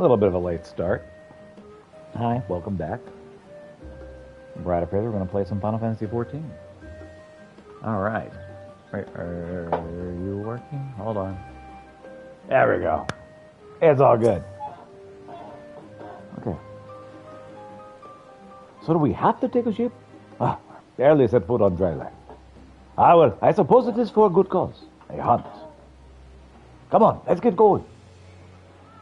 little bit of a late start. Hi, welcome back. Brad up here, we're going to play some Final Fantasy XIV. Alright. Wait, are you working? Hold on. There we go. It's all good. Okay. So do we have to take a ship? Ah, barely set foot on dry land. Ah, well, I suppose it is for a good cause. A hunt. Come on, let's get going.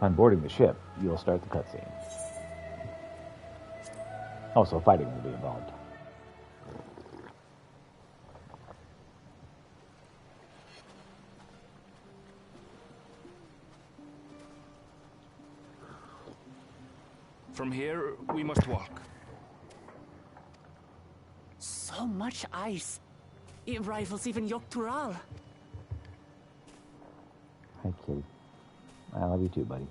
On boarding the ship, you'll start the cutscene. Also, fighting will be involved. From here, we must walk. So much ice. It rivals even Yogg-Tural. Hi, Kitty. I love you too, buddy.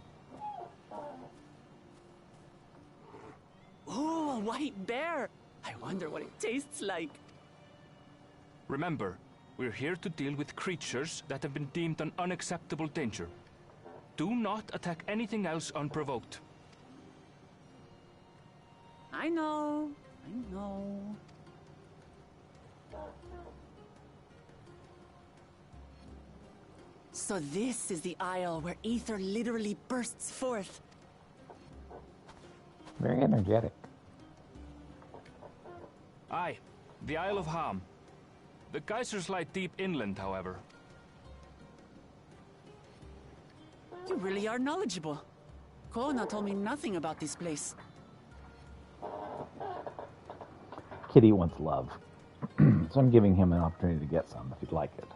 Ooh, a white bear. I wonder what it tastes like. Remember, we're here to deal with creatures that have been deemed an unacceptable danger. Do not attack anything else unprovoked. I know. So this is the isle where ether literally bursts forth. Very energetic. Aye, the Isle of Ham. The geysers lie deep inland, however. You really are knowledgeable. Kona told me nothing about this place. Kitty wants love. So I'm giving him an opportunity to get some if he'd like it.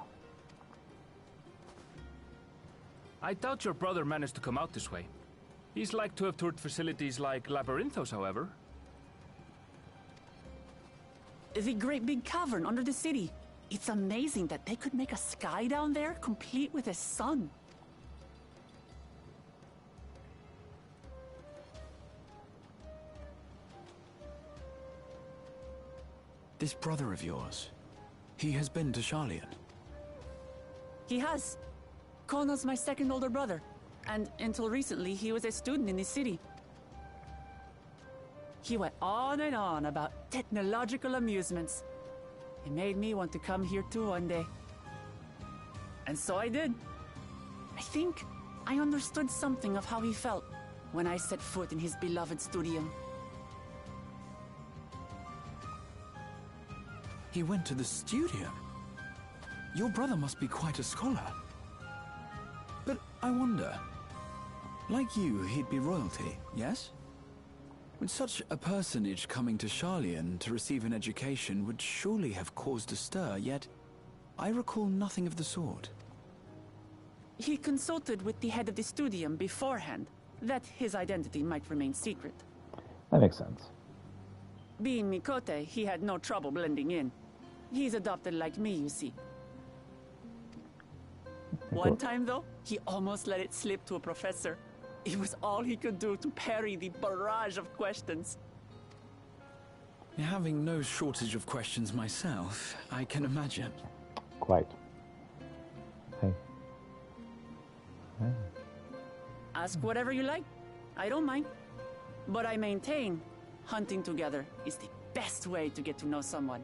I doubt your brother managed to come out this way. He's like to have toured facilities like Labyrinthos, however. The great big cavern under the city. It's amazing that they could make a sky down there complete with a sun. This brother of yours, he has been to Sharlayan? He has. Kona's my second older brother, and until recently he was a student in this city. He went on and on about technological amusements. It made me want to come here too one day. And so I did. I think I understood something of how he felt when I set foot in his beloved studio. He went to the studio? Your brother must be quite a scholar. But I wonder, like you, he'd be royalty, yes? With such a personage coming to Sharlayan to receive an education would surely have caused a stir, yet I recall nothing of the sort. He consulted with the head of the studium beforehand, that his identity might remain secret. That makes sense. Being Mikote, he had no trouble blending in. He's adopted like me, you see. One time, though, he almost let it slip to a professor. It was all he could do to parry the barrage of questions. Having no shortage of questions myself, I can imagine. Quite. Hey. Hey. Ask whatever you like. I don't mind. But I maintain, hunting together is the best way to get to know someone.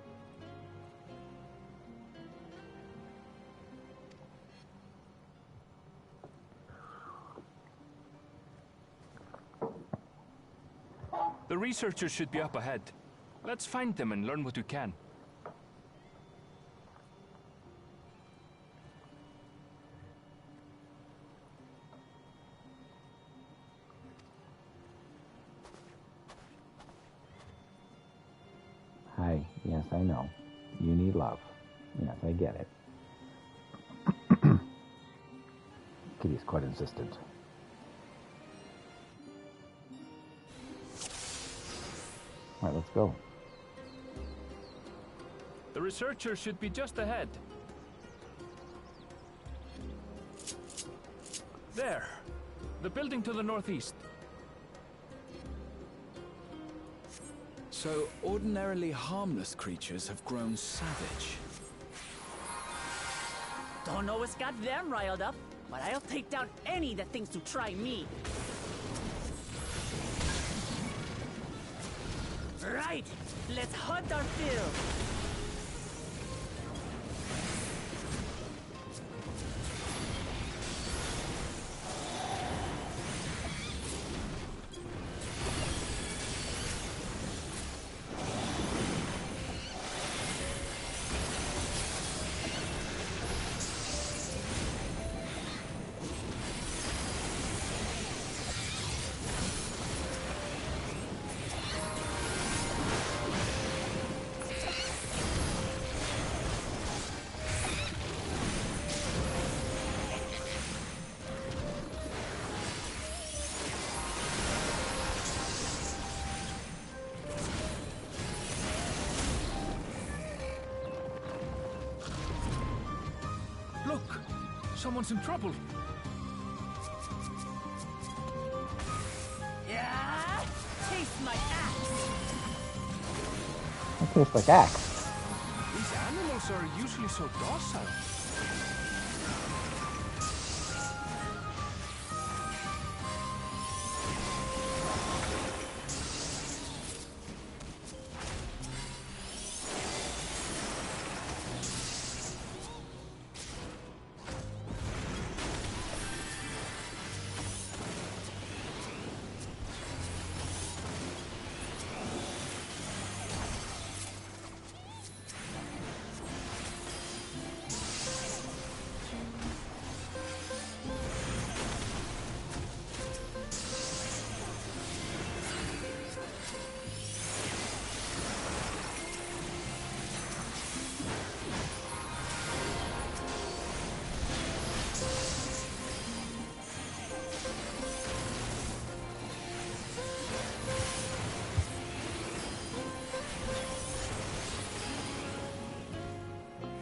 The researchers should be up ahead. Let's find them and learn what we can. Hi. Yes, I know. You need love. Yes, I get it. Kitty's quite insistent. All right, let's go. The researchers should be just ahead. There. The building to the northeast. So, ordinarily harmless creatures have grown savage. Don't know what's got them riled up, but I'll take down any that thinks to try me. Right, let's hunt our fill. Look! Someone's in trouble. Yeah, taste my axe. It tastes like axe. These animals are usually so docile.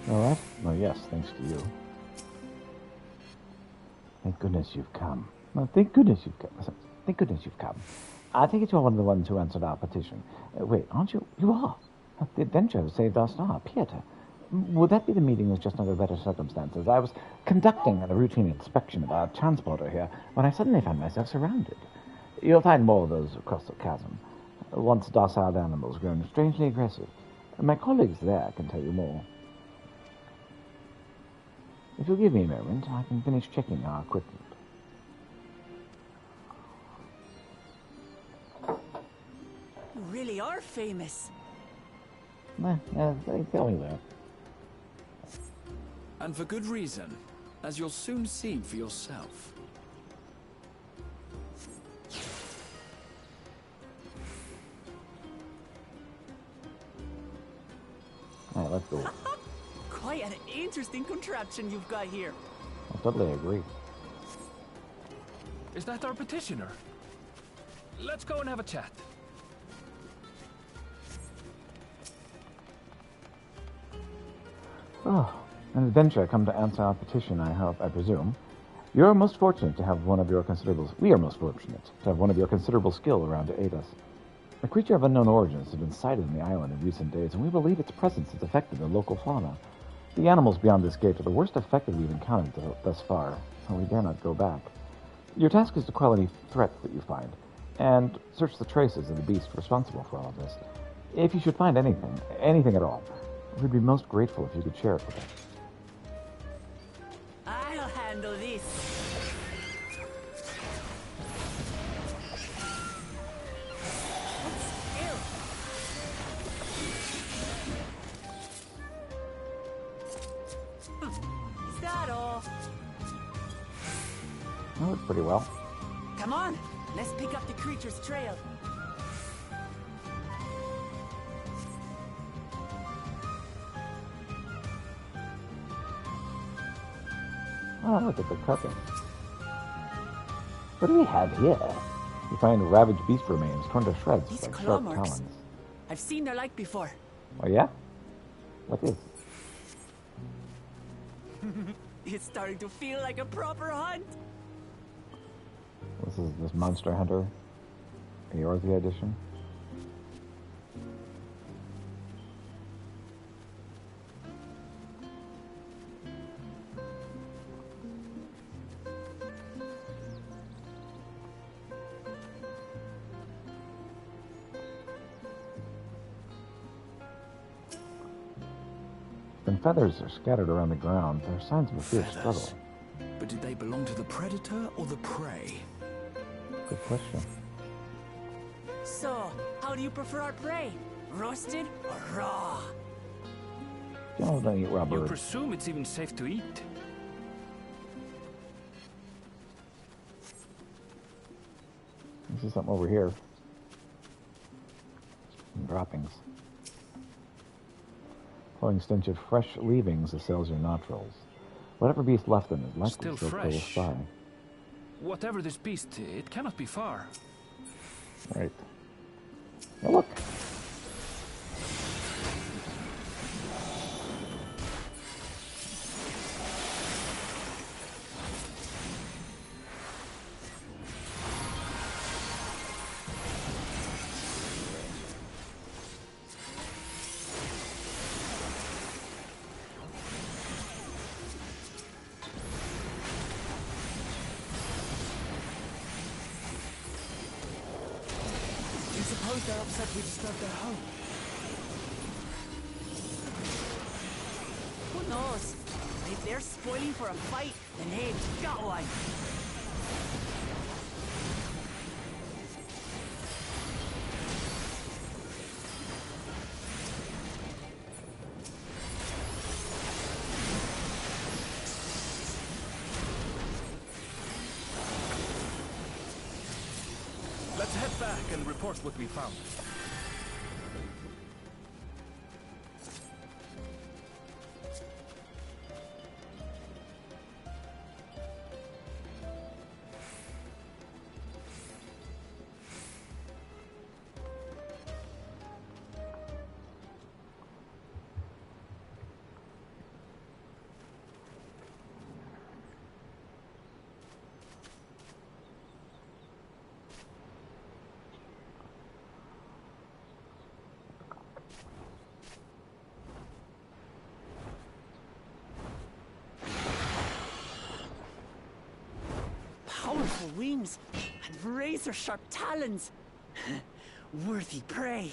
All right. Well, yes, thanks to you. Thank goodness you've come. Well, thank goodness you've come. Thank goodness you've come. I think you're one of the ones who answered our petition. Wait, aren't you? You are. The adventure has saved our star, Pieter. Would that be the meeting was just under better circumstances? I was conducting a routine inspection of our transporter here when I suddenly found myself surrounded. You'll find more of those across the chasm. Once docile animals grown strangely aggressive. My colleagues there can tell you more. If you'll give me a moment, I can finish checking our equipment. You really are famous. They tell me that. And for good reason, as you'll soon see for yourself. All right, let's go. Quite an interesting contraption you've got here. I totally agree. Is that our petitioner? Let's go and have a chat. Oh, an adventure come to answer our petition, I presume. You're most fortunate to have one of your considerable... We are most fortunate to have one of your considerable skill around to aid us. A creature of unknown origins has been sighted in the island in recent days, and we believe its presence has affected the local fauna. The animals beyond this gate are the worst affected we've encountered thus far, so we dare not go back. Your task is to quell any threats that you find, and search the traces of the beast responsible for all of this. If you should find anything at all, we'd be most grateful if you could share it with us. I'll handle this. Is that all? That works pretty well. Come on, let's pick up the creature's trail. Oh, look at the cooking. What do we have here? You find ravaged beast remains torn to shreds These by claw sharp marks. talons. I've seen their like before. Oh, yeah? What is? It's starting to feel like a proper hunt. This is this Monster Hunter Eorzea edition. and feathers are scattered around the ground. There are signs of a fierce Feathers. struggle. But did they belong to the predator or the prey? Good question. So, how do you prefer our prey? Roasted or raw? Generals don't eat raw You birds. presume it's even safe to eat? This is something over here. Some droppings. Flowing stench of fresh leavings assails your nostrils. Whatever beast left them is likely Still still fresh. close by. Whatever this beast, it cannot be far. Right. Now look! Do you suppose they're upset we disturbed their home? Who knows? If they're spoiling for a fight, then hey, got one. Let's head back and report what we found. Powerful wings and razor-sharp talons. Worthy prey.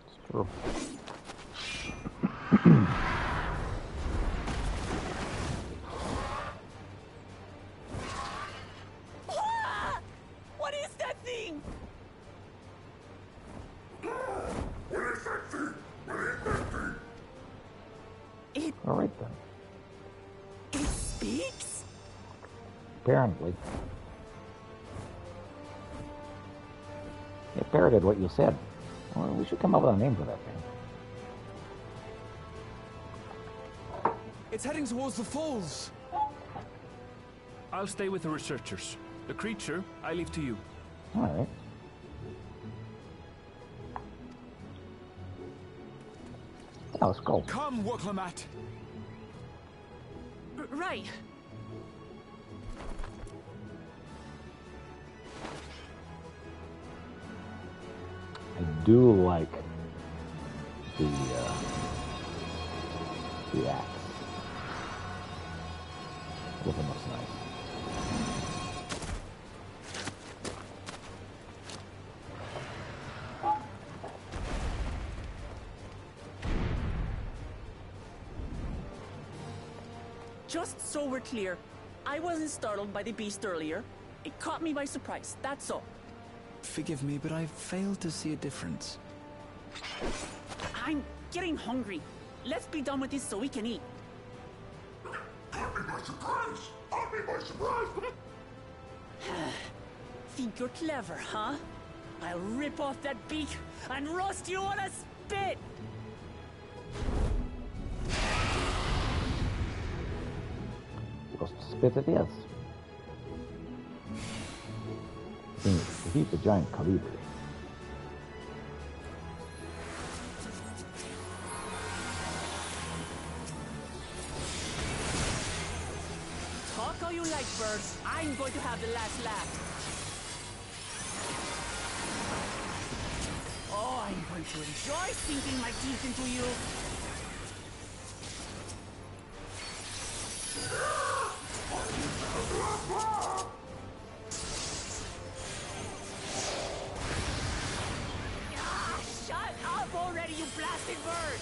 It's true. Ah! What is that thing? It Alright then. speaks? Apparently. It parroted what you said. Well, we should come up with a name for that thing. It's heading towards the falls. I'll stay with the researchers. The creature, I leave to you. Alright. Oh, skull. Come, Woklamat. Right. I do like the axe. Looking looks nice. Just so we're clear, I wasn't startled by the beast earlier. It caught me by surprise, that's all. Forgive me, but I failed to see a difference. I'm getting hungry. Let's be done with this so we can eat. Caught me by surprise! Caught me by surprise! Think you're clever, huh? I'll rip off that beak and roast you on a spit! Roast spit it is. Defeat the giant Kalibri. Talk all you like, birds. I'm going to have the last laugh. Oh, I'm going to enjoy sinking my teeth into you. Ah, shut up already, you blasted bird!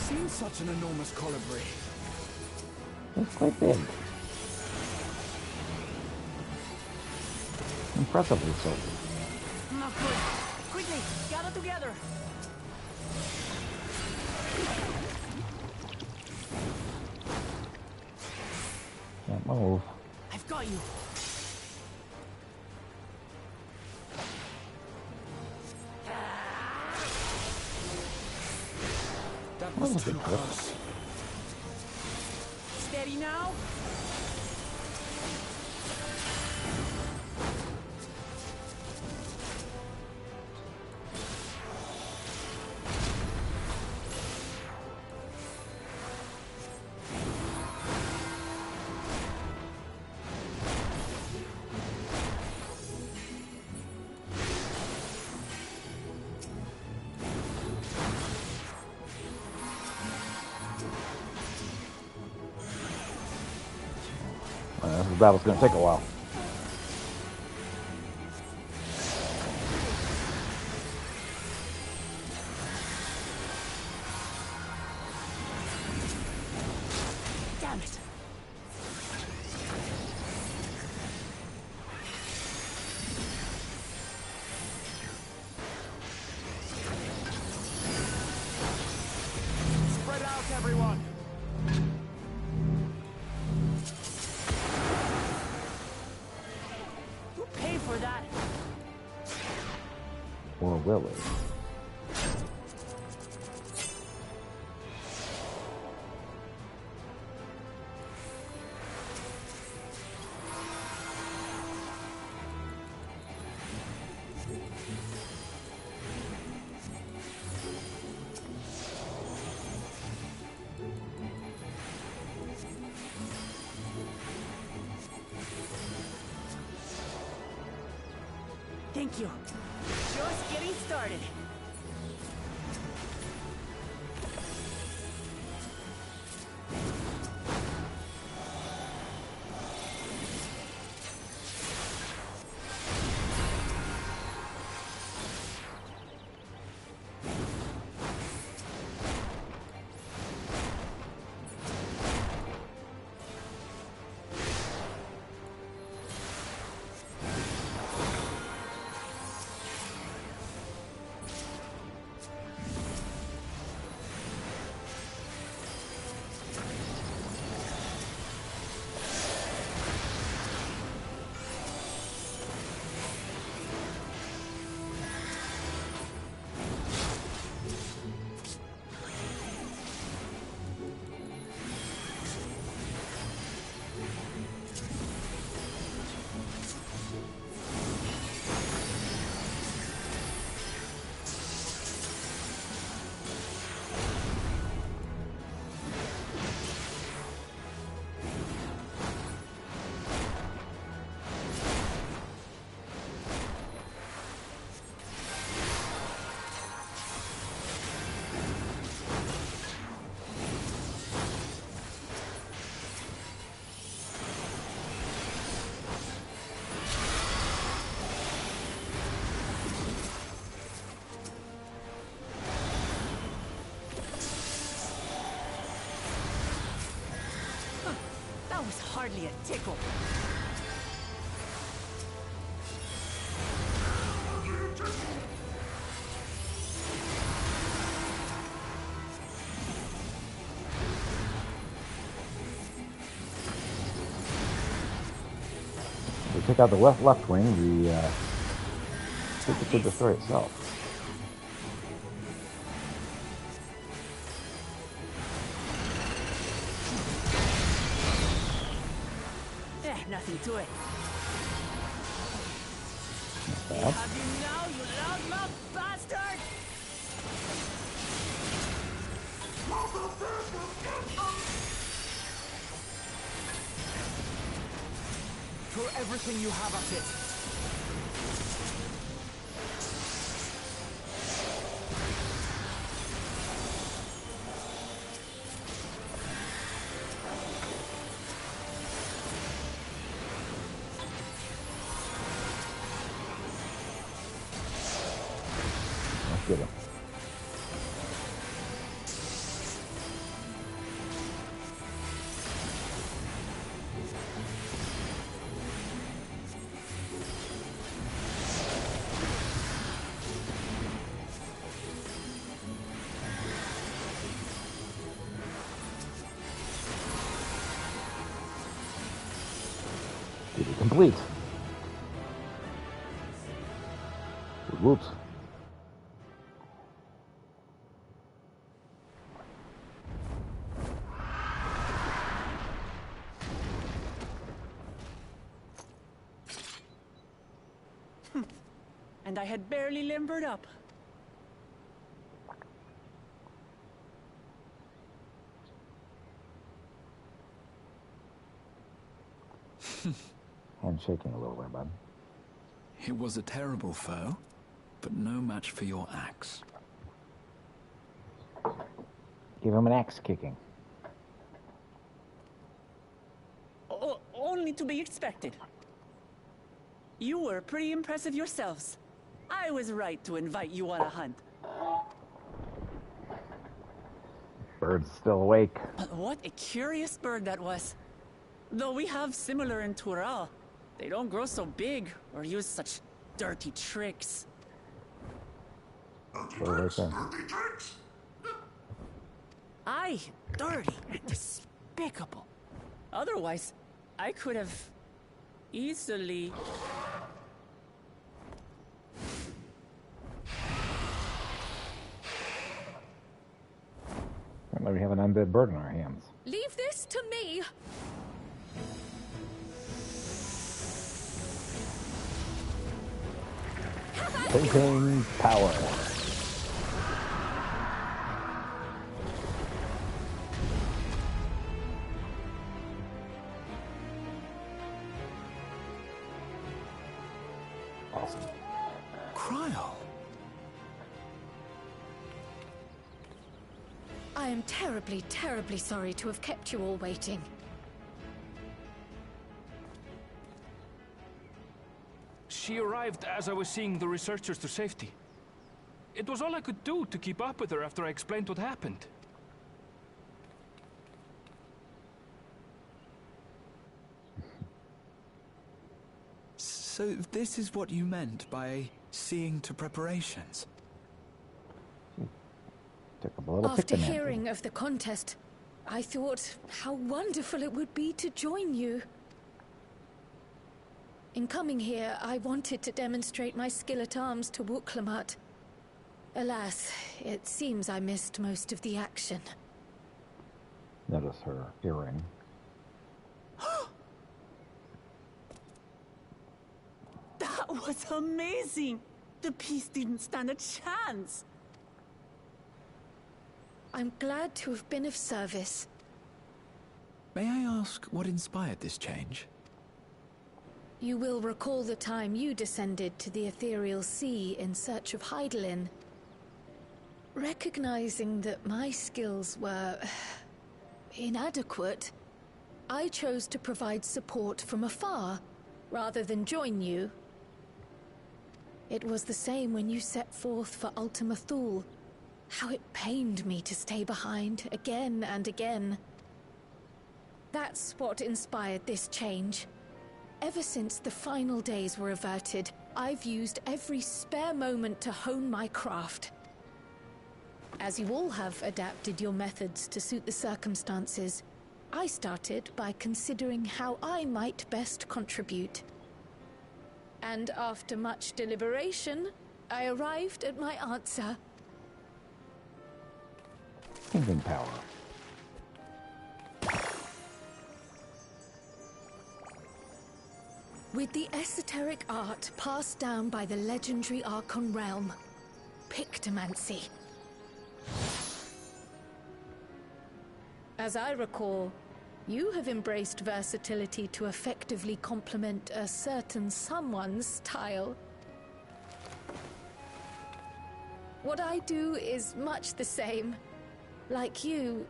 seen such an enormous colibri. It's quite big. Impressively so. Not good. Quickly, gather together. Can't move. I've got you. That was was a too good trip. close. Steady now. This battle's gonna take a while. Damn it. Spread out, everyone. You pay for that. Or will it? Thank you. Just getting started. That was hardly a tickle. If we take out the left wing, the it could destroy itself. Nothing to it. Not I bad. have you now, you loudmouth bastard! Throw everything you have at it. Let's get him. Sweet. Whoops. And I had barely limbered up. Handshaking a little there, bud. It was a terrible foe, but no match for your axe. Give him an axe kicking. Only to be expected. You were pretty impressive yourselves. I was right to invite you on a hunt. Bird's still awake. But what a curious bird that was. Though we have similar in Tural, they don't grow so big or use such dirty tricks. Dirty What tricks, was dirty tricks. Aye, dirty and despicable. Otherwise, I could have easily... Apparently we have an undead bird in our hands. Leave this to me. Taking power. Awesome. Cryo. I am terribly, terribly sorry to have kept you all waiting. She arrived as I was seeing the researchers to safety. It was all I could do to keep up with her after I explained what happened. So this is what you meant by seeing to preparations? Took a little After picnic. hearing of the contest, I thought how wonderful it would be to join you. In coming here, I wanted to demonstrate my skill at arms to Wuklamut. Alas, it seems I missed most of the action. Notice her earring. That was amazing! The piece didn't stand a chance! I'm glad to have been of service. May I ask what inspired this change? You will recall the time you descended to the ethereal sea in search of Heidelin. Recognizing that my skills were inadequate, I chose to provide support from afar, rather than join you. It was the same when you set forth for Ultima Thule. How it pained me to stay behind, again and again. That's what inspired this change. Ever since the final days were averted, I've used every spare moment to hone my craft. As you all have adapted your methods to suit the circumstances, I started by considering how I might best contribute. And after much deliberation, I arrived at my answer. Thinking power. With the esoteric art passed down by the legendary Archon realm, Pictomancy. As I recall, you have embraced versatility to effectively complement a certain someone's style. What I do is much the same. Like you,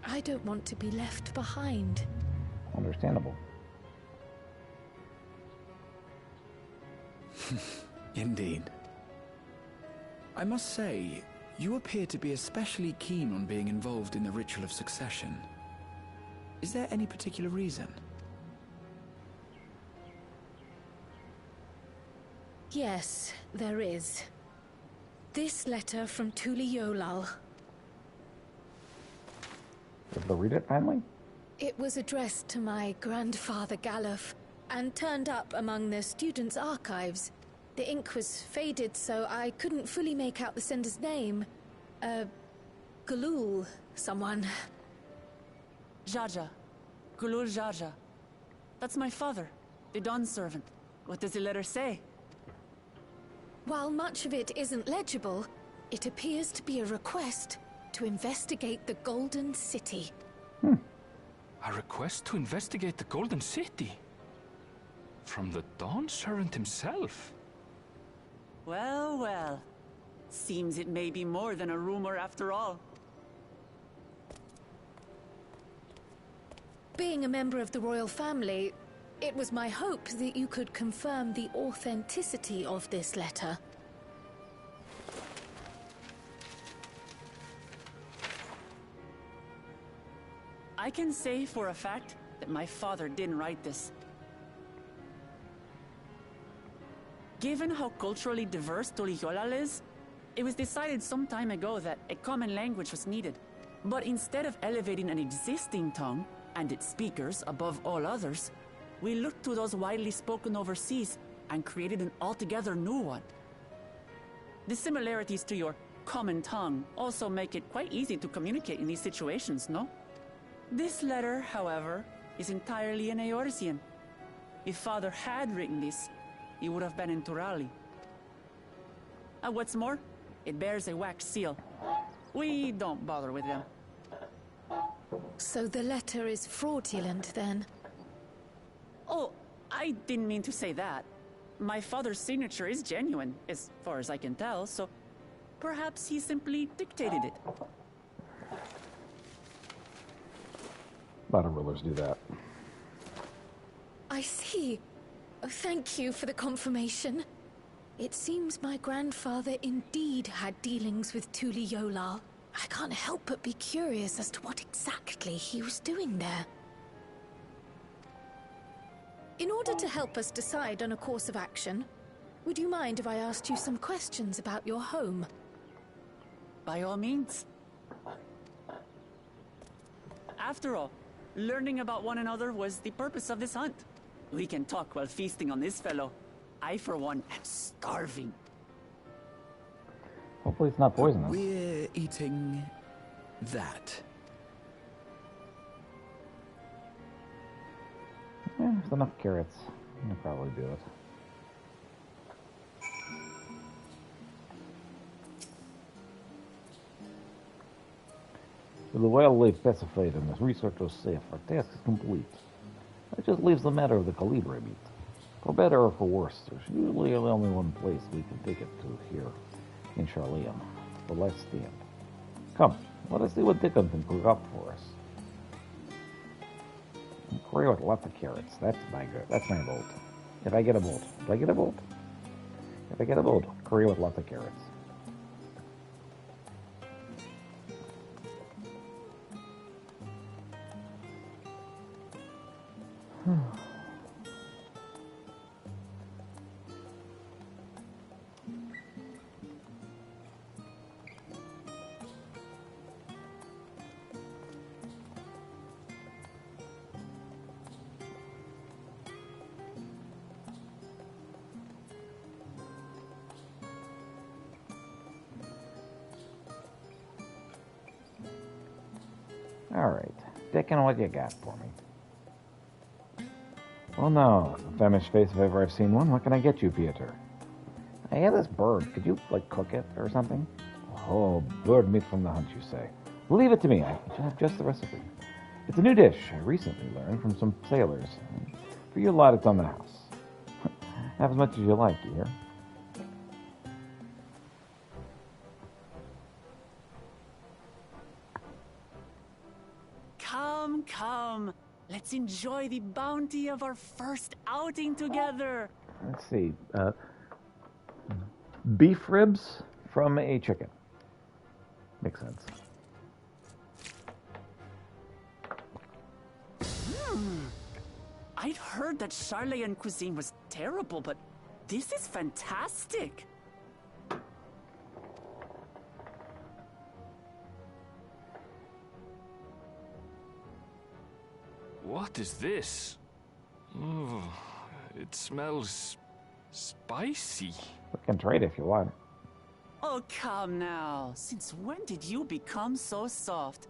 I don't want to be left behind. Understandable. Indeed. I must say, you appear to be especially keen on being involved in the ritual of succession. Is there any particular reason? Yes, there is. This letter from Tuli Yolal. Able to read it finally? It was addressed to my grandfather Galuf, and turned up among the students' archives. The ink was faded, so I couldn't fully make out the sender's name. Galul, someone. Jaja. Gulul Jaja. That's my father, the Dawn servant. What does the letter say? While much of it isn't legible, it appears to be a request to investigate the Golden City. A request to investigate the Golden City? From the Dawn servant himself? Well, well. Seems it may be more than a rumor after all. Being a member of the royal family, it was my hope that you could confirm the authenticity of this letter. I can say for a fact that my father didn't write this. Given how culturally diverse Tuliyollal is, it was decided some time ago that a common language was needed. But instead of elevating an existing tongue and its speakers above all others, we looked to those widely spoken overseas and created an altogether new one. The similarities to your common tongue also make it quite easy to communicate in these situations, no? This letter, however, is entirely in Eorzean. If Father had written this, he would have been in Turali. And what's more, it bears a wax seal. We don't bother with them. So the letter is fraudulent, then? Oh, I didn't mean to say that. My father's signature is genuine, as far as I can tell, so perhaps he simply dictated it. A lot of rulers do that. I see. Thank you for the confirmation. It seems my grandfather indeed had dealings with Tuliyollal. I can't help but be curious as to what exactly he was doing there. In order to help us decide on a course of action, would you mind if I asked you some questions about your home? By all means. After all, learning about one another was the purpose of this hunt. We can talk while feasting on this fellow. I, for one, am starving. Hopefully it's not poisonous. We're eating that. Yeah, there's enough carrots. I'll probably do it. With the well-laid specified and this research was safe, our task is complete. That just leaves the matter of the calibre meat. For better or for worse, there's usually only one place we can take it to here in Charlium. The last stand. Come, let us see what Dickon can cook up for us. Curry with lots of carrots. That's my vote. If I get a vote. Do I get a vote? If I get a vote, curry with lots of carrots. Alright, Dickon, what you got for me? Well, no, the famished face if ever I've seen one. What can I get you, Pieter? I have this bird. Could you, cook it or something? Oh, bird meat from the hunt, you say? Leave it to me. I have just the recipe. It's a new dish I recently learned from some sailors. For you lot, it's on the house. Have as much as you like, you hear? Come. Let's enjoy the bounty of our first outing together. Let's see. Beef ribs from a chicken. Makes sense. I'd heard that Charlayan cuisine was terrible, but this is fantastic. What is this? Ugh, It smells spicy. We can trade if you want. Oh, come now. Since when did you become so soft?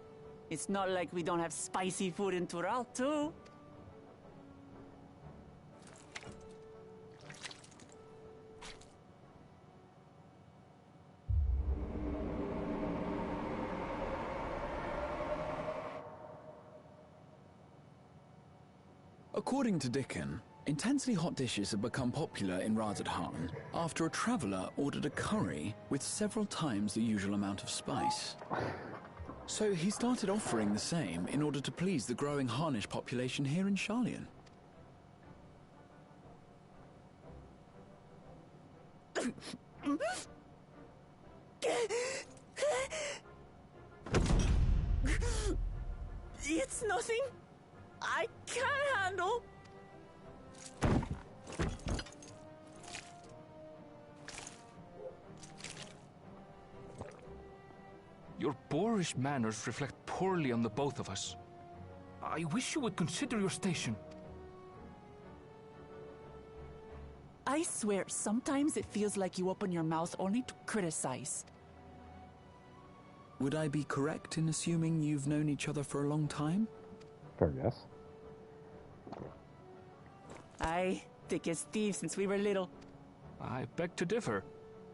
It's not like we don't have spicy food in Tural, too. According to Dickon, intensely hot dishes have become popular in Razadhan after a traveller ordered a curry with several times the usual amount of spice. So he started offering the same in order to please the growing Harnish population here in Sharlayan. It's nothing I can't handle. Your boorish manners reflect poorly on the both of us. I wish you would consider your station. I swear, sometimes it feels like you open your mouth only to criticize. Would I be correct in assuming you've known each other for a long time? Fair guess. Aye, thick as thieves since we were little. I beg to differ.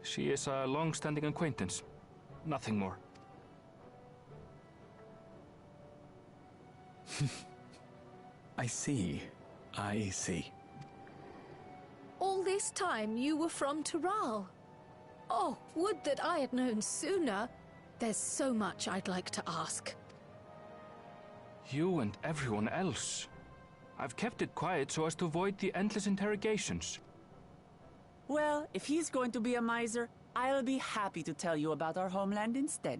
She is a long-standing acquaintance. Nothing more. I see. I see. All this time you were from Tural. Oh, would that I had known sooner. There's so much I'd like to ask. You and everyone else. I've kept it quiet so as to avoid the endless interrogations. Well, if he's going to be a miser, I'll be happy to tell you about our homeland instead.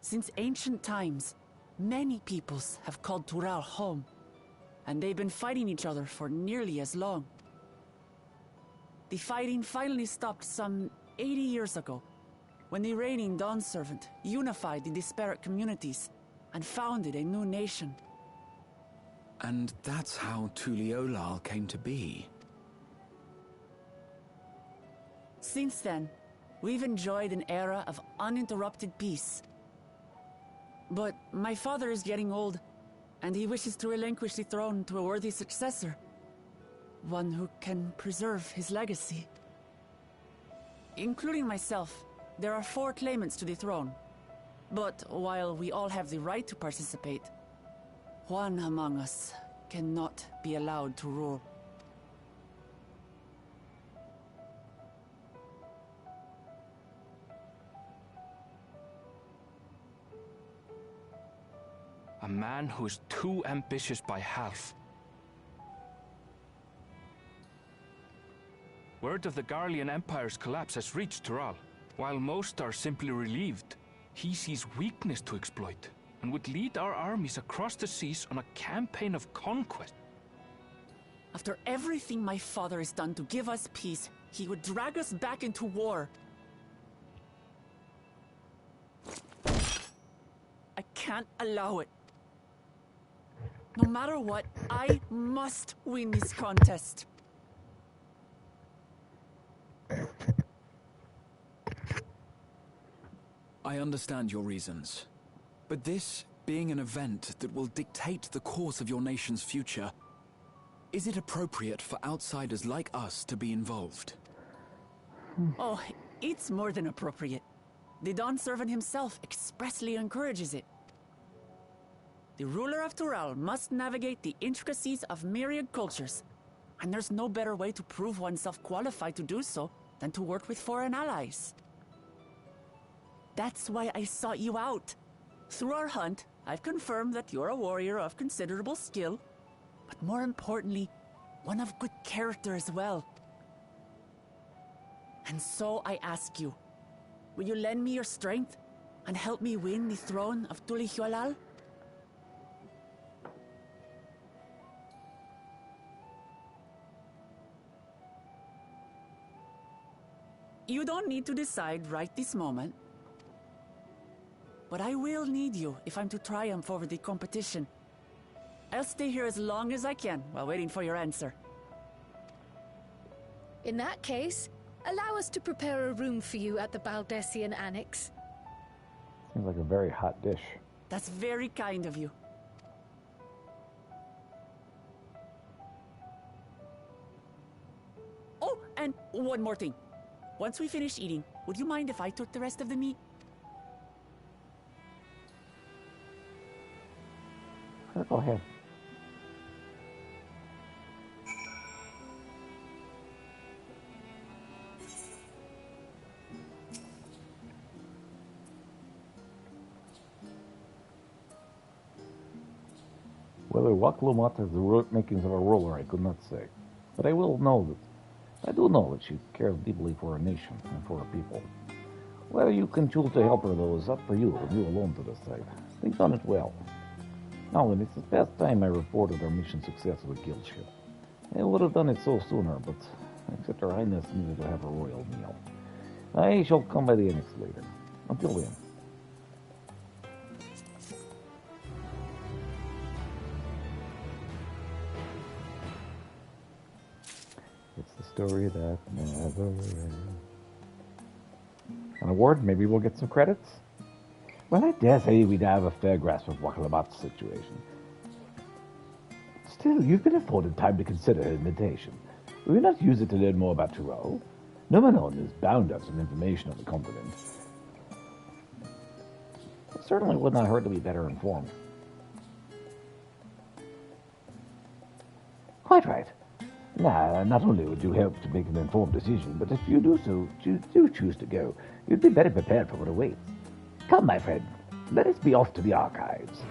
Since ancient times, many peoples have called Tural home, and they've been fighting each other for nearly as long. The fighting finally stopped some 80 years ago, when the reigning Dawn Servant unified the disparate communities and founded a new nation. And that's how Tuliolal came to be. Since then, we've enjoyed an era of uninterrupted peace. But my father is getting old, and he wishes to relinquish the throne to a worthy successor. One who can preserve his legacy. Including myself, there are 4 claimants to the throne. But while we all have the right to participate, one among us cannot be allowed to rule. A man who is too ambitious by half. Word of the Garlean Empire's collapse has reached Tural. While most are simply relieved, he sees weakness to exploit and would lead our armies across the seas on a campaign of conquest. After everything my father has done to give us peace, he would drag us back into war. I can't allow it. No matter what, I must win this contest. I understand your reasons. But this being an event that will dictate the course of your nation's future, is it appropriate for outsiders like us to be involved? Oh, it's more than appropriate. The Dawn Servant himself expressly encourages it. The ruler of Tural must navigate the intricacies of myriad cultures, and there's no better way to prove oneself qualified to do so than to work with foreign allies. That's why I sought you out. Through our hunt, I've confirmed that you're a warrior of considerable skill, but more importantly, one of good character as well. And so I ask you, will you lend me your strength and help me win the throne of Tulihualal? You don't need to decide right this moment. But I will need you if I'm to triumph over the competition. I'll stay here as long as I can while waiting for your answer. In that case, allow us to prepare a room for you at the Baldessian Annex. Seems like a very hot dish. That's very kind of you. Oh, and one more thing. Once we finish eating, would you mind if I took the rest of the meat? Go ahead. Whether Waklumat has the makings of a ruler, I could not say. But I do know that she cares deeply for her nation and for her people. Whether you can choose to help her, though, is up for you, and you alone to decide. Think on it well. Now, it's the past time I reported our mission success with a guild ship. I would have done it so sooner, but except Her Highness needed to have a royal meal. I shall come by the annex later. Until then. It's the story that never ends. An award? Maybe we'll get some credits? Well, I dare say we'd have a fair grasp of Wakalabat's situation. Still, you've been afforded time to consider her invitation. Will you not use it to learn more about Tyrell? Nomanon is bound to have some information on the continent. It certainly would not hurt to be better informed. Quite right. Now, not only would you help to make an informed decision, but if you do choose to go, you'd be better prepared for what awaits. Come, my friend, let us be off to the archives.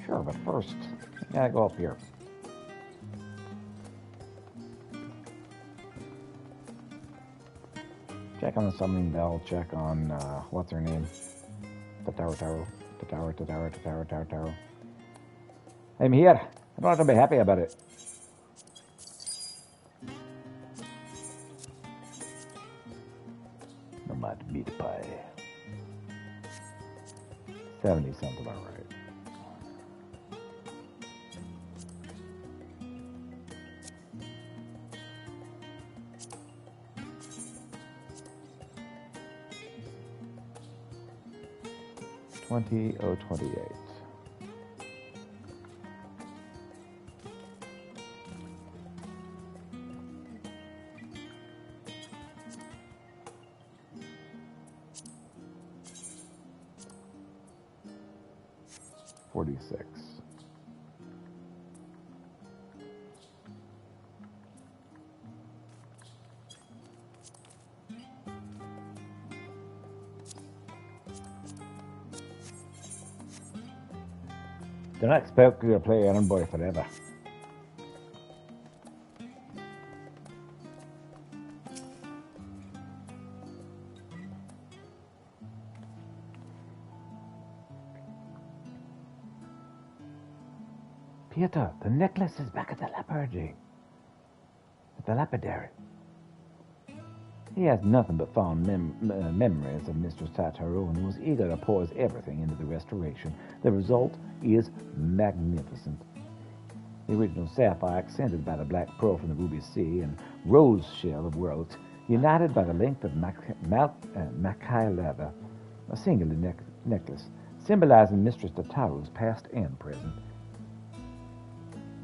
Sure, but first, I gotta go up here. Check on the summoning bell, check on, what's her name? Tataro. I'm here. I don't have to be happy about it. No matter meat pie. 70 sounds about right. $20,028. $46. Do not expect you to play Errand Boy forever. Peter, the necklace is back at the lapidary. He has nothing but fond memories of Mistress Tataro, and was eager to pour everything into the restoration. The result is magnificent. The original sapphire, accented by the black pearl from the ruby sea, and rose shell of worlds, united by the length of Makai leather, a singular necklace, symbolizing Mistress Tataro's past and present.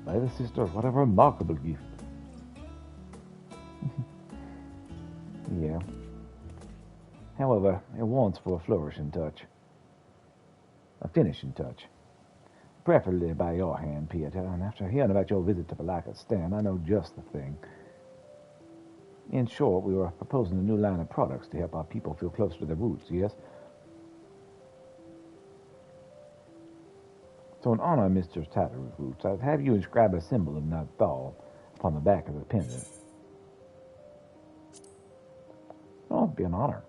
By the sisters, what a remarkable gift. Yeah. However, it wants for a flourishing touch. A finishing touch. Preferably by your hand, Peter, and after hearing about your visit to Balakistan, I know just the thing. In short, we were proposing a new line of products to help our people feel closer to their roots, yes? So in honor of Mr. Tatter's roots, I'd have you inscribe a symbol of Nathal upon the back of the pendant. be an honor.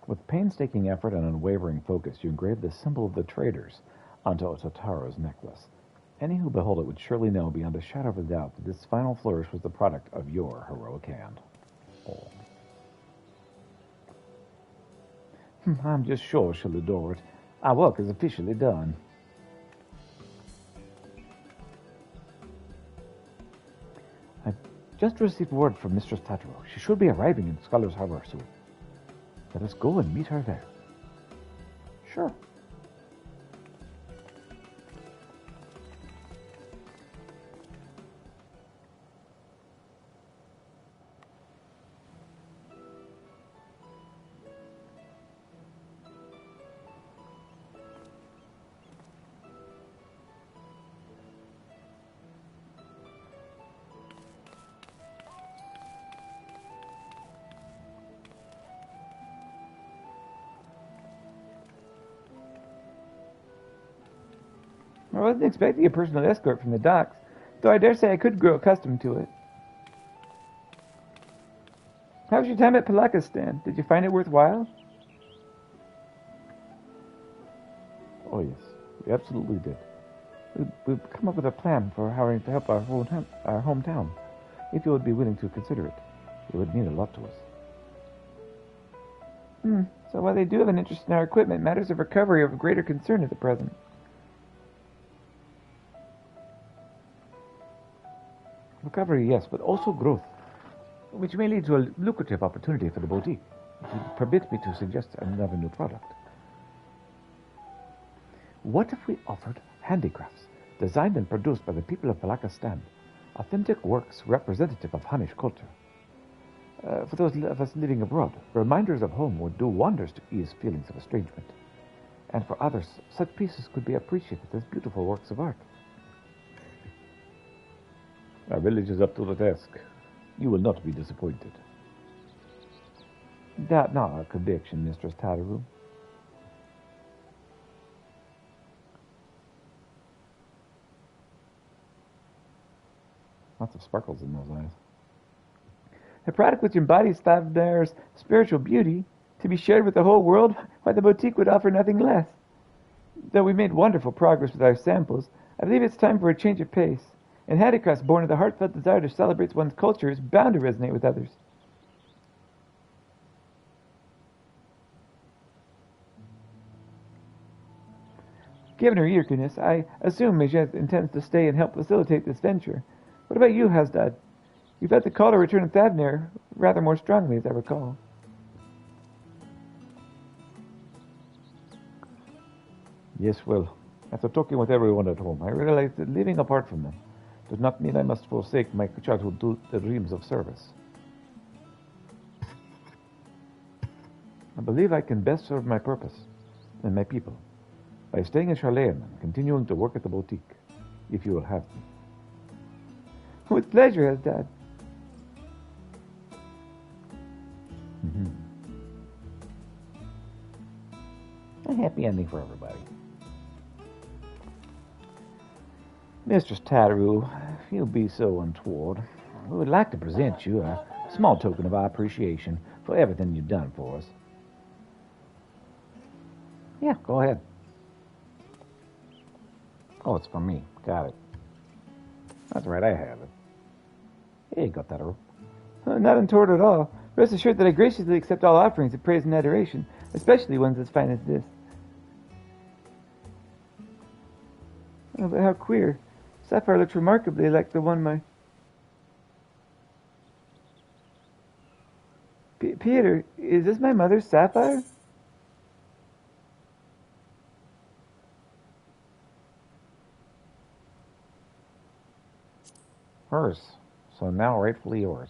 With painstaking effort and unwavering focus, you engraved the symbol of the traders onto Ototaro's necklace. Any who behold it would surely know beyond a shadow of a doubt that this final flourish was the product of your heroic hand. Oh. I'm just sure she'll adore it. Our work is officially done. I've just received word from Mistress Tataro. She should be arriving in Scholar's Harbor soon. Let us go and meet her there. Sure. I wasn't expecting a personal escort from the docks, though I dare say I could grow accustomed to it. How was your time at Palakistan? Did you find it worthwhile? Oh yes, we absolutely did. We've come up with a plan for how to help our hometown. If you would be willing to consider it, it would mean a lot to us. So while they do have an interest in our equipment, matters of recovery are of greater concern at the present. Recovery, yes, but also growth, which may lead to a lucrative opportunity for the boutique. If you permit me to suggest another new product. What if we offered handicrafts, designed and produced by the people of Palakistan, authentic works representative of Hanish culture? For those of us living abroad, reminders of home would do wonders to ease feelings of estrangement. And for others, such pieces could be appreciated as beautiful works of art. Our village is up to the task. You will not be disappointed. Doubt not our conviction, Mistress Tataru. Lots of sparkles in those eyes. A product which embodies Thavnar's spiritual beauty, to be shared with the whole world, why the boutique would offer nothing less. Though we made wonderful progress with our samples, I believe it's time for a change of pace. And handicrafts born of the heartfelt desire to celebrate one's culture is bound to resonate with others. Given her eagerness, I assume Majette intends to stay and help facilitate this venture. What about you, Hasdad? You felt the call to return to Thavnar rather more strongly, as I recall. Yes, well, after talking with everyone at home, I realized that living apart from them does not mean I must forsake my childhood dreams of service. I believe I can best serve my purpose and my people by staying in Charlayan and continuing to work at the boutique, if you will have me. With pleasure, Hasdad. A happy ending for everybody. Mistress Tataru, if you'll be so untoward, we would like to present you a small token of our appreciation for everything you've done for us. Yeah, go ahead. Oh, it's for me. Got it. That's right, I have it. Here you go, Tataru. Not untoward at all. Rest assured that I graciously accept all offerings of praise and adoration, especially ones as fine as this. Oh, but how queer. Sapphire looks remarkably like the one my... Peter, is this my mother's sapphire? Hers. So now rightfully yours.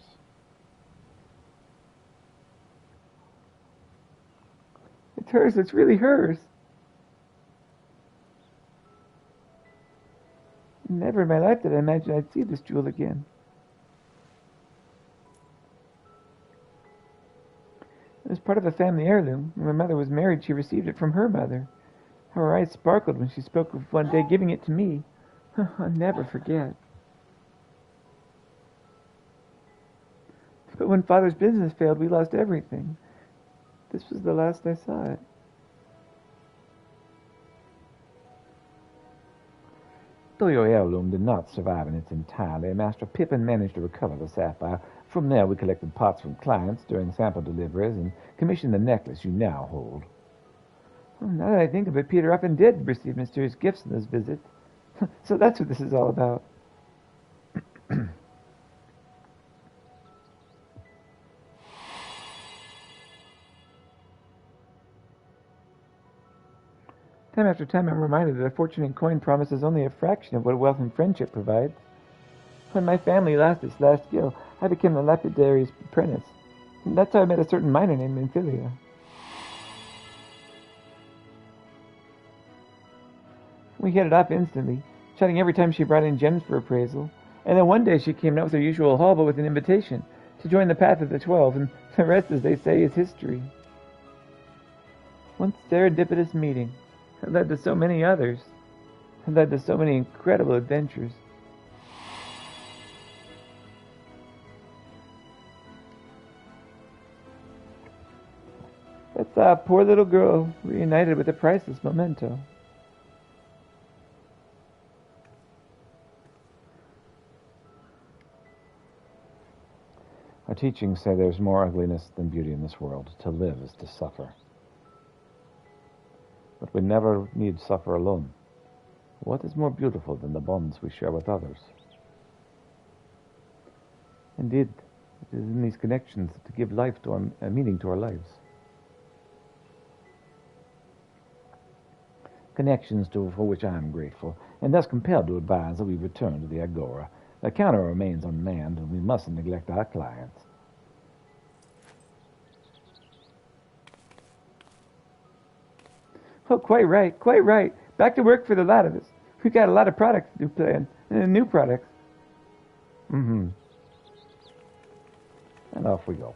It's hers. It's really hers. Never in my life did I imagine I'd see this jewel again. It was part of a family heirloom. When my mother was married, she received it from her mother. How her eyes sparkled when she spoke of one day giving it to me. I'll never forget. But when Father's business failed, we lost everything. This was the last I saw it. Though your heirloom did not survive in its entirety, Master Pippin managed to recover the sapphire. From there, we collected parts from clients during sample deliveries and commissioned the necklace you now hold. Well, now that I think of it, Peter often did receive mysterious gifts in those visits. So that's what this is all about. Time after time, I'm reminded that a fortune in coin promises only a fraction of what wealth and friendship provides. When my family lost its last skill, I became the lapidary's apprentice. And that's how I met a certain miner named Amphilia. We hit it off instantly, chatting every time she brought in gems for appraisal. And then one day she came not with her usual haul, but with an invitation to join the Path of the 12, and the rest, as they say, is history. One serendipitous meeting. It led to so many others. It led to so many incredible adventures. That's a poor little girl reunited with a priceless memento. Our teachings say there's more ugliness than beauty in this world. To live is to suffer. But we never need suffer alone. What is more beautiful than the bonds we share with others? Indeed, it is in these connections to give life to a meaning to our lives. Connections for which I am grateful, and thus compelled to advise that we return to the Agora. The counter remains unmanned, and we mustn't neglect our clients. Oh, quite right, quite right. Back to work for the lot of us. We've got a lot of products to plan, and new products. And off we go.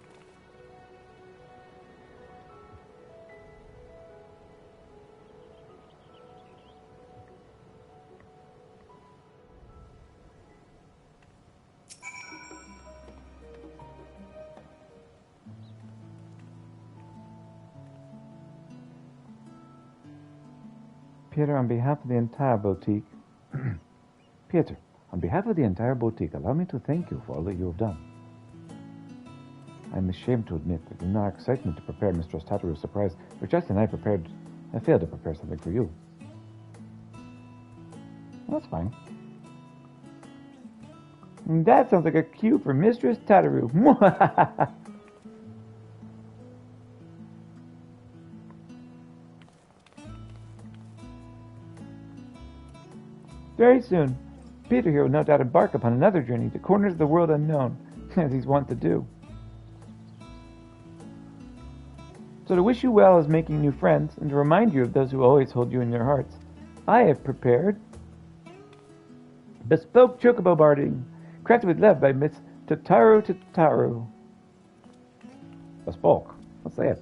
Peter, on behalf of the entire boutique... Peter, on behalf of the entire boutique, allow me to thank you for all that you have done. I'm ashamed to admit that in our excitement to prepare Mistress Tataru's surprise, Richard and I failed to prepare something for you. That's fine. That sounds like a cue for Mistress Tataru. Very soon, Peter here will no doubt embark upon another journey to corners of the world unknown, as he's wont to do. So to wish you well as making new friends, and to remind you of those who always hold you in their hearts, I have prepared bespoke chocobo barding, crafted with love by Miss Tataru. Bespoke? What's that?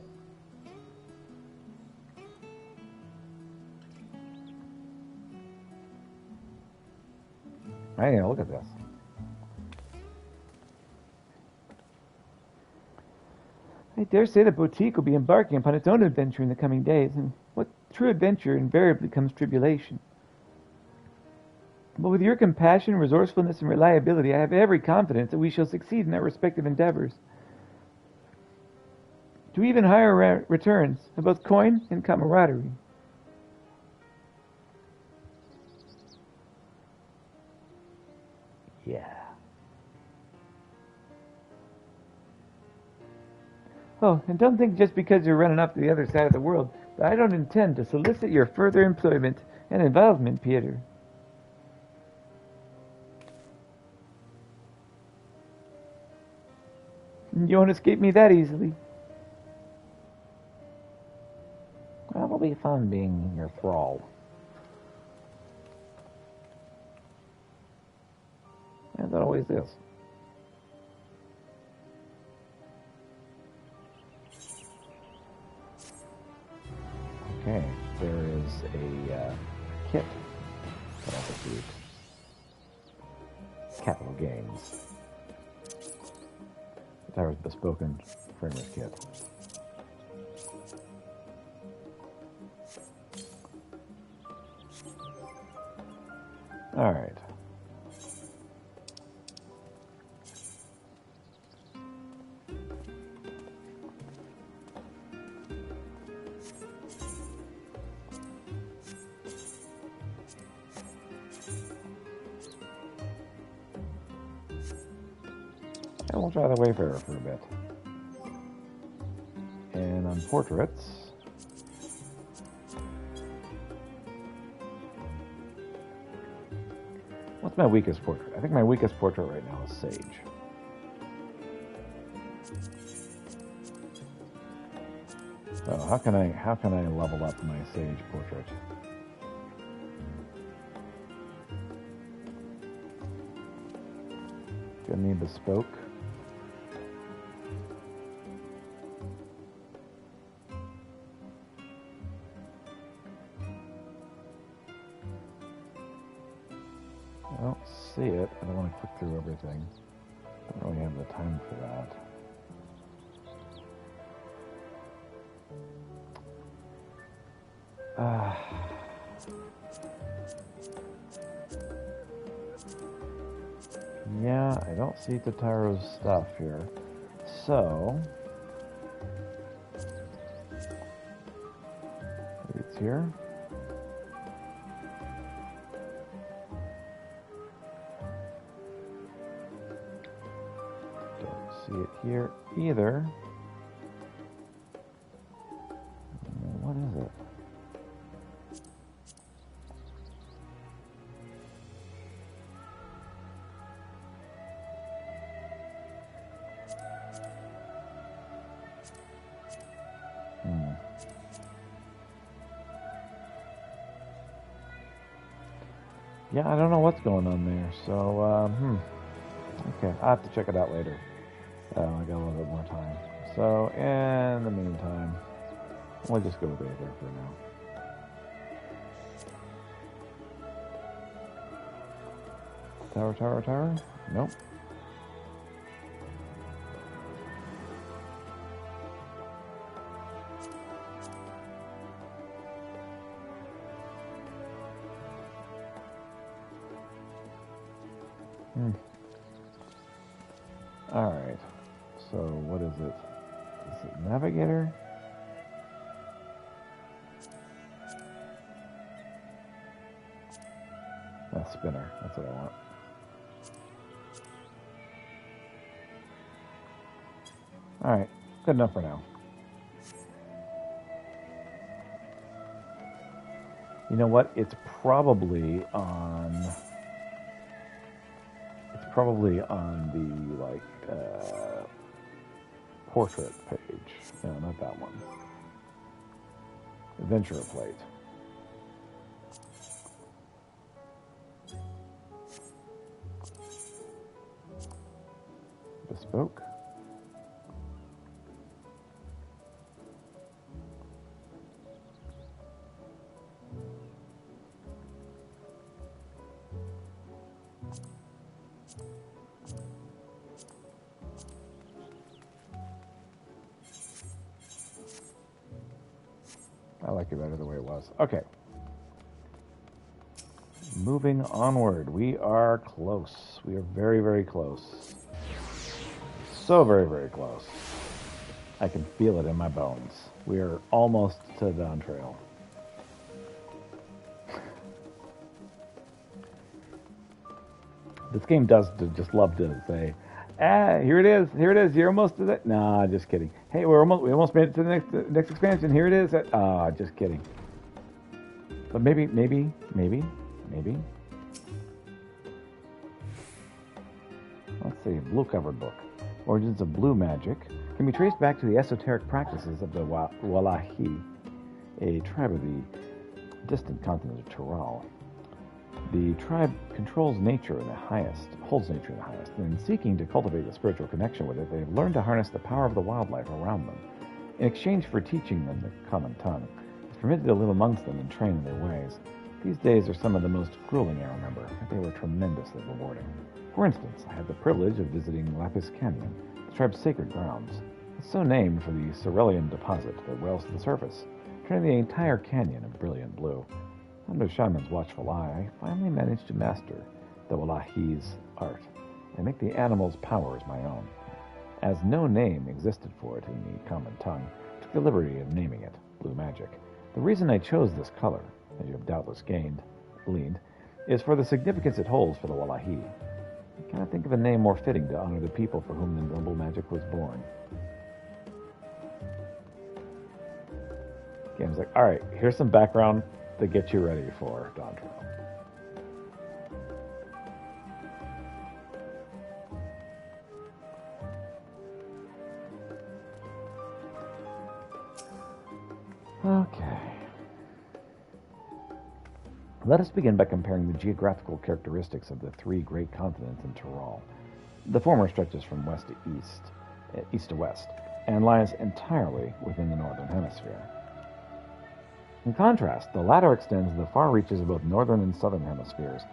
I ain't gonna look at this. I dare say the boutique will be embarking upon its own adventure in the coming days, and what true adventure invariably comes tribulation. But with your compassion, resourcefulness, and reliability, I have every confidence that we shall succeed in our respective endeavors. To even higher returns of both coin and camaraderie. Yeah. Oh, and don't think just because you're running off to the other side of the world that I don't intend to solicit your further employment and involvement, Peter. You won't escape me that easily. Well, it'll be fun being your thrall. As it always is. Okay, there is a kit that I've received. Capital Games. Tyro's Bespoken Framers Kit. Alright. And we'll try the Wayfarer for a bit. And on portraits, what's my weakest portrait? I think my weakest portrait right now is Sage. So how can I level up my Sage portrait? Gonna need Bespoke. I don't see it. I don't want to click through everything. I don't really have the time for that. Yeah, I don't see Tataro's stuff here. So, maybe it's here. Don't see it here either. What is it? Yeah, I don't know what's going on there, so, okay, I'll have to check it out later. I got a little bit more time. So, in the meantime, we'll just go with Aether for now. Tower? Nope. Alright, so what is it? Is it Navigator? Spinner, that's what I want. Alright, good enough for now. You know what? It's probably on the, like, portrait page. No, not that one. Adventurer plate. Bespoke. I like it better the way it was. Okay. Moving onward. We are close. We are very, very close. So very, very close. I can feel it in my bones. We are almost to the Dawn Trail. This game does just love to say, here it is, you're almost to that. Nah, just kidding. Hey, we almost made it to the next expansion. Here it is. Just kidding. But maybe. Let's see, blue covered book. Origins of blue magic can be traced back to the esoteric practices of the Wallahi, a tribe of the distant continent of Tural. The tribe controls nature in the highest, holds nature in the highest, and in seeking to cultivate a spiritual connection with it, they've learned to harness the power of the wildlife around them. In exchange for teaching them the common tongue, it's permitted to live amongst them and train in their ways. These days are some of the most grueling I remember, but they were tremendously rewarding. For instance, I had the privilege of visiting Lapis Canyon, the tribe's sacred grounds. It's so named for the cerulean deposit that wells to the surface, turning the entire canyon a brilliant blue. Under Shaman's watchful eye, I finally managed to master the Wallahi's art and make the animal's powers my own. As no name existed for it in the common tongue, I took the liberty of naming it Blue Magic. The reason I chose this color, as you have doubtless gleaned, is for the significance it holds for the Wallahi. I cannot think of a name more fitting to honor the people for whom the noble magic was born. Game's like, alright, here's some background to get you ready for Dondro. Okay. Let us begin by comparing the geographical characteristics of the three great continents in Tyrol. The former stretches from west to east to west, and lies entirely within the northern hemisphere. In contrast, the latter extends to the far reaches of both northern and southern hemispheres,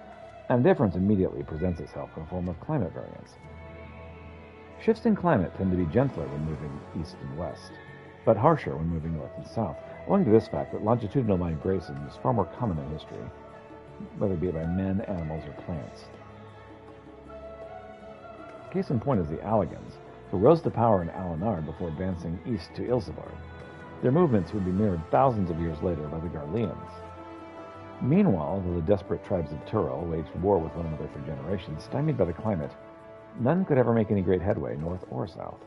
and a difference immediately presents itself in the form of climate variance. Shifts in climate tend to be gentler when moving east and west, but harsher when moving north and south, owing to this fact that longitudinal migration is far more common in history, whether it be by men, animals, or plants. Case in point is the Allegans, who rose to power in Alenard before advancing east to Ilsevard. Their movements would be mirrored thousands of years later by the Garleans. Meanwhile, though the desperate tribes of Tyrol waged war with one another for generations, stymied by the climate, none could ever make any great headway north or south.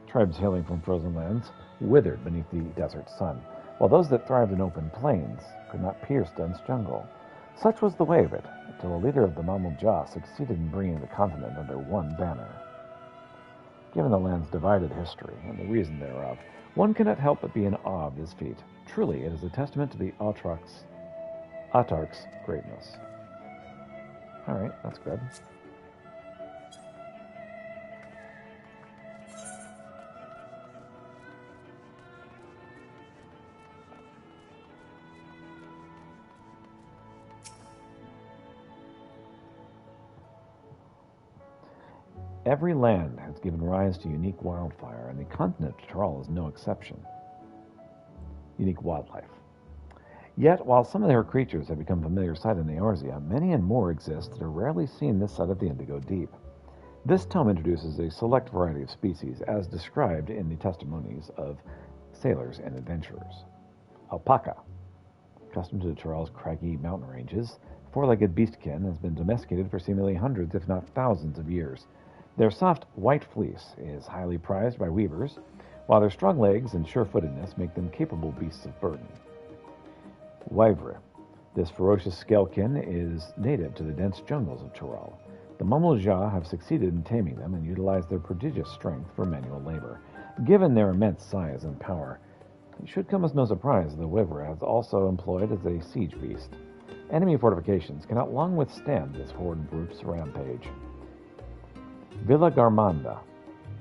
Tribes hailing from frozen lands withered beneath the desert sun, while those that thrived in open plains could not pierce dense jungle. Such was the way of it, until a leader of the Mamul Jah succeeded in bringing the continent under one banner. Given the land's divided history, and the reason thereof, one cannot help but be in awe of his feat. Truly, it is a testament to the Autarch's greatness. Alright, that's good. Every land has given rise to unique wildfire, and the continent of Tyrol is no exception. Unique wildlife. Yet, while some of their creatures have become familiar sight in Eorzea, many and more exist that are rarely seen this side of the Indigo Deep. This tome introduces a select variety of species, as described in the testimonies of sailors and adventurers. Alpaca. Accustomed to Tyrol's craggy mountain ranges, four-legged beastkin has been domesticated for seemingly hundreds, if not thousands, of years. Their soft white fleece is highly prized by weavers, while their strong legs and sure-footedness make them capable beasts of burden. Wyvre. This ferocious scalekin is native to the dense jungles of Tyrol. The Mamul Jah have succeeded in taming them and utilize their prodigious strength for manual labor. Given their immense size and power, it should come as no surprise that the Wyvre is also employed as a siege beast. Enemy fortifications cannot long withstand this horde group's rampage. Villa Garmanda.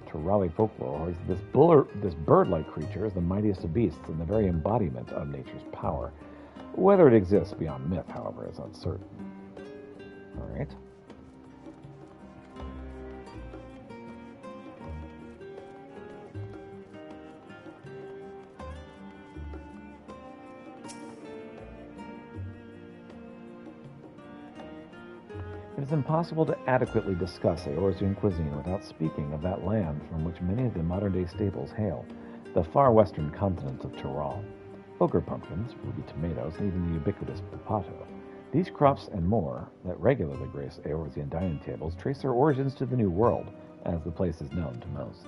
Tyroli folklore holds this bird-like creature is the mightiest of beasts and the very embodiment of nature's power. Whether it exists beyond myth, however, is uncertain. All right. It is impossible to adequately discuss Eorzean cuisine without speaking of that land from which many of the modern-day staples hail, the far western continent of Tyrol. Ogre pumpkins, ruby tomatoes, and even the ubiquitous papato. These crops and more that regularly grace Eorzean dining tables trace their origins to the New World, as the place is known to most.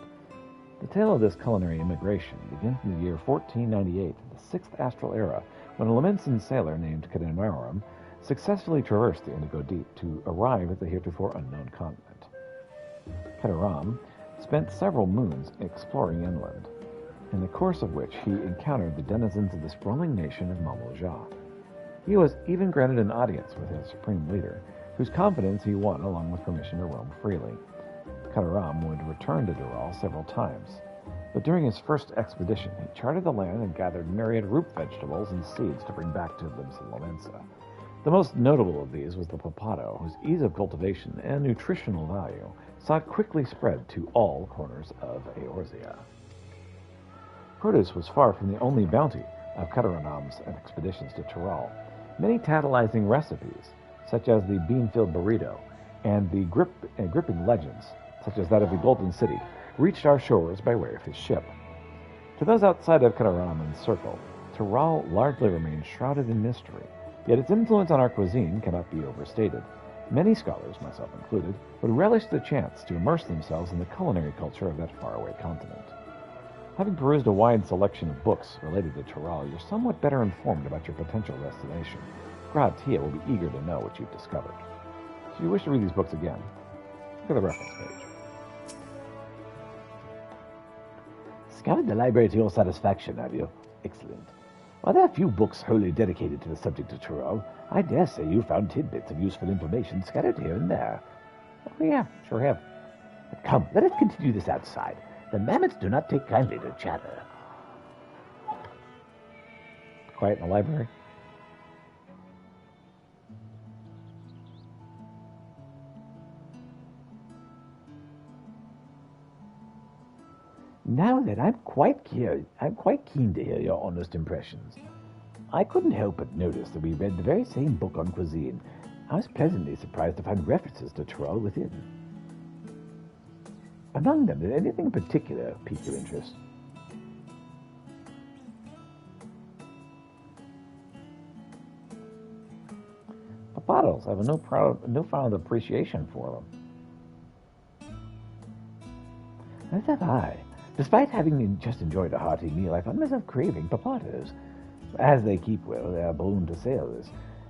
The tale of this culinary immigration begins in the year 1498, the 6th astral era, when a Lamensin sailor named Cademarum successfully traversed the Indigo Deep to arrive at the heretofore unknown continent. Kadaram spent several moons exploring inland, in the course of which he encountered the denizens of the sprawling nation of Mamul Jah. He was even granted an audience with his supreme leader, whose confidence he won along with permission to roam freely. Kataram would return to Dural several times, but during his first expedition, he charted the land and gathered myriad root vegetables and seeds to bring back to Lomensa. The most notable of these was the papato, whose ease of cultivation and nutritional value saw it quickly spread to all corners of Eorzea. Produce was far from the only bounty of Kataranam's expeditions to Tural. Many tantalizing recipes, such as the bean-filled burrito, and the gripping legends, such as that of the Golden City, reached our shores by way of his ship. To those outside of Kataranam's circle, Tural largely remains shrouded in mystery, yet its influence on our cuisine cannot be overstated. Many scholars, myself included, would relish the chance to immerse themselves in the culinary culture of that faraway continent. Having perused a wide selection of books related to Tural, you're somewhat better informed about your potential destination. Gratia will be eager to know what you've discovered. If you wish to read these books again, look at the reference page. Scoured the library to your satisfaction, have you? Excellent. While there are few books wholly dedicated to the subject of Tural, I dare say you found tidbits of useful information scattered here and there. Oh, yeah, sure have. But come, let us continue this outside. The mammoths do not take kindly to chatter. Quiet in the library. Now then, I'm quite keen to hear your honest impressions. I couldn't help but notice that we read the very same book on cuisine. I was pleasantly surprised to find references to Tural within. Among them, did anything in particular pique your interest? Papatos. I have a newfound appreciation for them. As have I. Despite having just enjoyed a hearty meal, I found myself craving papatos. As they keep well, they are born to sailors.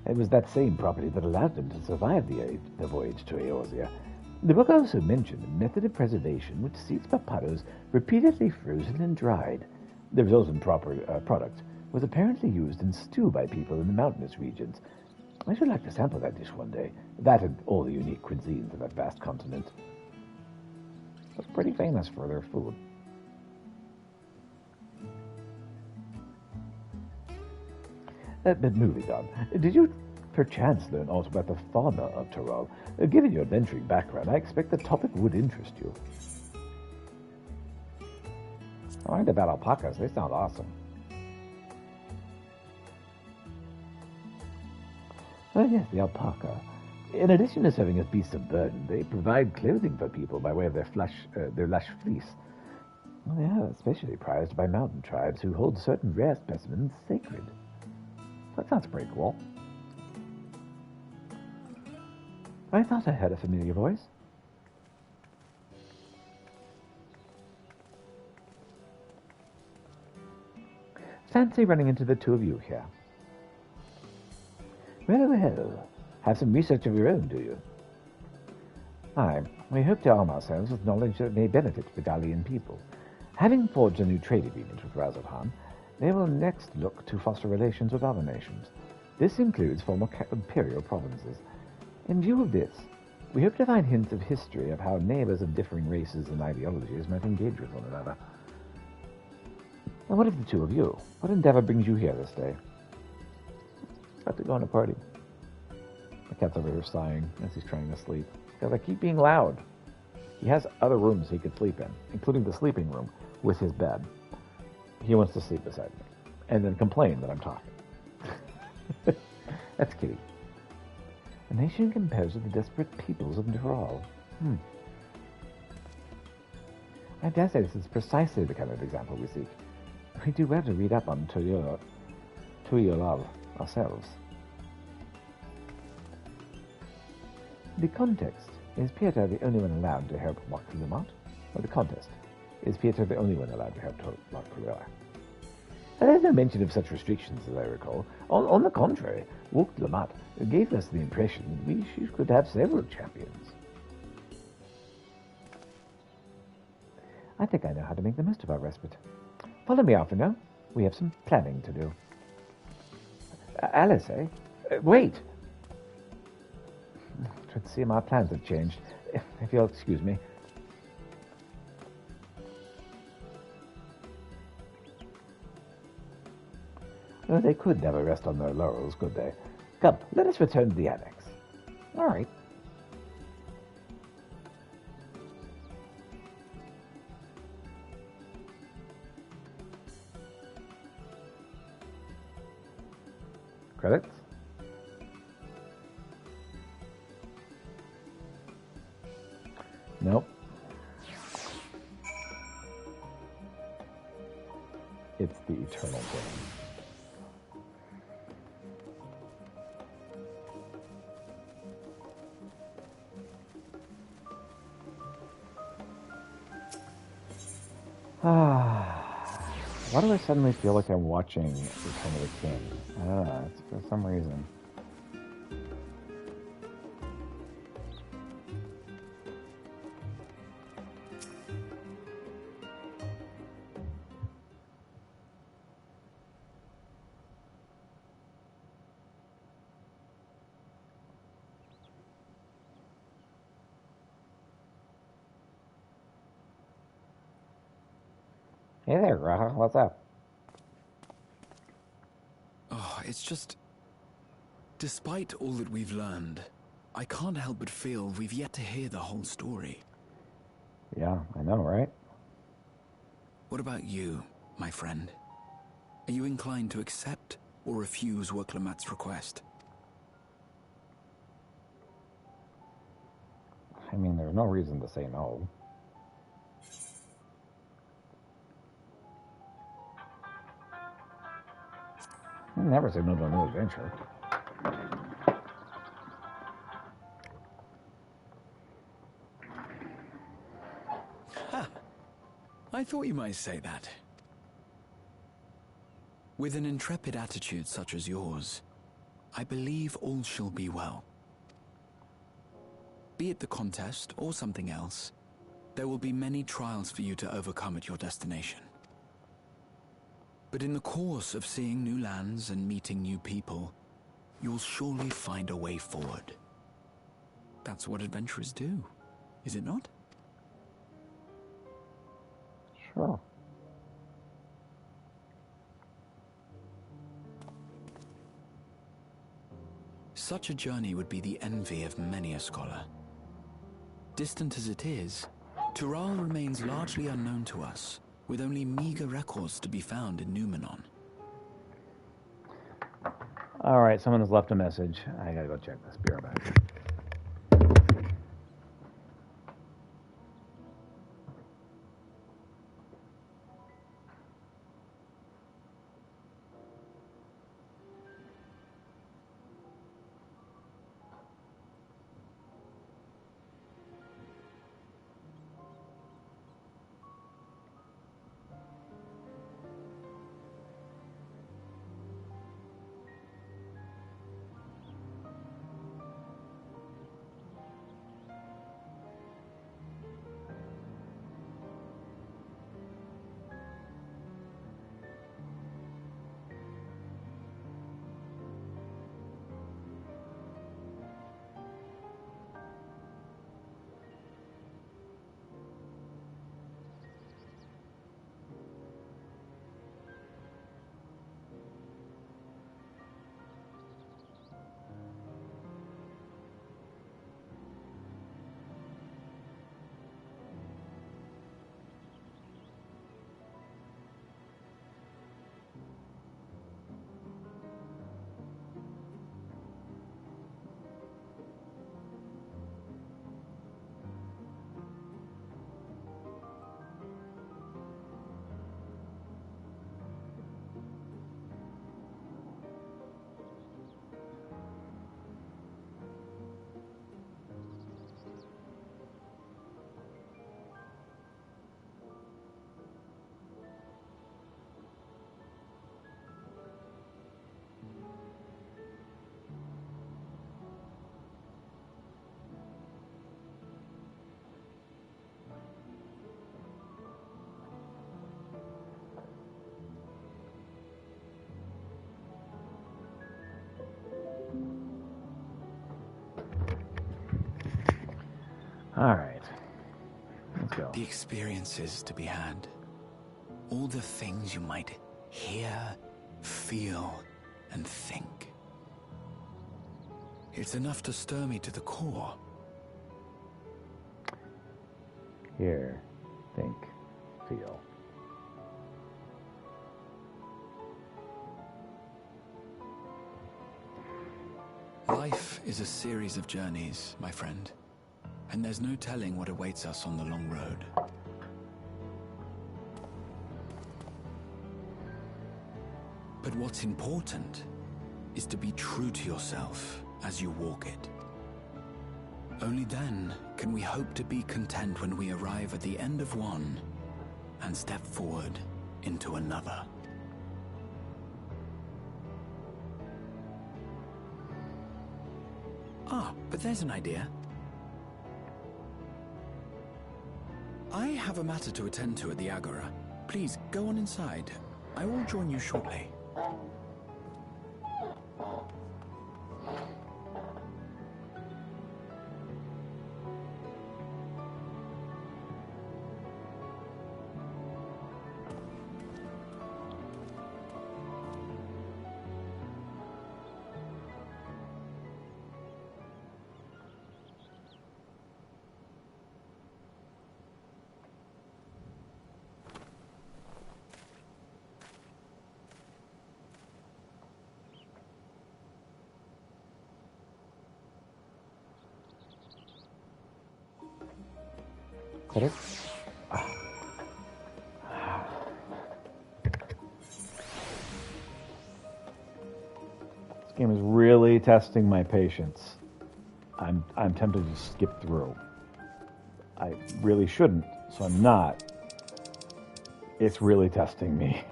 It was that same property that allowed them to survive the voyage to Eorzea. The book also mentioned a method of preservation which sees papatos repeatedly frozen and dried. The resultant product was apparently used in stew by people in the mountainous regions. I should like to sample that dish one day. That and all the unique cuisines of that vast continent. It's pretty famous for their food. But moving on, did you perchance learn aught about the fauna of Tural? Given your adventuring background, I expect the topic would interest you. I learned about alpacas. They sound awesome. Oh yes, the alpaca. In addition to serving as beasts of burden, they provide clothing for people by way of their lush fleece. Well, they are especially prized by mountain tribes who hold certain rare specimens sacred. That sounds pretty cool. I thought I heard a familiar voice. Fancy running into the two of you here. Well, have some research of your own, do you? Aye, we hope to arm ourselves with knowledge that may benefit the Gallian people. Having forged a new trade agreement with Razadhan, they will next look to foster relations with other nations. This includes former imperial provinces. In view of this, we hope to find hints of history of how neighbors of differing races and ideologies might engage with one another. And what of the two of you? What endeavor brings you here this day? About to go on a party. The cat's over here sighing as he's trying to sleep. Because I keep being loud. He has other rooms he could sleep in, including the sleeping room with his bed. He wants to sleep beside me. And then complain that I'm talking. That's Kitty. A nation composed of the desperate peoples of Dural. I dare say this is precisely the kind of example we seek. We do well to read up on Tuyolov ourselves. The context. Is Pieter the only one allowed to help Mark Lamont? Or the contest. Is Pieter the only one allowed to help Mark Lamont? There's no mention of such restrictions, as I recall. On the contrary, Walk Lamont gave us the impression that we could have several champions. I think I know how to make the most of our respite. Follow me, Alfino. We have some planning to do. Alice, eh? Wait! Try to see, my plans have changed. If you'll excuse me. Well, they could never rest on their laurels, could they? Come, let us return to the annex. All right. Credits? Nope. It's the eternal game. Why do I suddenly feel like I'm watching Return of the King? I don't know, it's for some reason. Hey there, Raha. What's up? Oh, it's just... Despite all that we've learned, I can't help but feel we've yet to hear the whole story. Yeah, I know, right? What about you, my friend? Are you inclined to accept or refuse Worklamat's request? I mean, there's no reason to say no. I never say no to a new adventure. Ha! I thought you might say that. With an intrepid attitude such as yours, I believe all shall be well. Be it the contest or something else, there will be many trials for you to overcome at your destination. But in the course of seeing new lands and meeting new people, you'll surely find a way forward. That's what adventurers do, is it not? Sure. Such a journey would be the envy of many a scholar. Distant as it is, Tural remains largely unknown to us, with only meager records to be found in Numenon. All right, someone has left a message. I gotta go check this. Be right back. All right. Let's go. The experiences to be had. All the things you might hear, feel, and think. It's enough to stir me to the core. Hear, think, feel. Life is a series of journeys, my friend. And there's no telling what awaits us on the long road. But what's important is to be true to yourself as you walk it. Only then can we hope to be content when we arrive at the end of one and step forward into another. Ah, but there's an idea. I have a matter to attend to at the Agora. Please, go on inside. I will join you shortly. Is that it? This game is really testing my patience. I'm tempted to skip through. I really shouldn't, so I'm not. It's really testing me.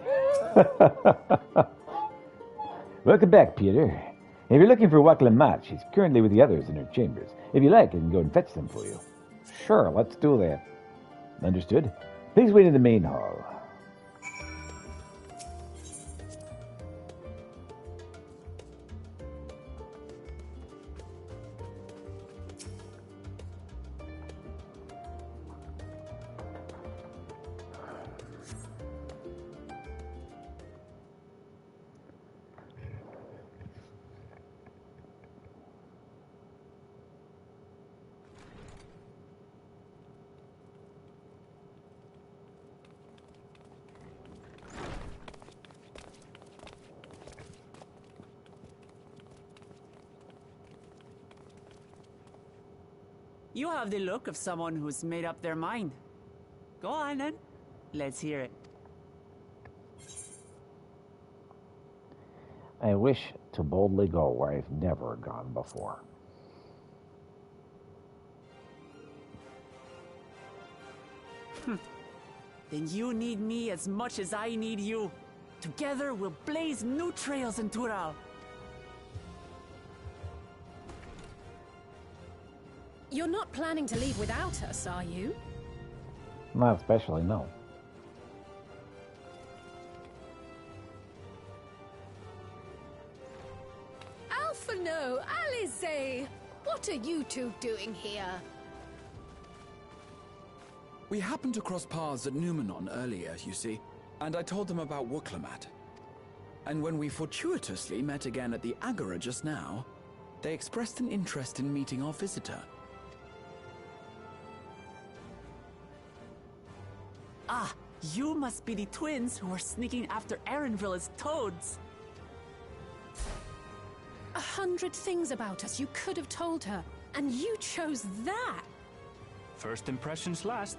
Welcome back, Peter. If you're looking for Wakla, she's currently with the others in her chambers. If you like, I can go and fetch them for you. Sure, let's do that. Understood. Please wait in the main hall. You have the look of someone who's made up their mind. Go on then. Let's hear it. I wish to boldly go where I've never gone before. Then you need me as much as I need you. Together we'll blaze new trails in Tural. You're not planning to leave without us, are you? Not especially, no. Alphano, Alize! What are you two doing here? We happened to cross paths at Numenon earlier, you see, and I told them about Wuklamat. And when we fortuitously met again at the Agora just now, they expressed an interest in meeting our visitor. Ah, you must be the twins who are sneaking after Erenville as toads. 100 things about us you could have told her, and you chose that. First impressions last.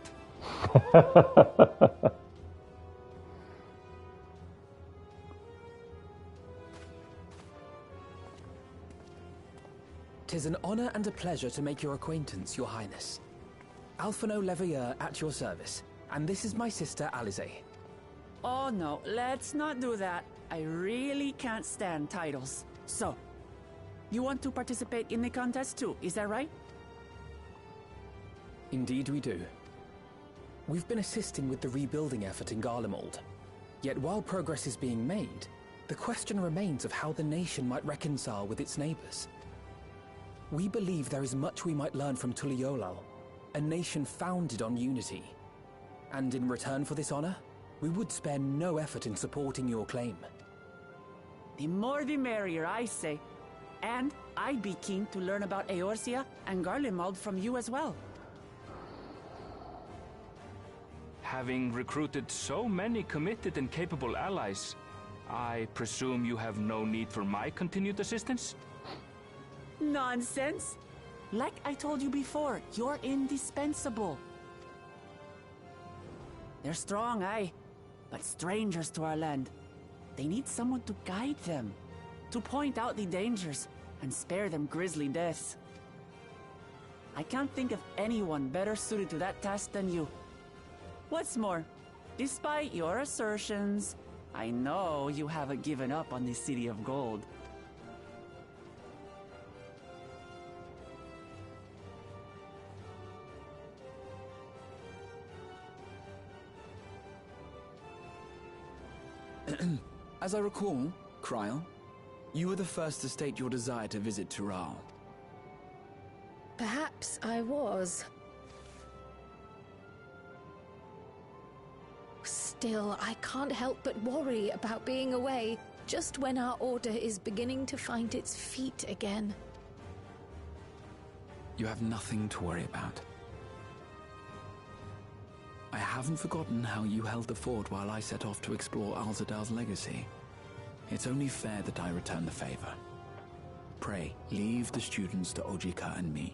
'Tis an honor and a pleasure to make your acquaintance, Your Highness. Alphano Leveilleur at your service, and this is my sister Alize. Oh no, let's not do that. I really can't stand titles. So, you want to participate in the contest too, is that right? Indeed we do. We've been assisting with the rebuilding effort in Garlemald. Yet while progress is being made, the question remains of how the nation might reconcile with its neighbors. We believe there is much we might learn from Tuliolal, a nation founded on unity. And in return for this honor, we would spare no effort in supporting your claim. The more the merrier, I say. And I'd be keen to learn about Eorzea and Garlemald from you as well. Having recruited so many committed and capable allies, I presume you have no need for my continued assistance? Nonsense! Like I told you before, you're indispensable. They're strong, aye, but strangers to our land. They need someone to guide them, to point out the dangers, and spare them grisly deaths. I can't think of anyone better suited to that task than you. What's more, despite your assertions, I know you haven't given up on the City of Gold. As I recall, Kryl, you were the first to state your desire to visit Tural. Perhaps I was. Still, I can't help but worry about being away just when our order is beginning to find its feet again. You have nothing to worry about. I haven't forgotten how you held the fort while I set off to explore Alzadal's legacy. It's only fair that I return the favor. Pray, leave the students to Ojika and me.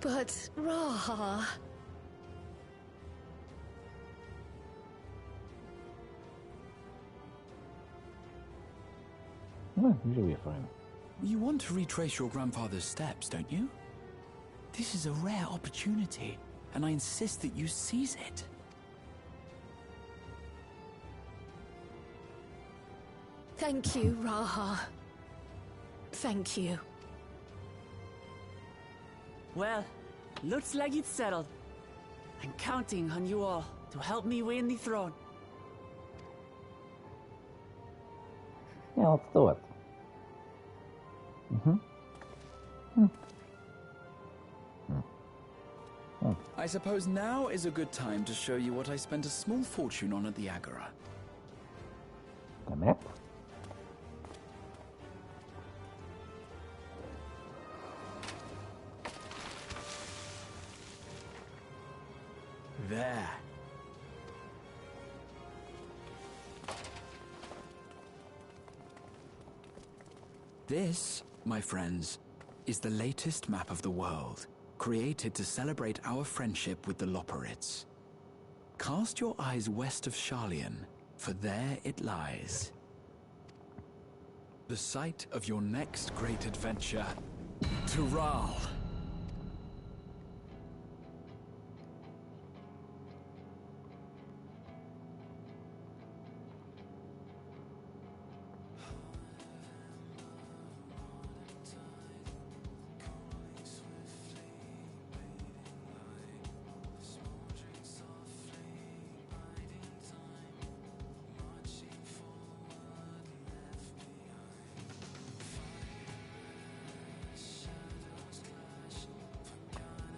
But, Raha... Well, usually you're fine. You want to retrace your grandfather's steps, don't you? This is a rare opportunity, and I insist that you seize it. Thank you, Raha. Thank you. Well, looks like it's settled. I'm counting on you all to help me win the throne. Yeah, let's do it. I suppose now is a good time to show you what I spent a small fortune on at the Agora. The map? There. This, my friends, is the latest map of the world, created to celebrate our friendship with the Loporrits. Cast your eyes west of Sharlayan, for there it lies. The site of your next great adventure, Tural.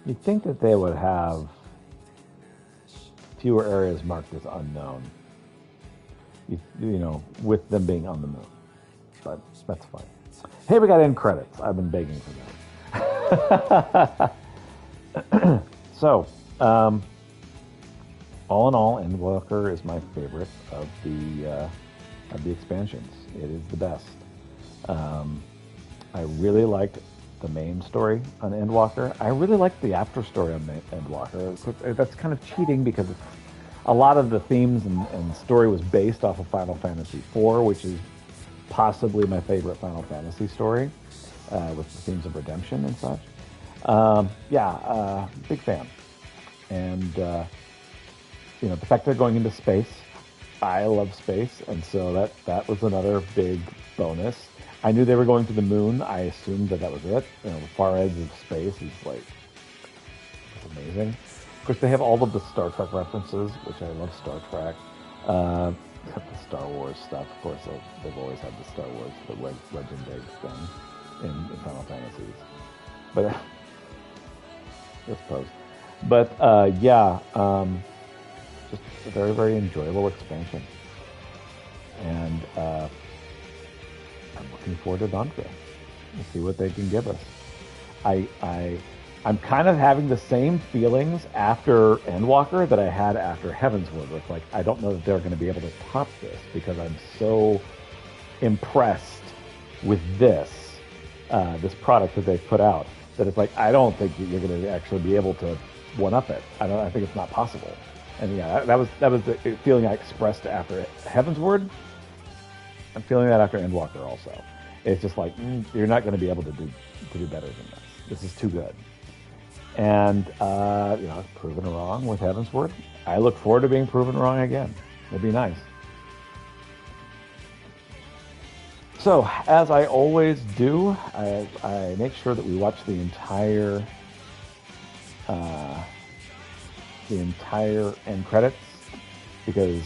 You'd think that they would have fewer areas marked as unknown, you know, with them being on the moon. But that's fine. Hey, we got end credits. I've been begging for that. So, all in all, Endwalker is my favorite of the expansions. It is the best. I really liked the main story on Endwalker. I really like the after story on Endwalker. That's kind of cheating because a lot of the themes and story was based off of Final Fantasy IV, which is possibly my favorite Final Fantasy story, with the themes of redemption and such. Big fan. And, you know, the fact they're going into space, I love space, and so that was another big bonus. I knew they were going to the moon. I assumed that was it. You know, the far edge of space is like, it's amazing. Of course, they have all of the Star Trek references, which I love Star Trek. The Star Wars stuff, of course, they've always had the Star Wars, the legend eggs thing in Final Fantasies. But suppose. But yeah, just a very, very enjoyable expansion. And I'm looking forward to Dawntrail. We'll see what they can give us. I'm kind of having the same feelings after Endwalker that I had after Heavensward. It's like, I don't know that they're going to be able to top this because I'm so impressed with this product that they've put out that it's like, I don't think that you're going to actually be able to one-up it. I think it's not possible. And yeah, that was the feeling I expressed after Heavensward. I'm feeling that after Endwalker also. It's just like, you're not going to be able to do better than this. This is too good. And, it's proven wrong with Heavensward. I look forward to being proven wrong again. It'd be nice. So, as I always do, I make sure that we watch the entire end credits, because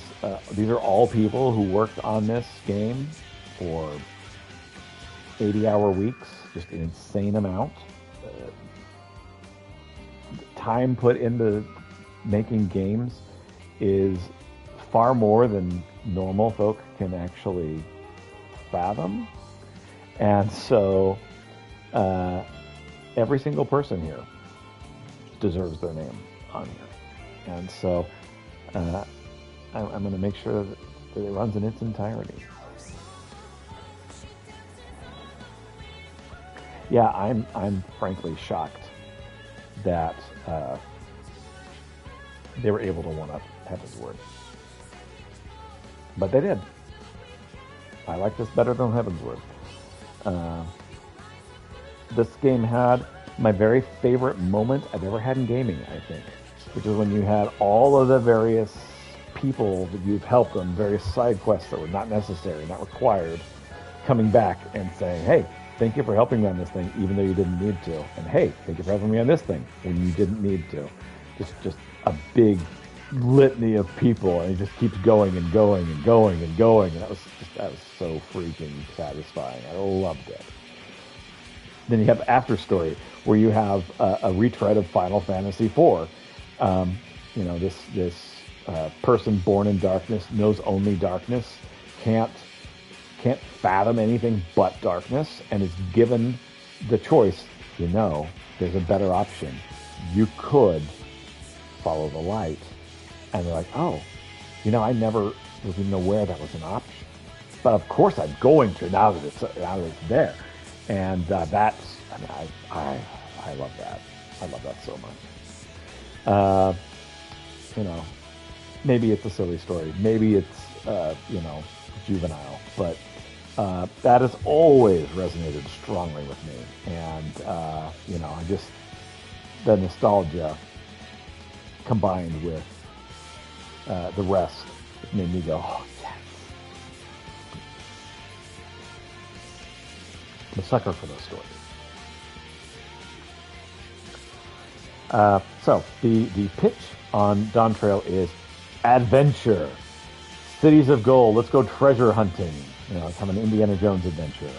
these are all people who worked on this game for 80-hour weeks, just an insane amount. Time put into making games is far more than normal folk can actually fathom. And so every single person here deserves their name on here. And so I'm going to make sure that it runs in its entirety. Yeah, I'm frankly shocked that they were able to one-up Heavensward. But they did. I like this better than Heavensward. This game had my very favorite moment I've ever had in gaming, I think, which is when you had all of the various people that you've helped on various side quests that were not necessary, not required, coming back and saying, hey, thank you for helping me on this thing, even though you didn't need to. And hey, thank you for helping me on this thing when you didn't need to. Just a big litany of people, and it just keeps going and going and going and going. And that was so freaking satisfying. I loved it. Then you have After Story, where you have a retread of Final Fantasy IV. This person born in darkness, knows only darkness, can't fathom anything but darkness, and is given the choice, there's a better option. You could follow the light. And they're like, oh, I never was even aware that was an option. But of course I'm going to now that it's there. And I love that. I love that so much. Maybe it's a silly story. Maybe it's, juvenile. But that has always resonated strongly with me. And, the nostalgia combined with the rest made me go, oh, yes. I'm a sucker for those stories. So the pitch on Dawntrail is adventure. Cities of gold. Let's go treasure hunting. It's kind of an Indiana Jones adventure.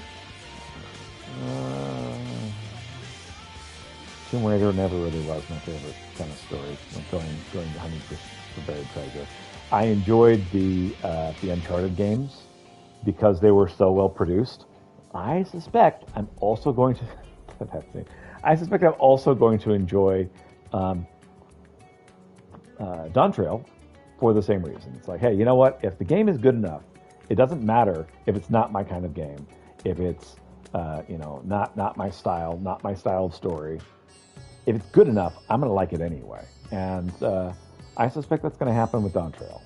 Tomb Raider never really was my favorite kind of story. Going hunting for buried treasure. I enjoyed the Uncharted games because they were so well produced. I suspect I'm also going to. Enjoy Dawntrail for the same reason. It's like, hey, you know what? If the game is good enough, it doesn't matter if it's not my kind of game. If it's not my style, not my style of story. If it's good enough, I'm going to like it anyway. And I suspect that's going to happen with Dawntrail.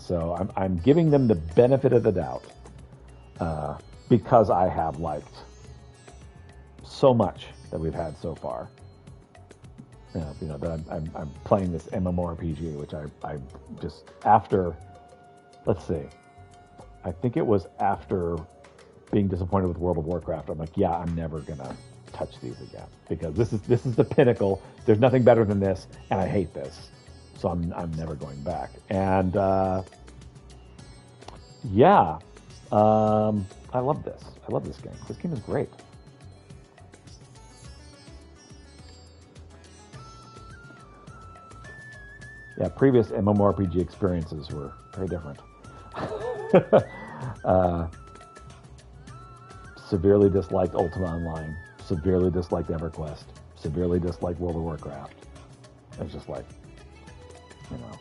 So I'm giving them the benefit of the doubt because I have liked so much that we've had so far. That I'm playing this MMORPG, which I just after. Let's see. I think it was after being disappointed with World of Warcraft. I'm like, yeah, I'm never gonna touch these again because this is the pinnacle. There's nothing better than this, and I hate this, so I'm never going back. And I love this. I love this game. This game is great. Yeah, previous MMORPG experiences were very different. Severely disliked Ultima Online. Severely disliked EverQuest. Severely disliked World of Warcraft. It's just like, you know,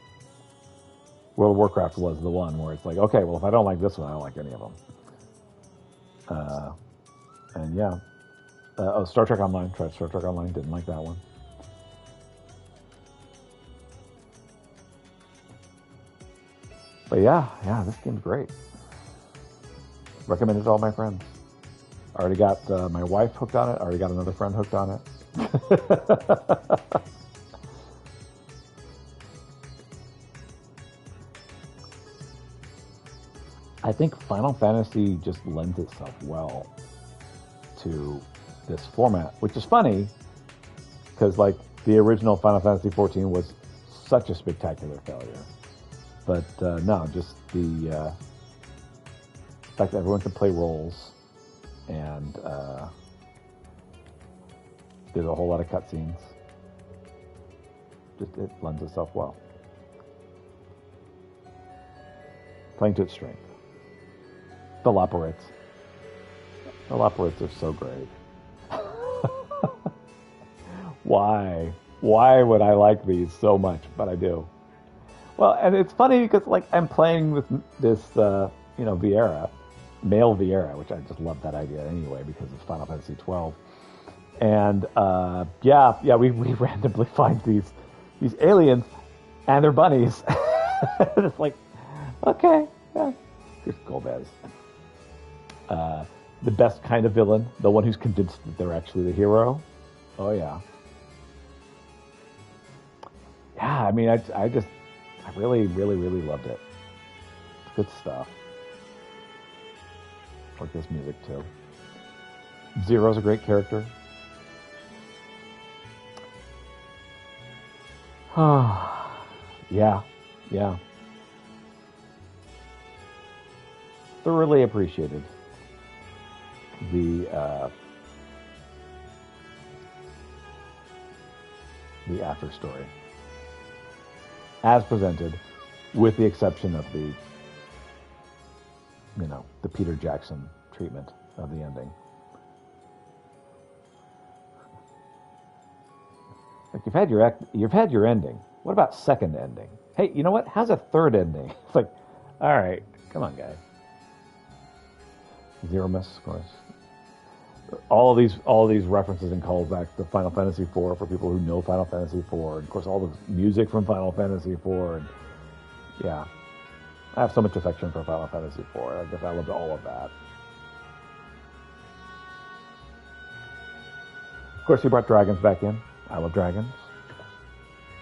World of Warcraft was the one where it's like, okay, well, if I don't like this one, I don't like any of them. And yeah. Star Trek Online. Tried Star Trek Online. Didn't like that one. But yeah, this game's great. Recommend it to all my friends. I already got my wife hooked on it. I already got another friend hooked on it. I think Final Fantasy just lends itself well to this format, which is funny because like the original Final Fantasy XIV was such a spectacular failure. But no, just the fact that everyone can play roles and there's a whole lot of cutscenes. Just it lends itself well. Playing to its strength. The Loporits. The Loporits are so great. Why? Why would I like these so much? But I do. Well, and it's funny because like I'm playing with this, Viera, male Viera, which I just love that idea anyway because of Final Fantasy XII. And we randomly find these aliens and they're bunnies. And it's like, okay, yeah, here's Golbez. The best kind of villain, the one who's convinced that they're actually the hero. Oh yeah. Yeah, I mean, I really, really, really loved it. It's good stuff. I like this music too. Zero's a great character. Yeah. Thoroughly appreciated the after story as presented, with the exception of the Peter Jackson treatment of the ending. Like you've had your ending. What about second ending? Hey, you know what? How's a third ending? It's like, all right, come on, guys. Zero Miss, of course. All of these references and callbacks to Final Fantasy IV for people who know Final Fantasy IV, and of course all the music from Final Fantasy IV, and yeah, I have so much affection for Final Fantasy IV. I loved all of that. Of course, he brought dragons back in. I love dragons.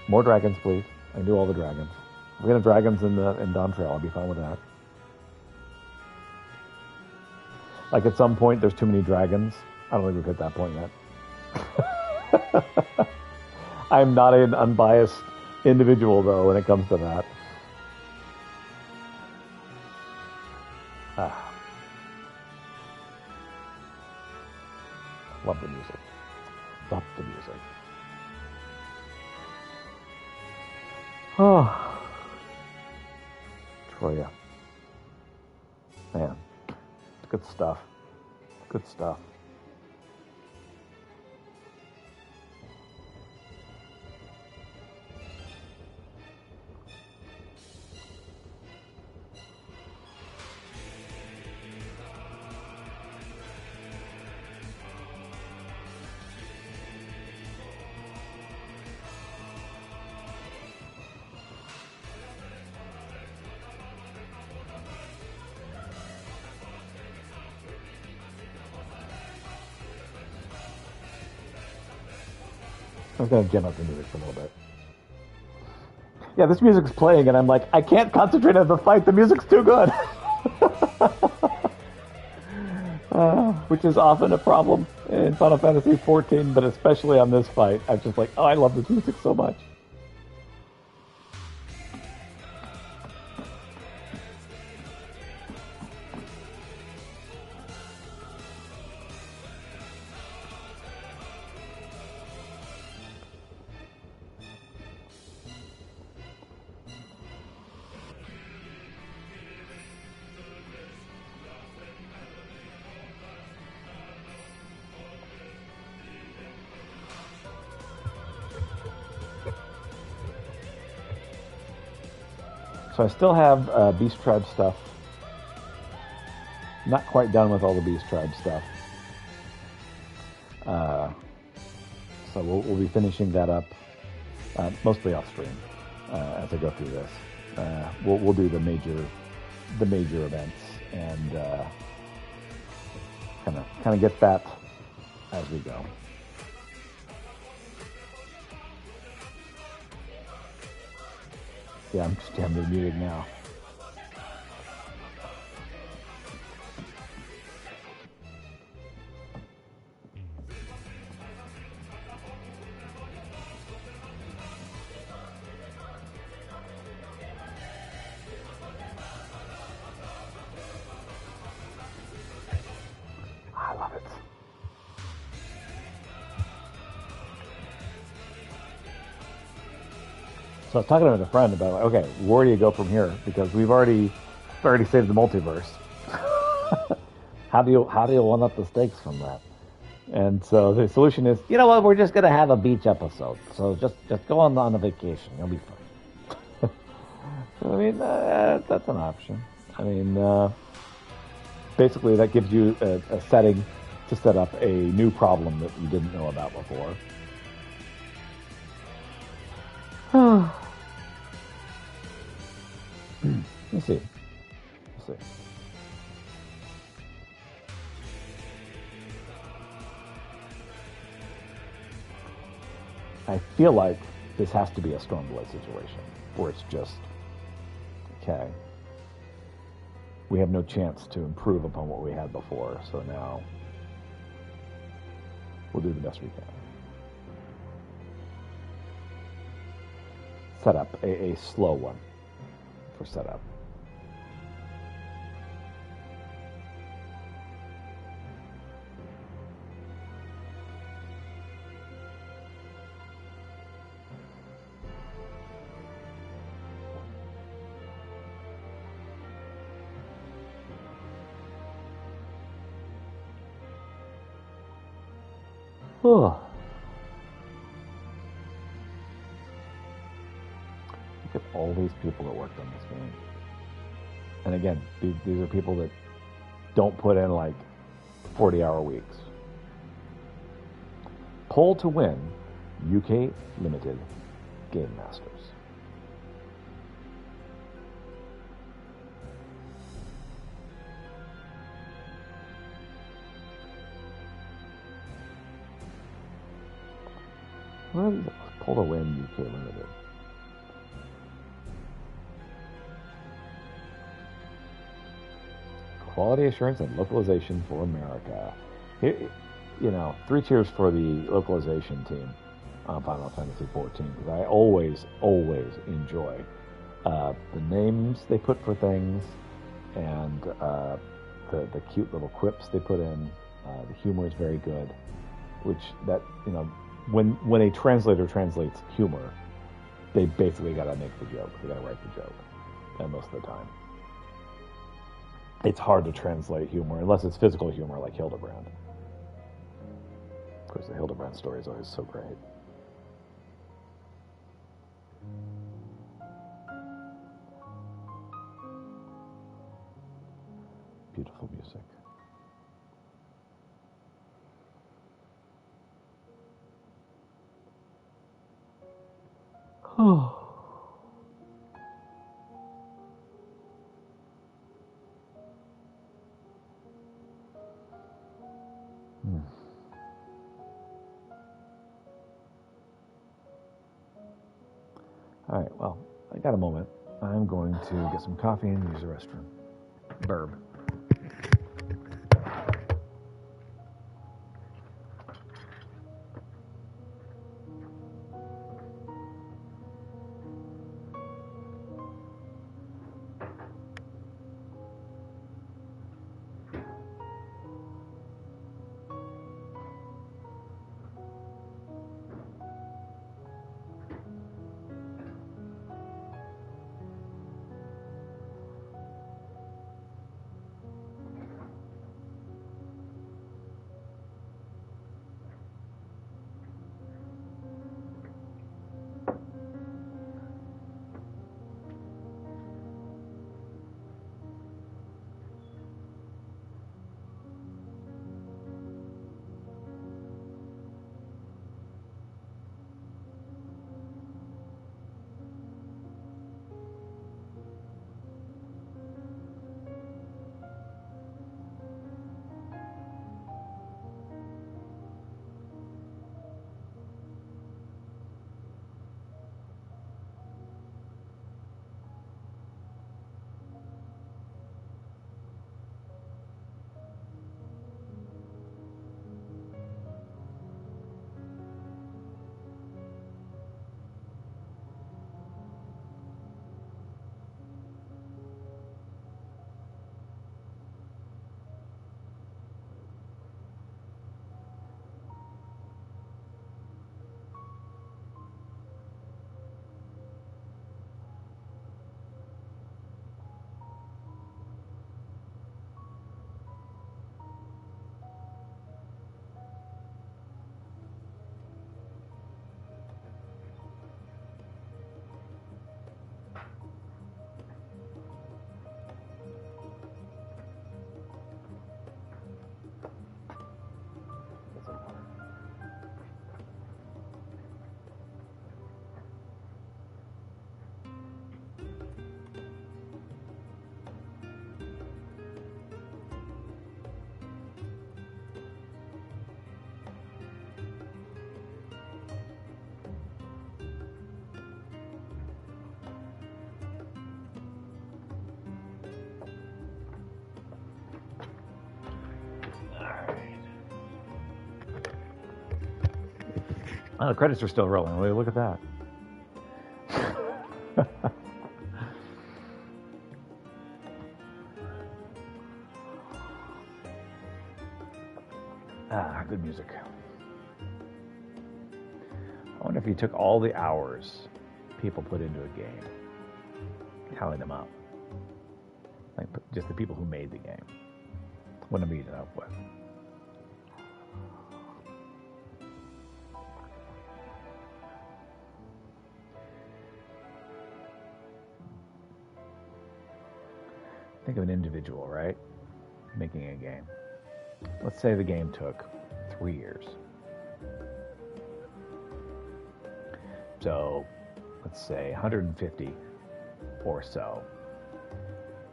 More dragons, please. I can do all the dragons. If we have dragons in Dawn Trail, I'll be fine with that. Like at some point, there's too many dragons. I don't think we've hit that point yet. I'm not an unbiased individual, though, when it comes to that. Love the music. Love the music. Oh, Troya. Man, good stuff. Good stuff. I was going to jam up the music for a little bit. Yeah, this music's playing, and I'm like, I can't concentrate on the fight. The music's too good. Which is often a problem in Final Fantasy XIV, but especially on this fight. I'm just like, oh, I love this music so much. So I still have Beast Tribe stuff. Not quite done with all the Beast Tribe stuff. So we'll be finishing that up, mostly off stream as I go through this. We'll do the major events and kind of get that as we go. Yeah, I'm just muted now. I love it. So I was talking with a friend about, okay, where do you go from here? Because we've already saved the multiverse. How do you one up the stakes from that? And so the solution is, you know what? We're just gonna have a beach episode. So just go on a vacation. You'll be fine. I mean, that's an option. I mean, basically that gives you a setting to set up a new problem that you didn't know about before. Let's see. I feel like this has to be a Stormblood situation, where it's just, okay, we have no chance to improve upon what we had before, so now we'll do the best we can. Set up a slow one for setup. Oh. Look at all these people that worked on this game. And again, these are people that don't put in like 40-hour weeks. Poll to win UK Limited Game Masters. What are these? Poll to win UK Limited. Quality assurance and localization for America. Here, you know, 3 cheers for the localization team on Final Fantasy XIV, because I always enjoy the names they put for things and the cute little quips they put in. The humor is very good, which that, you know, when a translator translates humor, they basically got to make the joke. They got to write the joke, and most of the time. It's hard to translate humor unless it's physical humor like Hildebrand. Of course, the Hildebrand story is always so great. Beautiful music. Oh. All right, well, I got a moment. I'm going to get some coffee and use the restroom. Burb. Oh, the credits are still rolling. Wait, look at that. Good music. I wonder if you took all the hours people put into a game, tallied them up, like just the people who made the game, what am I ended up with? Think of an individual, right? Making a game. Let's say the game took 3 years. So, let's say 150 or so.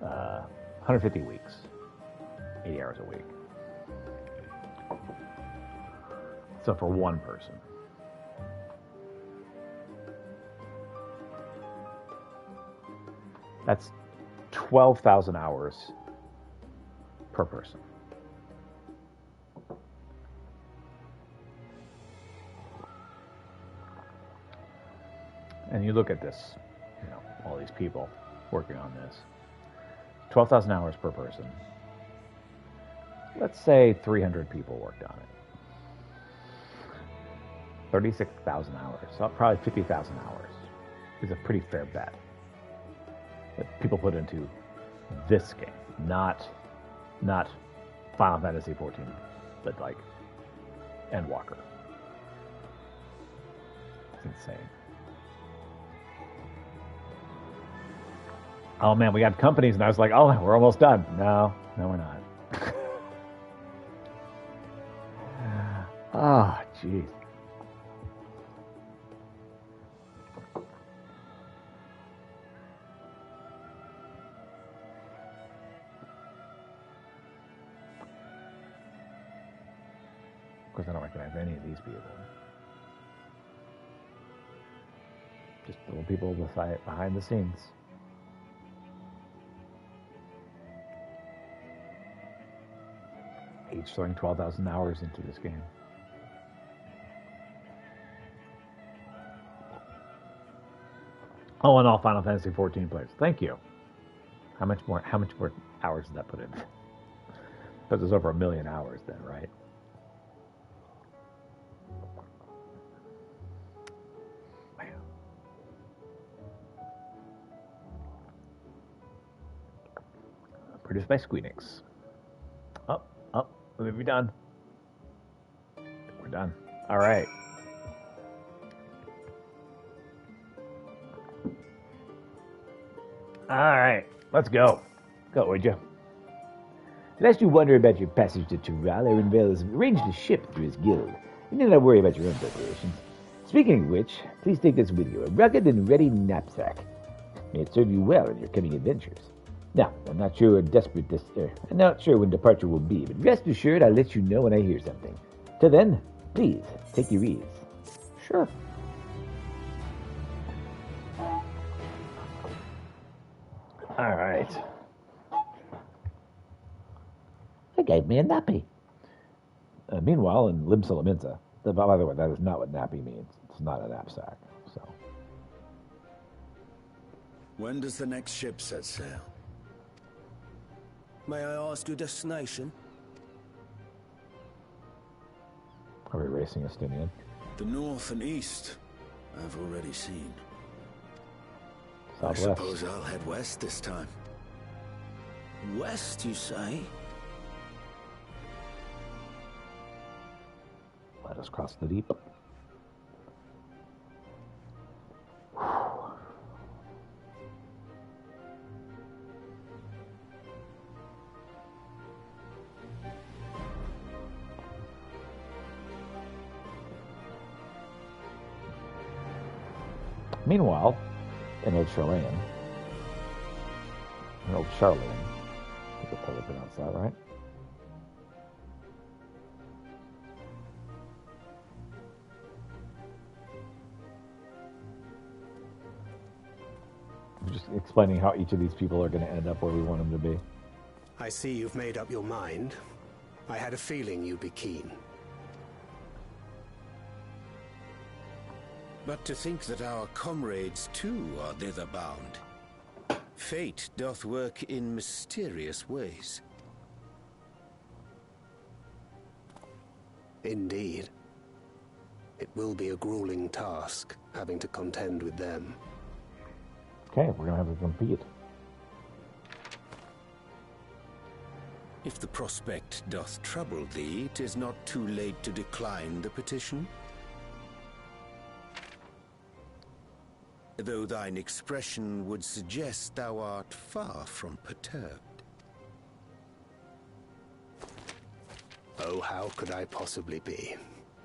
150 weeks. 80 hours a week. So for one person. That's 12,000 hours per person. And you look at this, you know, all these people working on this. 12,000 hours per person. Let's say 300 people worked on it. 36,000 hours, so probably 50,000 hours is a pretty fair bet that people put into this game, not Final Fantasy XIV, but like Endwalker. It's insane. Oh man, we got companies, and I was like, oh, we're almost done. No, we're not. Oh, jeez. Of course, I don't recognize any of these people. Just little people behind the scenes. Each throwing 12,000 hours into this game. Oh, and all Final Fantasy XIV players. Thank you. How much more hours did that put in? Because there's over 1 million hours then, right? Man. Produced by Squeenix. We'll be done. We're done. All right. All right. Let's go. Go, would you? Lest you wonder about your passage to Tural, Erinvale has arranged a ship through his guild. You need not worry about your own preparations. Speaking of which, please take this with you, a rugged and ready knapsack. May it serve you well in your coming adventures. Now, I'm not sure when departure will be, but rest assured I'll let you know when I hear something. Till then, please, take your ease. Sure. All right. They gave me a nappy. Meanwhile, in Lim Salaminta, by the way, that is not what nappy means. It's not a knapsack. So. When does the next ship set sail? May I ask your destination? Are we racing Estinian? The north and east, I've already seen. Southwest. I suppose I'll head west this time. West, you say? Let us cross the deep. Meanwhile, in Old Charlene, I think that's how they pronounce that, right? I'm just explaining how each of these people are going to end up where we want them to be. I see you've made up your mind. I had a feeling you'd be keen. But to think that our comrades too are thither bound. Fate doth work in mysterious ways. Indeed. It will be a grueling task, having to contend with them. Okay, we're gonna have to compete. If the prospect doth trouble thee, 'tis not too late to decline the petition. Though thine expression would suggest thou art far from perturbed. Oh, how could I possibly be,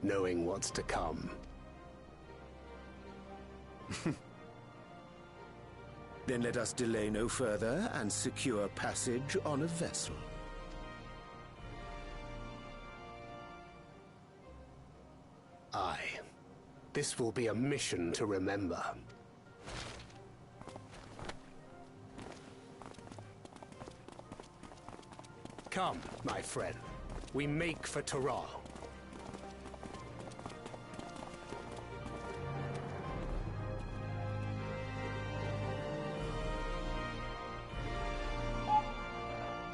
knowing what's to come? Then let us delay no further and secure passage on a vessel. Aye. This will be a mission to remember. Come, my friend. We make for Tural.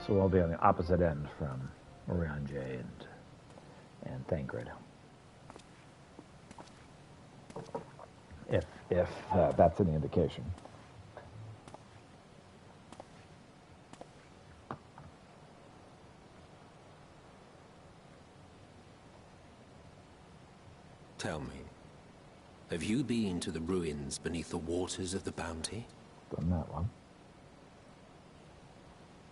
So I'll be on the opposite end from Orianje and Thancred. If that's any indication. Tell me, have you been to the ruins beneath the waters of the Bounty? Done that one.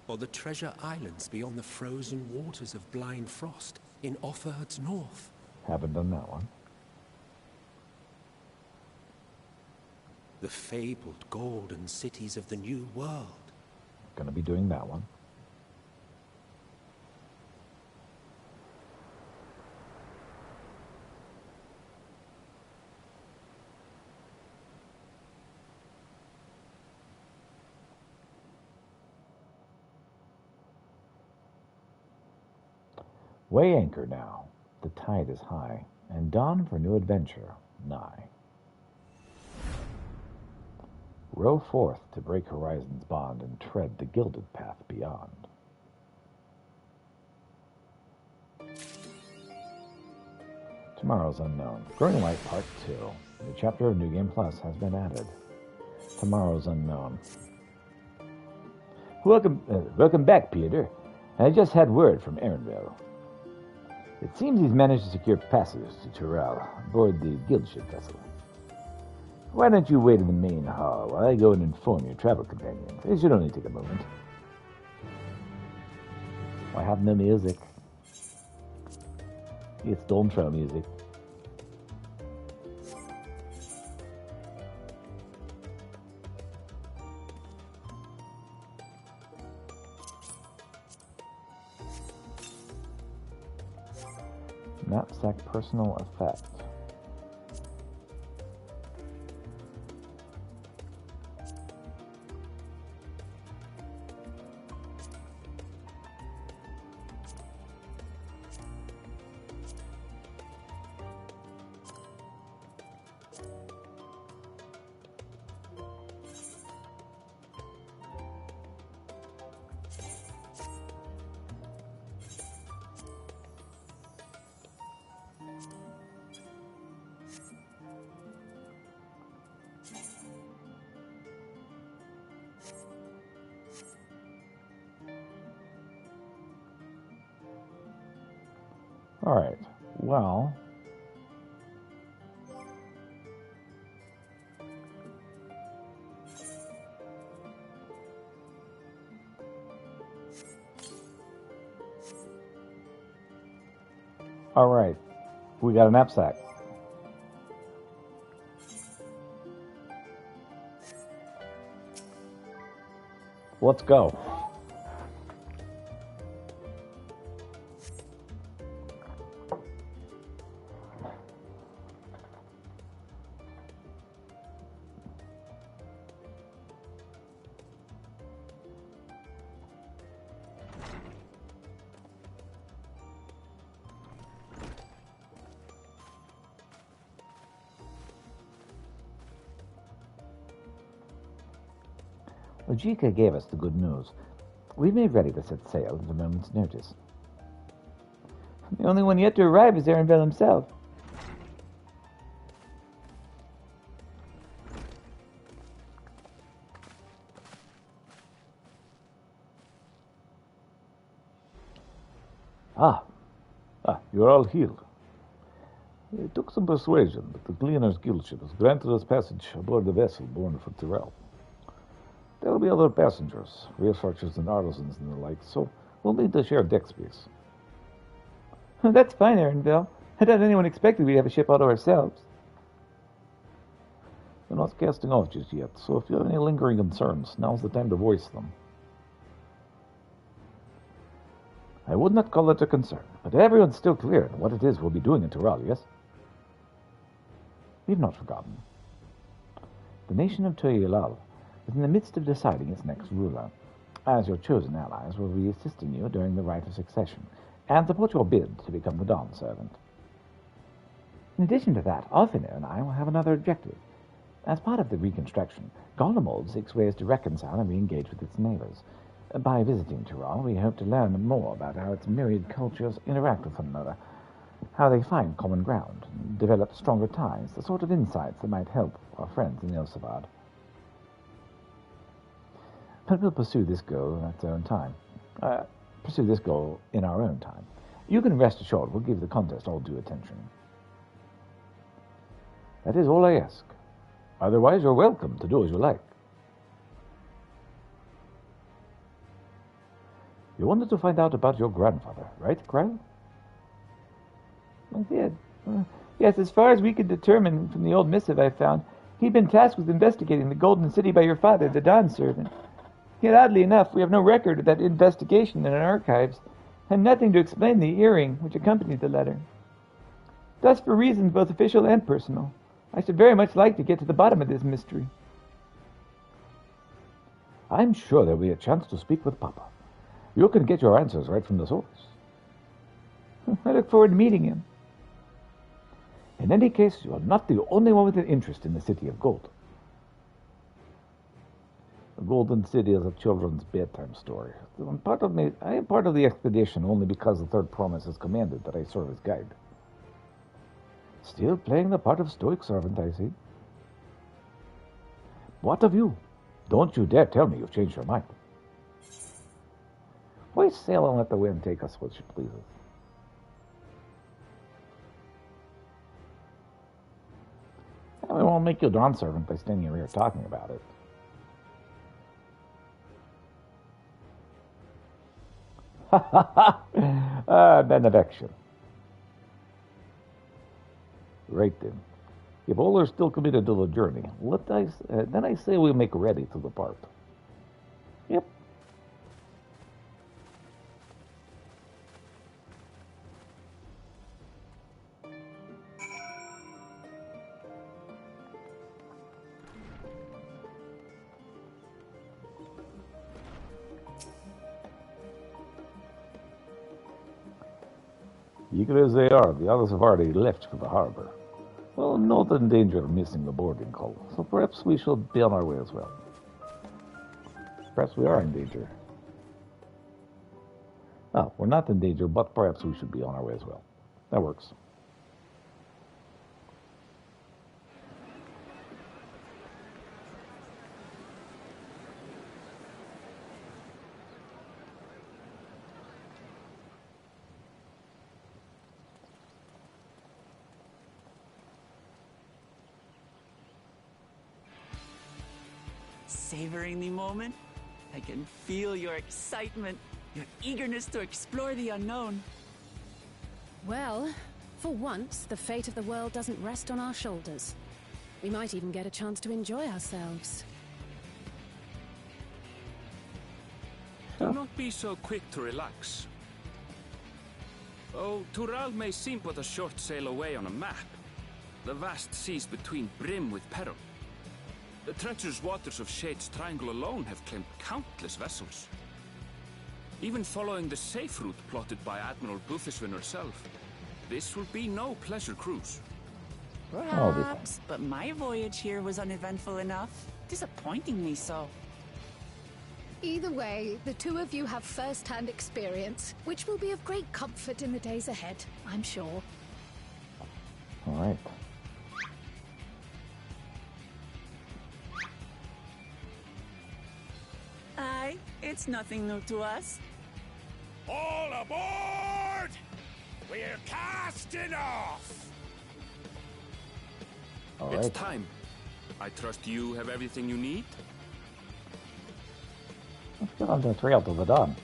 Or the treasure islands beyond the frozen waters of Blind Frost in Offerd's north? Haven't done that one. The fabled golden cities of the New World? Gonna be doing that one. Weigh anchor now. The tide is high, and dawn for new adventure nigh. Row forth to break horizon's bond and tread the gilded path beyond. Tomorrow's Unknown. Growing Light Part 2. A new chapter of New Game Plus has been added. Tomorrow's Unknown. Welcome back, Peter. I just had word from Erenville. It seems he's managed to secure passage to Tural aboard the guildship vessel. Why don't you wait in the main hall while I go and inform your travel companions? It should only take a moment. I have no music. It's Stormtrail music. Knapsack personal effect. All right. Well, all right. We got a knapsack. Let's go. Ojika gave us the good news. We made ready to set sail at a moment's notice. The only one yet to arrive is Erenville himself. You're all healed. It took some persuasion, but the Cleaner's Guild ship has granted us passage aboard the vessel born for Tyrell. There will be other passengers, researchers and artisans and the like, so we'll need to share deck space. That's fine, Erenville. I doubt anyone expected we'd have a ship all to ourselves. We're not casting off just yet, so if you have any lingering concerns, now's the time to voice them. I would not call it a concern, but everyone's still clear on what it is we'll be doing in Tyrell, yes? We've not forgotten. The nation of Toyilal is in the midst of deciding its next ruler. As your chosen allies, we'll be assisting you during the rite of succession, and support your bid to become the Dawn Servant. In addition to that, Alfina and I will have another objective. As part of the reconstruction, Garlemald seeks ways to reconcile and re-engage with its neighbors. By visiting Tyrell, we hope to learn more about how its myriad cultures interact with one another, how they find common ground, and develop stronger ties, the sort of insights that might help our friends in Elsavad. But we'll pursue this goal in its own time. In our own time. You can rest assured we'll give the contest all due attention. That is all I ask. Otherwise, you're welcome to do as you like. You wanted to find out about your grandfather, right, Kryle? I did. Yes, as far as we could determine from the old missive I found, he'd been tasked with investigating the Golden City by your father, the Dawn Servant. Yet, oddly enough, we have no record of that investigation in our archives, and nothing to explain the earring which accompanied the letter. Thus, for reasons both official and personal, I should very much like to get to the bottom of this mystery. I'm sure there'll be a chance to speak with Papa. You can get your answers right from the source. I look forward to meeting him. In any case, you are not the only one with an interest in the City of Gold. The Golden City is a children's bedtime story. I am part of the expedition only because the Third Promise has commanded that I serve as guide. Still playing the part of stoic servant, I see. What of you? Don't you dare tell me you've changed your mind. Why sail and let the wind take us where she pleases? And we won't make you Dawn Servant by standing here talking about it. Benefaction. Right then. If all are still committed to the journey, then I say we make ready to depart. Yep. Eager as they are, the others have already left for the harbor. Well, not in danger of missing the boarding call, so perhaps we shall be on our way as well. Perhaps we are in danger. No, we're not in danger, but perhaps we should be on our way as well. That works. Savoring the moment? I can feel your excitement, your eagerness to explore the unknown. Well, for once, the fate of the world doesn't rest on our shoulders. We might even get a chance to enjoy ourselves. Do not be so quick to relax. Oh, Tyrell may seem but a short sail away on a map. The vast seas between brim with peril. The treacherous waters of Shade's Triangle alone have claimed countless vessels. Even following the safe route plotted by Admiral Bufiswin herself, this will be no pleasure cruise. Perhaps, but my voyage here was uneventful enough. Disappointingly so. Either way, the two of you have first-hand experience, which will be of great comfort in the days ahead, I'm sure. All right. Aye, it's nothing new to us. All aboard! We're casting off! All It's right. time. I trust you have everything you need? Let's get on the trail to the dawn.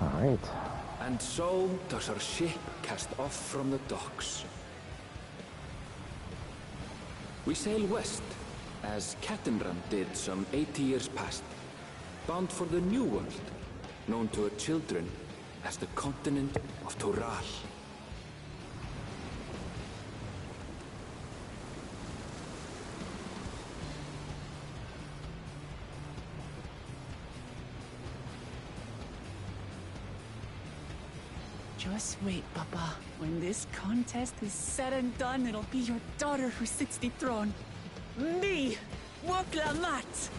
All right. And so does our ship cast off from the docks. We sail west, as Cattenram did some 80 years past, bound for the New World, known to her children as the continent of Toral. Just wait, Papa. When this contest is said and done, it'll be your daughter who sits the throne. Me! Woklamat!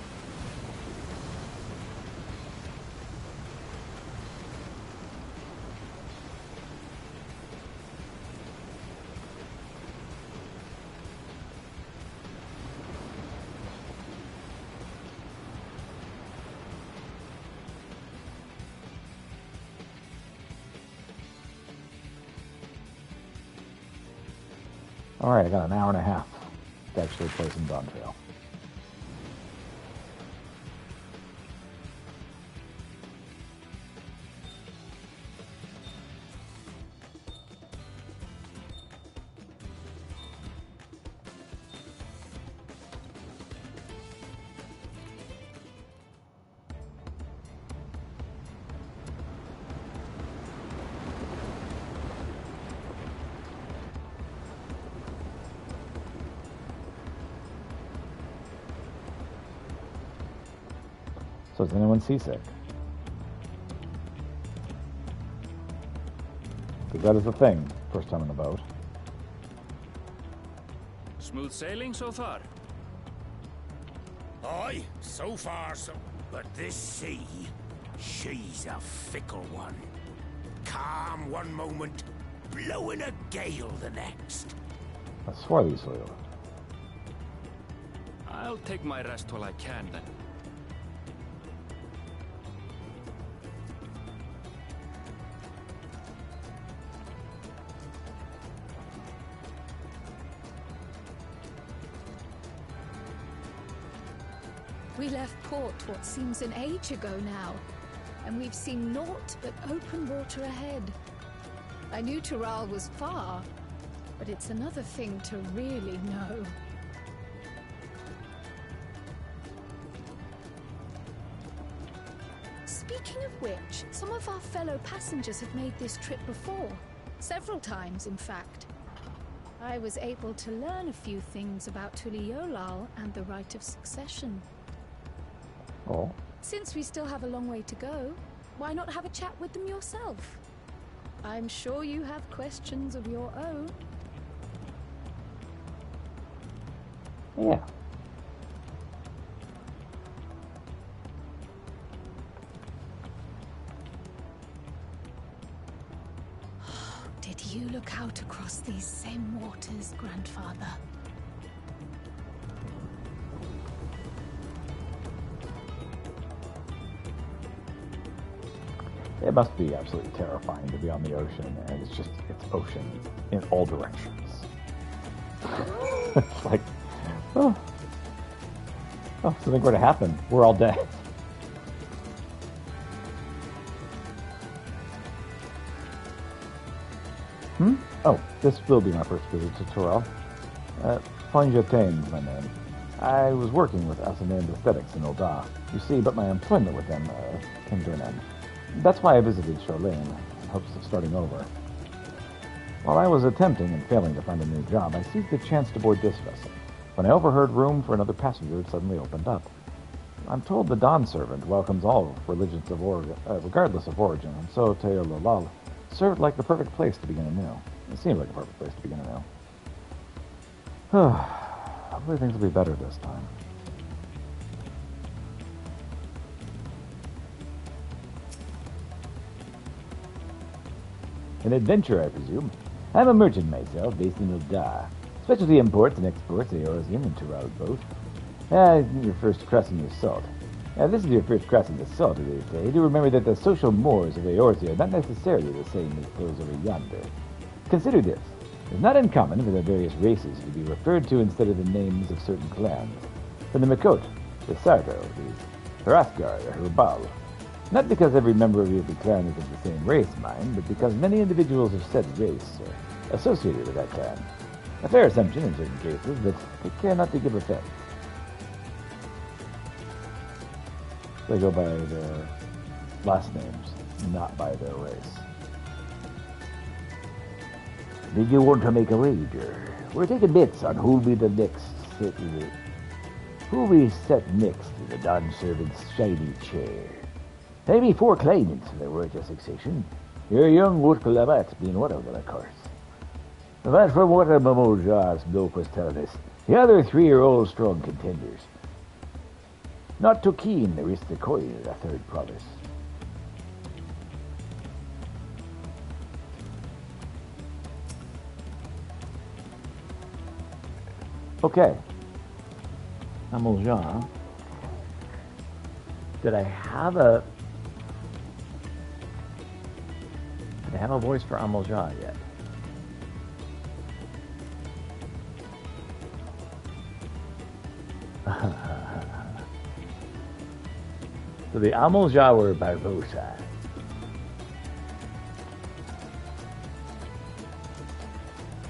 All right, I got an hour and a half to actually play some Dawn Trail. So is anyone seasick? Because that is the thing, first time on the boat. Smooth sailing so far? Aye, so far so... But this sea, she's a fickle one. Calm one moment, blowing a gale the next. I swore these were. I'll take my rest while I can then. We left port what seems an age ago now, and we've seen naught but open water ahead. I knew Toral was far, but it's another thing to really know. Speaking of which, some of our fellow passengers have made this trip before. Several times, in fact. I was able to learn a few things about Tuliolal and the right of succession. Oh. Since we still have a long way to go, why not have a chat with them yourself? I'm sure you have questions of your own. Yeah. Did you look out across these same waters, Grandfather? It must be absolutely terrifying to be on the ocean, and it's ocean in all directions. It's like, oh, something were to happen, we're all dead. Oh, this will be my first visit to Toral. Ponjatain is my name. I was working with Asanan Aesthetics in Ulda, you see, but my employment with them came to an end. That's why I visited Charlene, in hopes of starting over. While I was attempting and failing to find a new job, I seized the chance to board this vessel. when I overheard room for another passenger had suddenly opened up. I'm told the Dawn Servant welcomes all religions of regardless of origin, and so Teololal served like the perfect place to begin anew. It seemed like a perfect place to begin anew. Hopefully things will be better this time. An adventurer, I presume. I'm a merchant myself, based in Uldar. Specialty imports and exports Eorzean and Tural both. Your first crossing the salt. This is your first crossing the salt, as they say. Do remember that the social mores of Eorzea are not necessarily the same as those over yonder. Consider this. It's not uncommon for the various races to be referred to instead of the names of certain clans. From the Makot, the Sardo, the Hrathgar, or Herbal. Not because every member of the clan is of the same race, mind, but because many individuals of said race are associated with that clan. A fair assumption in certain cases, but take care not to give offense. They go by their last names, not by their race. Did you want to make a wager? We're taking bets on who'll be the next who we set next to the Dawn Servant's shiny chair. There be 4 claimants in the royal succession. Your young Woodclabat's being one of them, of course. But from what Mamoja's bloke was telling us, the other 3 are all strong contenders. Not too keen to risk the coin of the 3rd promise. Okay. Amuljan. Did I have a voice for Amuljan yet? So the Amulja were Barbosa.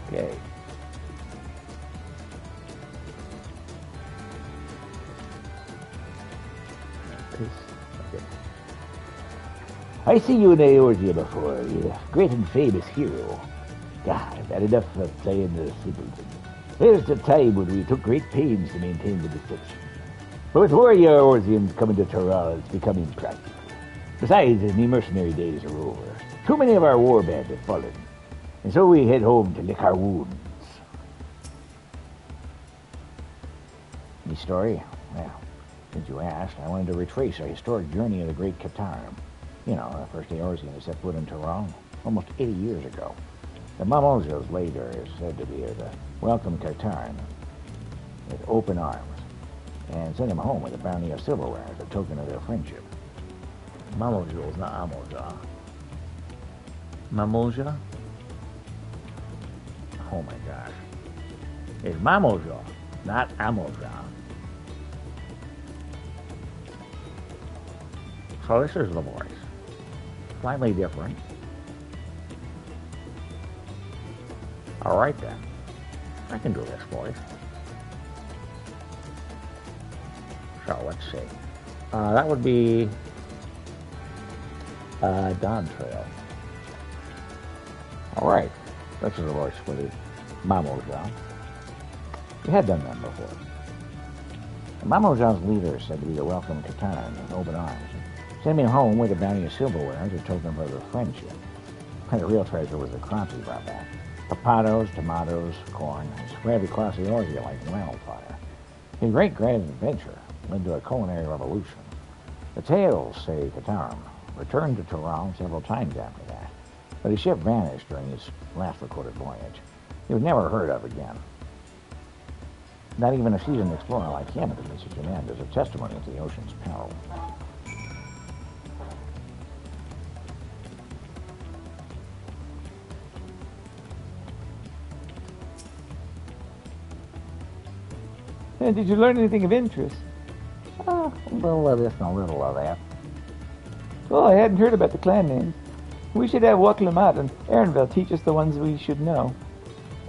Okay. Okay. I see you in Eorzea before. You're a great and famous hero. God, I've had enough of playing the simpleton. There's the time when we took great pains to maintain the deception. But with warrior Eorzeans coming to Tural, it's becoming impractical. Besides, the mercenary days are over. Too many of our war band have fallen. And so we head home to lick our wounds. Any story? Well, since you asked, I wanted to retrace our historic journey of the Great Katarn. You know, the first Eorzean to set foot in Tural, almost 80 years ago. The Mamojos later is said to be to welcome Katarn with open arms and send him home with a bounty of silverware as a token of their friendship. Mamojos, not Amolja. Mamolja? Oh my gosh. It's Mamolja, not Amolja. So this is the voice. Slightly different. Alright then. I can do this voice. So let's see. That would be Dawn Trail. Alright. This is the voice for the Mamojan. We had done that before. The Mamojan's leader said to be to welcome Katarn with open arms and send him home with a bounty of silverware as a token of their friendship. And the real treasure was the crops he brought back. Papados, tomatoes, corn, spread across the Eorzea like wildfire. His great adventure led to a culinary revolution. The tales say Katarn returned to Tural several times after that, but his ship vanished during his last recorded voyage. He was never heard of again. Not even a seasoned explorer like him at the Missy Command is a testimony to the ocean's peril. And did you learn anything of interest? A little of this and a little of that. Well, I hadn't heard about the clan names. We should have Waklamat and Ehrenville teach us the ones we should know.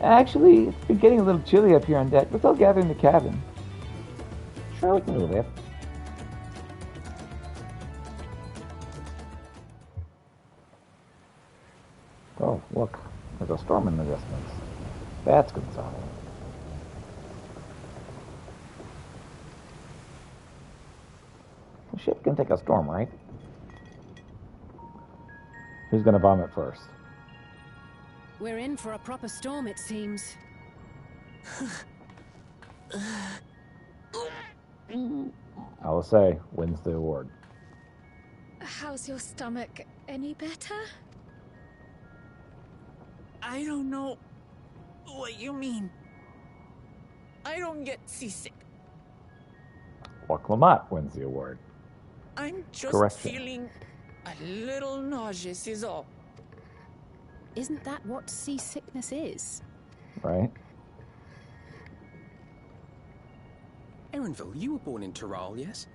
Actually, it's been getting a little chilly up here on deck. Let's all gather in the cabin. Sure, we can do that. Oh, look. There's a storm in the distance. That's concerning. can take a storm, right? Who's gonna vomit first? We're in for a proper storm, it seems. I will say, wins the award. How's your stomach? Any better? I don't know what you mean. I don't get seasick. Well, Clement wins the award. I'm just Correction. feeling a little nauseous is all. Isn't that what seasickness is? Right? Erenville, you were born in Tyrol, yes?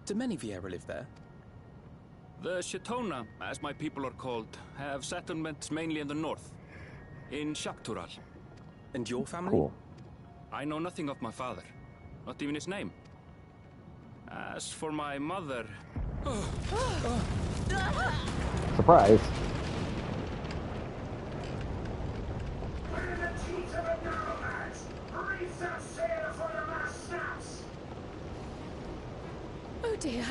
Do many Vieira live there? The Shatona, as my people are called, have settlements mainly in the north, in Shaktural. And your family? Cool. I know nothing of my father, not even his name. As for my mother... Surprise. Oh dear.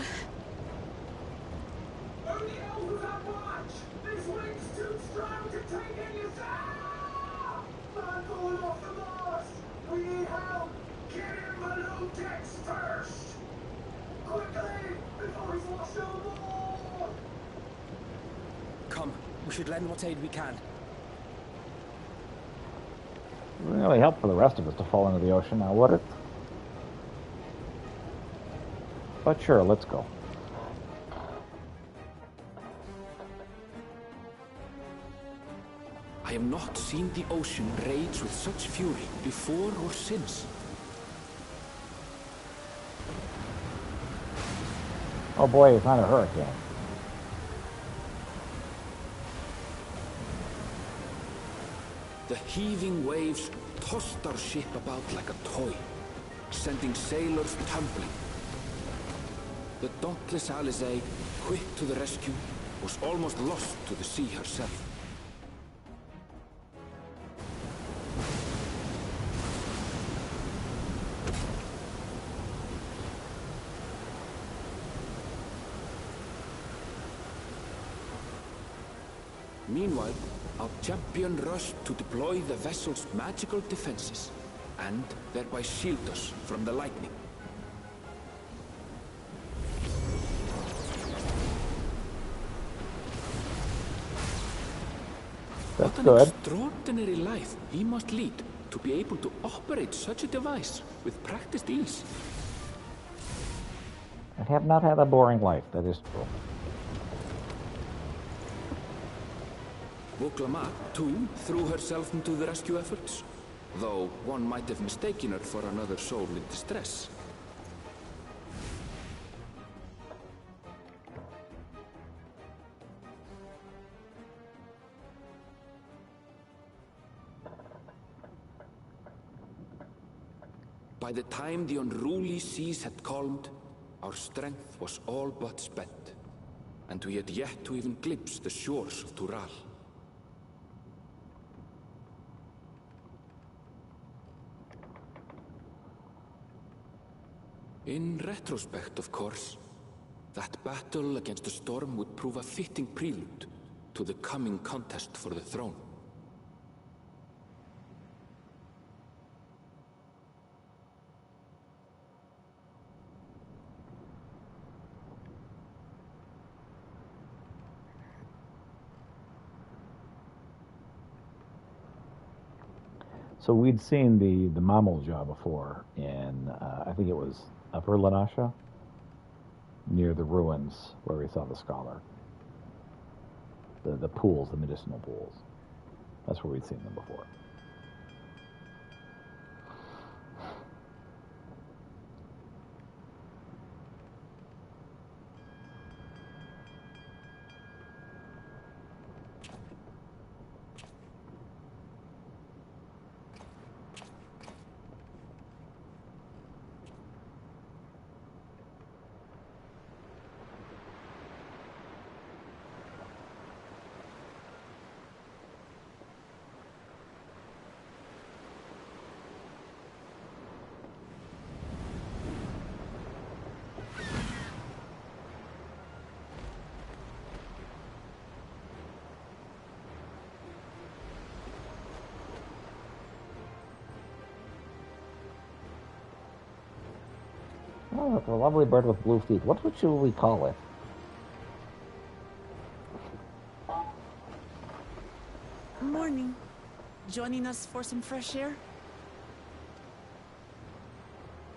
Only elves on watch! This wind's too strong to take any sound! Man falling off the mast! We need help! Get him below decks first! Quickly! Before he's washed overboard! Come, we should lend what aid we can. It wouldn't really help for the rest of us to fall into the ocean now, would it? But sure, let's go. I have not seen the ocean rage with such fury before or since. Oh boy, it's not a hurricane. The heaving waves tossed our ship about like a toy, sending sailors tumbling. The dauntless Alizé, quick to the rescue, was almost lost to the sea herself. Meanwhile, our champion rushed to deploy the vessel's magical defenses, and thereby shield us from the lightning. That's what good. An extraordinary life he must lead to be able to operate such a device with practiced ease. I have not had a boring life, that is true. Vuklama, too, threw herself into the rescue efforts, though one might have mistaken her for another soul in distress. By the time the unruly seas had calmed, our strength was all but spent, and we had yet to even glimpse the shores of Tural. In retrospect, of course, that battle against the storm would prove a fitting prelude to the coming contest for the throne. So we'd seen the Mamulja before in, I think it was Upper Lanasha, near the ruins where we saw the scholar. The pools, the medicinal pools. That's where we'd seen them before. Oh, it's a lovely bird with blue feet. What should we call it? Morning. Joining us for some fresh air?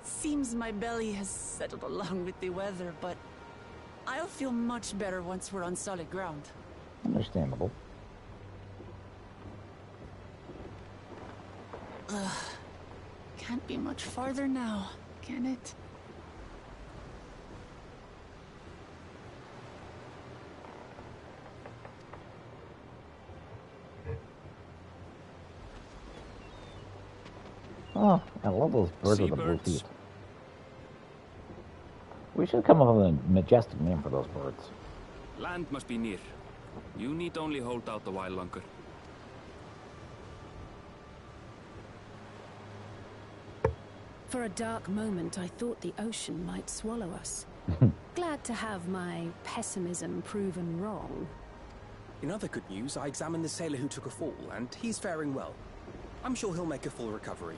Seems my belly has settled along with the weather, but I'll feel much better once we're on solid ground. Understandable. Can't be much farther now, can it? Oh, I love those birds with the blue Seabirds. feet. We should come up with a majestic name for those birds. Land must be near. You need only hold out a while longer. For a dark moment, I thought the ocean might swallow us. Glad to have my pessimism proven wrong. In other good news, I examined the sailor who took a fall, and he's faring well. I'm sure he'll make a full recovery.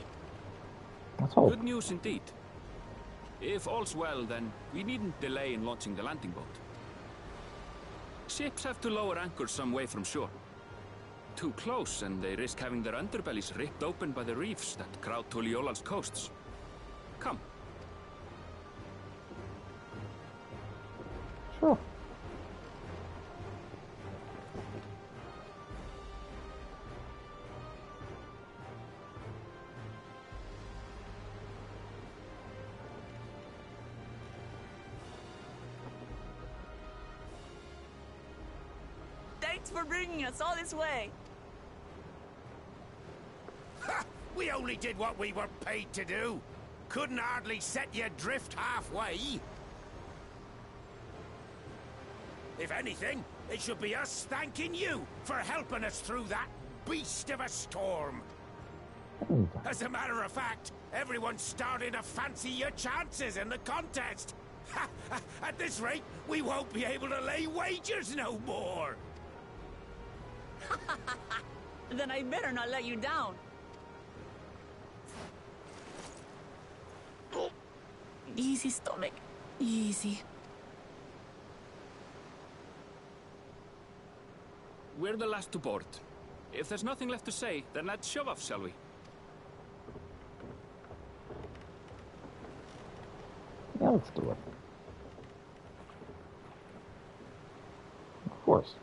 Let's hope. Good news indeed. If all's well, then we needn't delay in launching the landing boat. Ships have to lower anchors some way from shore. Too close, and they risk having their underbellies ripped open by the reefs that crowd Tuliola's coasts. Come. Sure. Thanks for bringing us all this way. Ha! We only did what we were paid to do. Couldn't hardly set you adrift halfway. If anything, it should be us thanking you for helping us through that beast of a storm. As a matter of fact, everyone's starting to fancy your chances in the contest. Ha! At this rate, we won't be able to lay wagers no more. Then I better not let you down. Easy, stomach. Easy. We're the last to board. If there's nothing left to say, then let's shove off, shall we? Yeah, let's do it. Of course.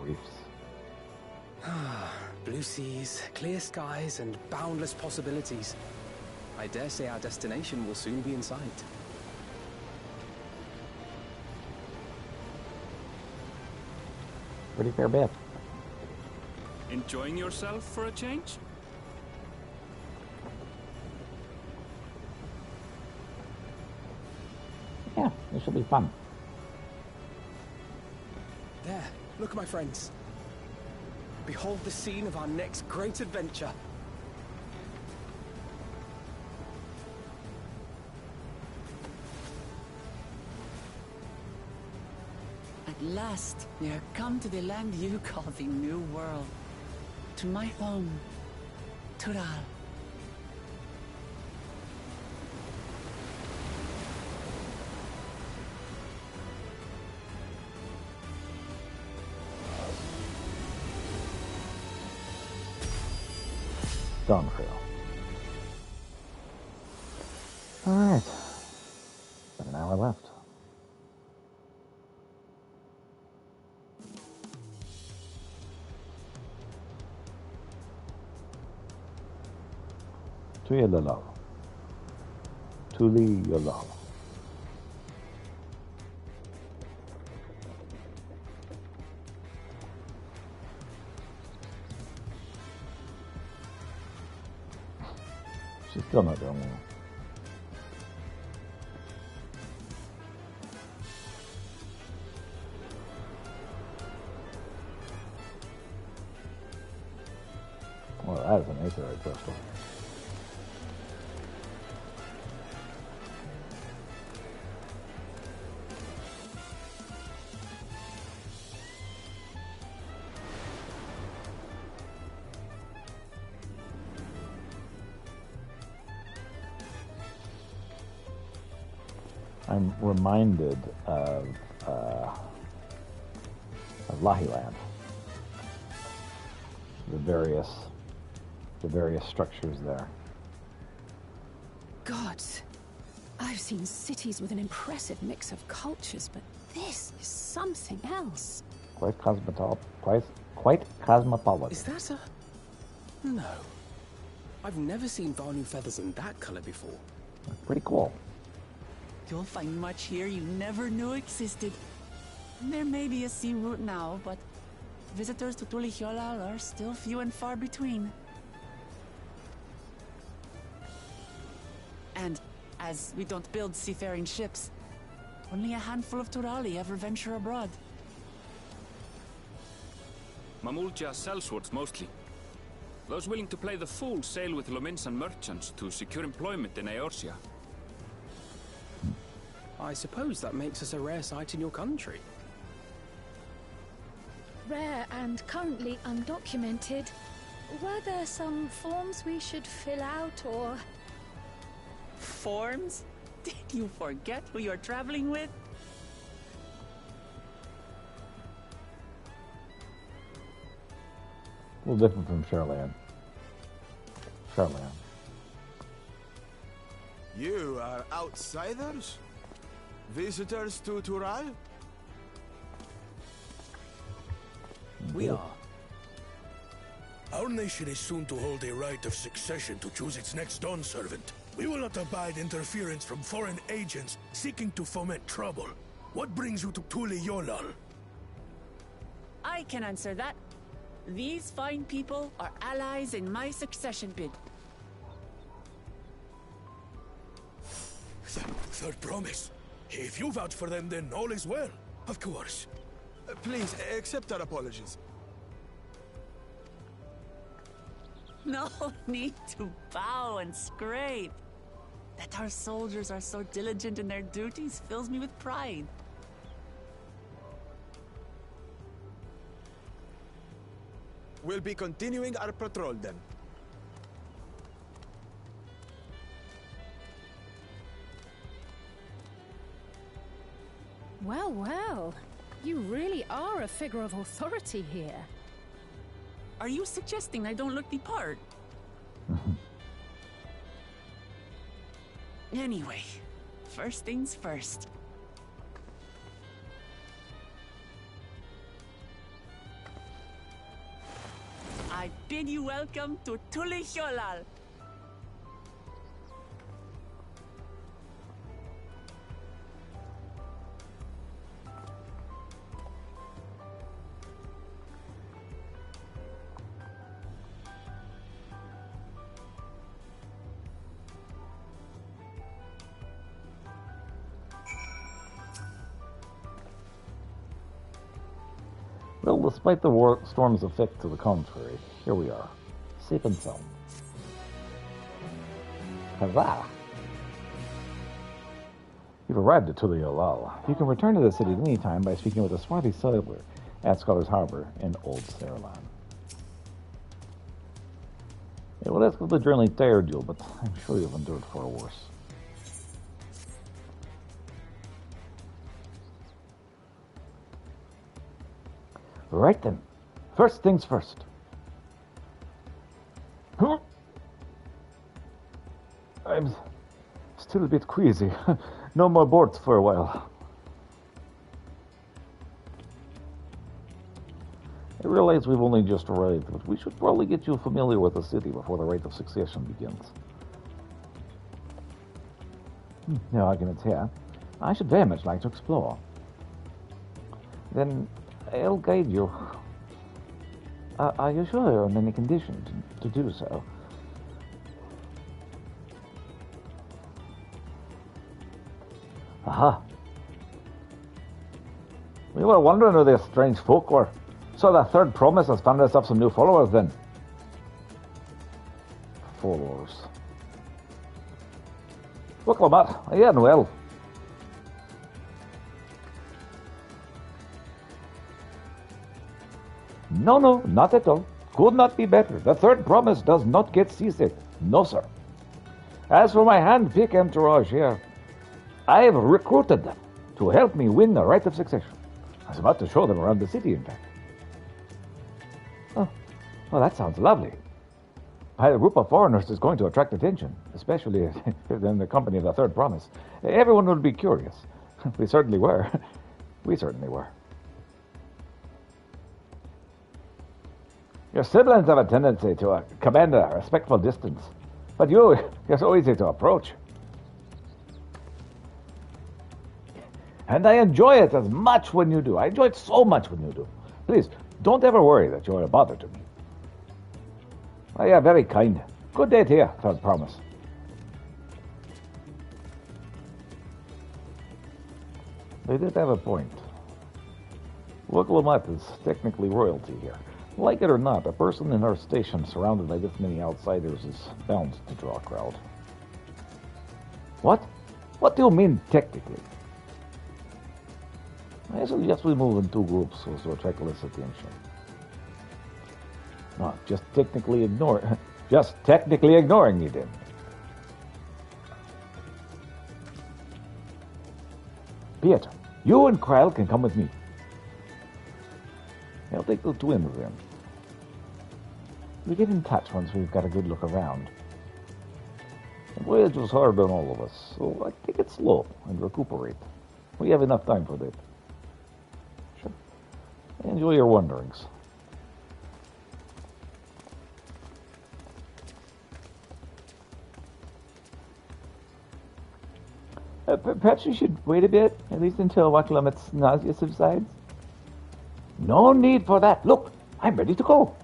Reefs. Blue seas, clear skies, and boundless possibilities. I dare say our destination will soon be in sight. Pretty fair bet. Enjoying yourself for a change? Yeah, this should be fun. There, look, my friends. Behold the scene of our next great adventure. At last, we are come to the land you call the New World. To my home, Tural. Done, Phil. Alright. About an hour left. Tuyalala. Tuliyalala. She's still not doing well. Well, that is an aetherite crystal. I'm reminded of Lahiland. The various structures there. Gods, I've seen cities with an impressive mix of cultures, but this is something else. Quite cosmopolitan. Is that a... No. I've never seen Vanu feathers in that color before. Pretty cool. You'll find much here you never knew existed. There may be a sea route now, but visitors to Tulihyolal are still few and far between. And as we don't build seafaring ships, only a handful of Turali ever venture abroad. Mamulja sellswords mostly. Those willing to play the fool sail with Lominsan merchants to secure employment in Eorzea. I suppose that makes us a rare sight in your country. Rare and currently undocumented. Were there some forms we should fill out, or... Forms? Did you forget who you're traveling with? A little different from Shoreland. You are outsiders? Visitors to Tural? We are. Our nation is soon to hold a right of succession to choose its next dawn servant. We will not abide interference from foreign agents seeking to foment trouble. What brings you to Tulihyolal? I can answer that. These fine people are allies in my succession bid. Third promise. If you vouch for them, then all is well. Of course. Please, accept our apologies. No need to bow and scrape. That our soldiers are so diligent in their duties fills me with pride. We'll be continuing our patrol then. Well, well. You really are a figure of authority here. Are you suggesting I don't look the part? Anyway, first things first. I bid you welcome to Tulihyolal. Well, despite the storm's effect to the contrary, here we are, safe and sound. Huzzah! You've arrived at Tulihyolal. You can return to the city at any time by speaking with a swarthy sailor at Scholar's Harbor in Old Saarland. Yeah, well, that's because the journey tired you, but I'm sure you've endured far worse. Right then. First things first. Huh? I'm still a bit queasy. No more boards for a while. I realize we've only just arrived, but we should probably get you familiar with the city before the rite of succession begins. No arguments here. I should very much like to explore. Then I'll guide you. Are you sure you're in any condition to do so? Aha. We were wondering who these strange folk were. So the third promise has found us up some new followers then. Followers. Look, Lamar, are you well? No, not at all. Could not be better. The third promise does not get seasick. No, sir. As for my hand-pick entourage here, I have recruited them to help me win the right of succession. I was about to show them around the city, in fact. Oh, well, that sounds lovely. A group of foreigners is going to attract attention, especially in the company of the Third Promise. Everyone will be curious. We certainly were. We certainly were. Your siblings have a tendency to command a respectful distance, but you're so easy to approach. And I enjoy it as much when you do. I enjoy it so much when you do. Please, don't ever worry that you're a bother to me. Oh, yeah, very kind. Good day to you, Third Promise. They did have a point. Local Mutt is technically royalty here. Like it or not, a person in our station surrounded by this many outsiders is bound to draw a crowd. What? What do you mean, technically? I suggest we move in two groups so as to attract less attention. No, just technically ignoring me then. Pietro, you and Kyle can come with me. I'll take the twins then. We get in touch once we've got a good look around. The voyage was hard on all of us, so I take it slow and recuperate. We have enough time for that. Sure. Enjoy your wanderings. Perhaps you should wait a bit, at least until Wakalamet's nausea subsides. No need for that. Look, I'm ready to go.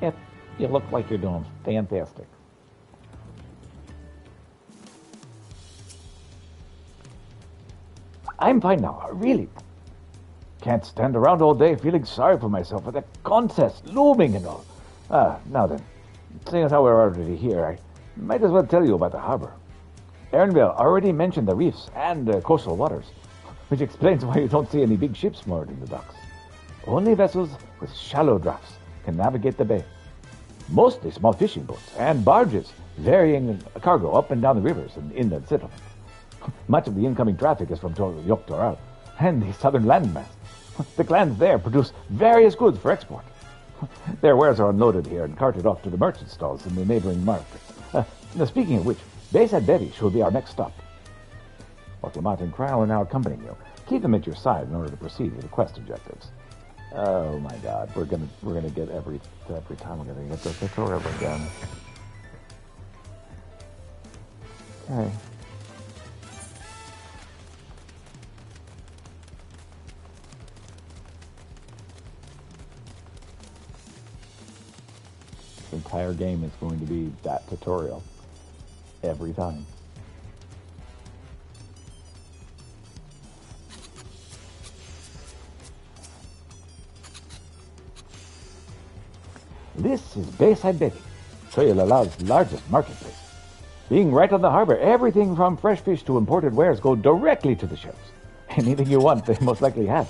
Yep, you look like you're doing fantastic. I'm fine now, really. Can't stand around all day feeling sorry for myself with that contest looming and all. Now then, seeing as how we're already here, I might as well tell you about the harbor. Erinville already mentioned the reefs and the coastal waters, which explains why you don't see any big ships moored in the docks. Only vessels with shallow drafts can navigate the bay. Mostly small fishing boats and barges varying cargo up and down the rivers and inland settlements. Much of the incoming traffic is from Yoktoral and the southern landmass. The clans there produce various goods for export. Their wares are unloaded here and carted off to the merchant stalls in the neighboring markets. Now, speaking of which, Bayside Betty should be our next stop. Ottomat and Kryle are now accompanying you. Keep them at your side in order to proceed with the quest objectives. Oh my God, we're gonna get every time we're gonna get the tutorial again. Okay. The entire game is going to be that tutorial every time. This is Bayside Betty, Choyalalal's largest marketplace. Being right on the harbor, everything from fresh fish to imported wares go directly to the shelves. Anything you want, they most likely have.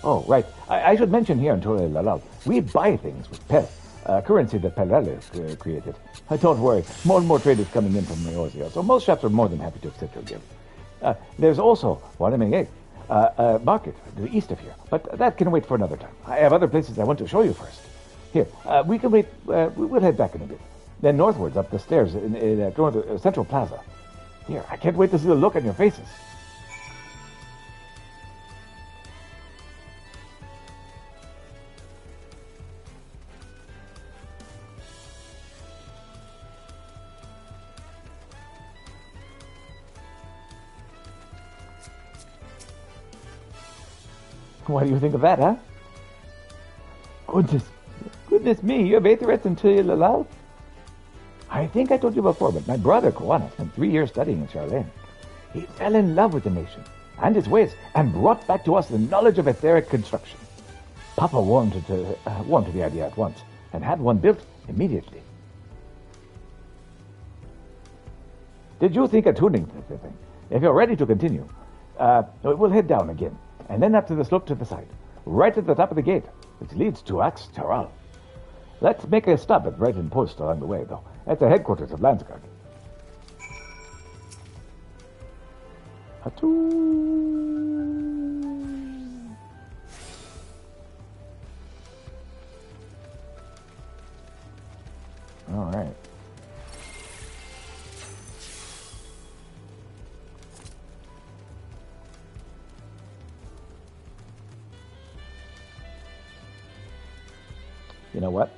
Oh, right. I should mention here in Choyalalal, we buy things with Pel, a currency that Pelale created. Don't worry, more and more trade is coming in from Neozia, so most shops are more than happy to accept your gift. There's also Wanamenge, a market to the east of here, but that can wait for another time. I have other places I want to show you first. Here, we can wait. We'll head back in a bit. Then northwards up the stairs in Central Plaza. Here, I can't wait to see the look on your faces. What do you think of that, huh? Goodness me, you have Aetherets in Choyalalal? I think I told you before, but my brother Koana spent 3 years studying in Charlene. He fell in love with the nation and its ways and brought back to us the knowledge of etheric construction. Papa warmed to the idea at once and had one built immediately. Did you think of tuning the thing? If you're ready to continue, we'll head down again and then up to the slope to the side, right at the top of the gate, which leads to Axe Taral. Let's make a stop at Brighton Post along the way, though, at the headquarters of Landsguard. All right. You know what?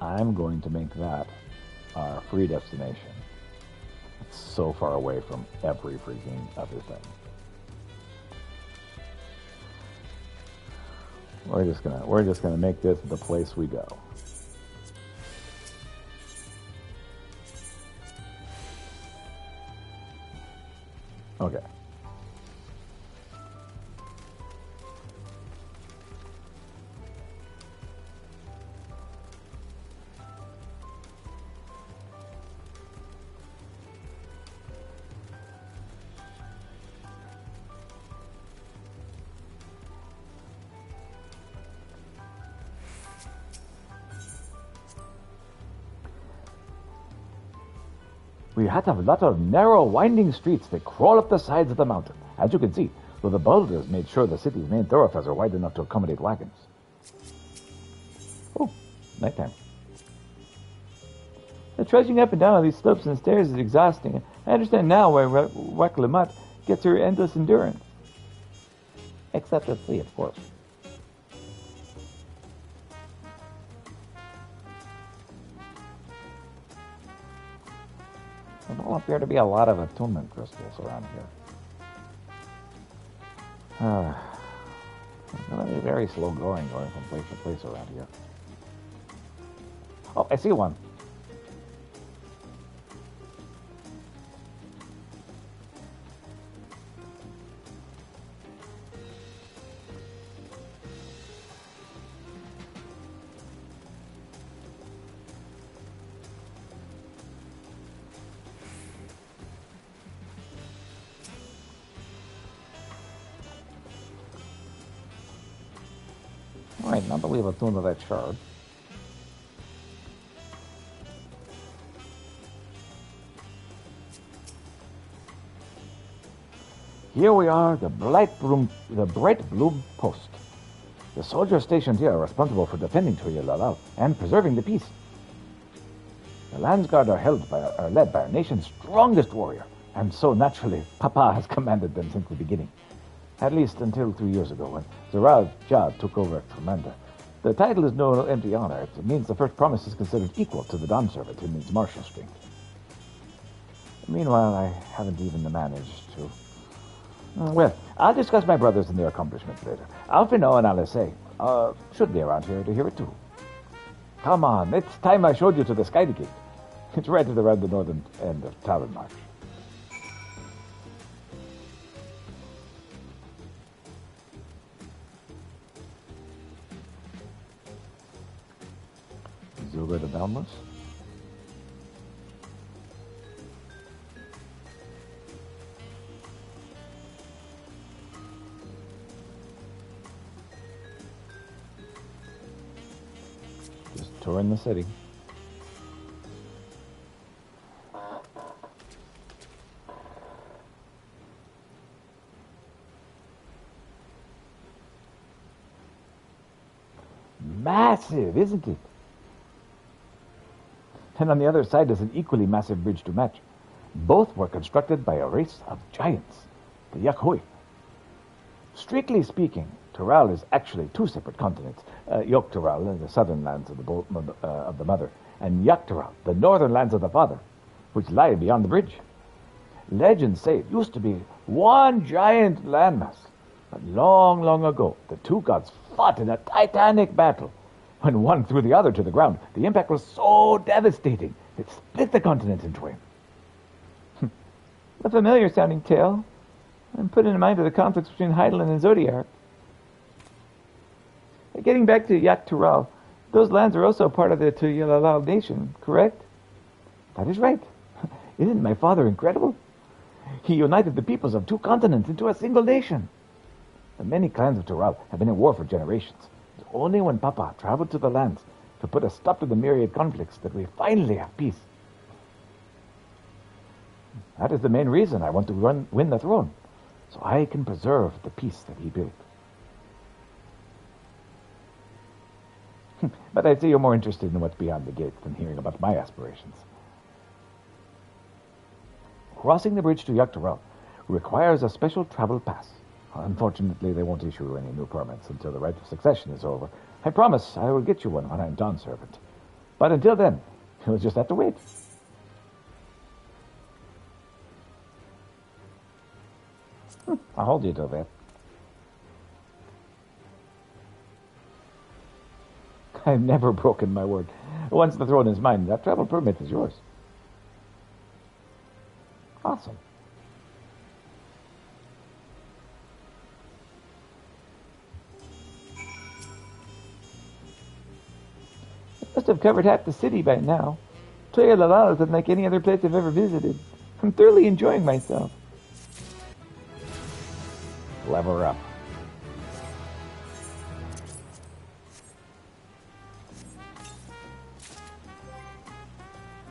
I'm going to make that our free destination. It's so far away from every freaking other thing. We're just gonna make this the place we go. Okay. We had a lot of narrow, winding streets that crawl up the sides of the mountain. As you can see, though the boulders made sure the city's main thoroughfares are wide enough to accommodate wagons. Oh, nighttime. The trudging up and down all these slopes and stairs is exhausting. I understand now why Wakalamat gets her endless endurance. Except at sea, of course. There don't appear to be a lot of attunement crystals around here. It's going to be very slow going from place to place around here. Oh, I see one. Alright, now that we've attuned to that shard. Here we are, the Bright Bloom Post. The soldiers stationed here are responsible for defending Tuyalala and preserving the peace. The Landsguard are led by our nation's strongest warrior, and so naturally, Papa has commanded them since the beginning. At least until 3 years ago, when Zeral Jad took over as commander. The title is no empty honor. It means the first promise is considered equal to the Dawn Servant in its martial strength. Meanwhile, I haven't even managed to... Well, I'll discuss my brothers and their accomplishments later. Alfino and Alessay should be around here to hear it too. Come on, it's time I showed you to the Sky Gate. It's right around the northern end of Talon March. Zilga the Boundless. Just touring the city. Massive, isn't it? And on the other side is an equally massive bridge to match. Both were constructed by a race of giants, the Yakhoi. Strictly speaking, Tural is actually two separate continents. Yok Tural, the southern lands of the mother, and Yak Tural, the northern lands of the father, which lie beyond the bridge. Legends say it used to be one giant landmass. But long, long ago, the two gods fought in a titanic battle. When one threw the other to the ground, the impact was so devastating, it split the continent in twain. A familiar sounding tale. I'm put in mind of the conflicts between Heidelin and Zodiac. Getting back to Yak Tural, those lands are also part of the Tuyalala nation, correct? That is right. Isn't my father incredible? He united the peoples of two continents into a single nation. The many clans of Tural have been at war for generations. Only when Papa traveled to the lands to put a stop to the myriad conflicts, that we finally have peace. That is the main reason I want to win the throne, so I can preserve the peace that he built. But I see you're more interested in what's beyond the gates than hearing about my aspirations. Crossing the bridge to Yug'Taral requires a special travel pass. Unfortunately, they won't issue any new permits until the rite of succession is over. I promise I will get you one when I'm Dawn Servant. But until then, you'll just have to wait. I'll hold you till then. I've never broken my word. Once the throne is mine, that travel permit is yours. Awesome. Must have covered half the city by now. Toya Lalal is unlike any other place I've ever visited. I'm thoroughly enjoying myself. Lever up.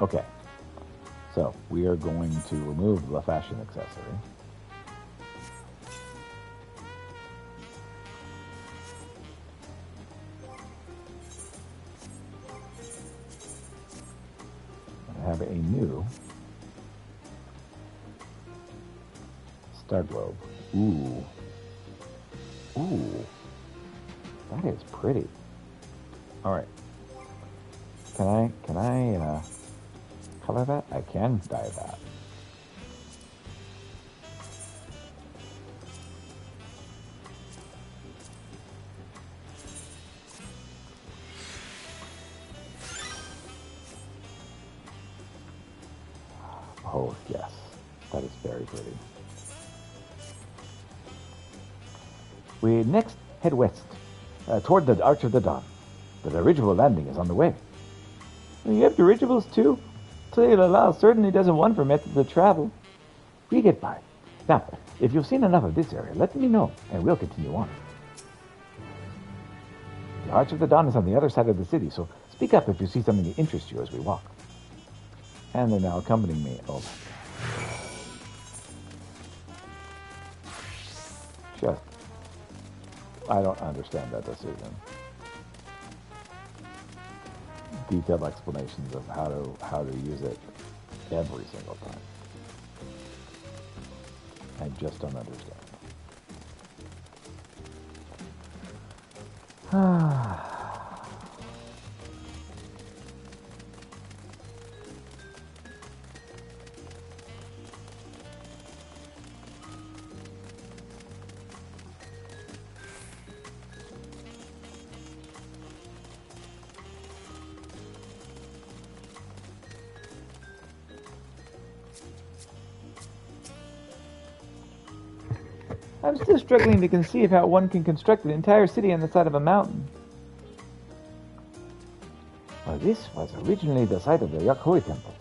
Okay. So, we are going to remove the fashion accessory. I have a new Star Globe. Ooh. Ooh. That is pretty. Alright. Can I color that? I can dye that. Oh, yes. That is very pretty. We next head west, toward the Arch of the Dawn. The dirigible landing is on the way. You have dirigibles too? Toya Lalal certainly doesn't want for methods of travel. We get by. Now, if you've seen enough of this area, let me know, and we'll continue on. The Arch of the Dawn is on the other side of the city, so speak up if you see something that interests you as we walk. And they're now accompanying me. Oh, just, I don't understand that decision. Detailed explanations of how to use it every single time. I just don't understand. I'm still struggling to conceive how one can construct an entire city on the side of a mountain. Well, this was originally the site of the Yug'Hui Temple.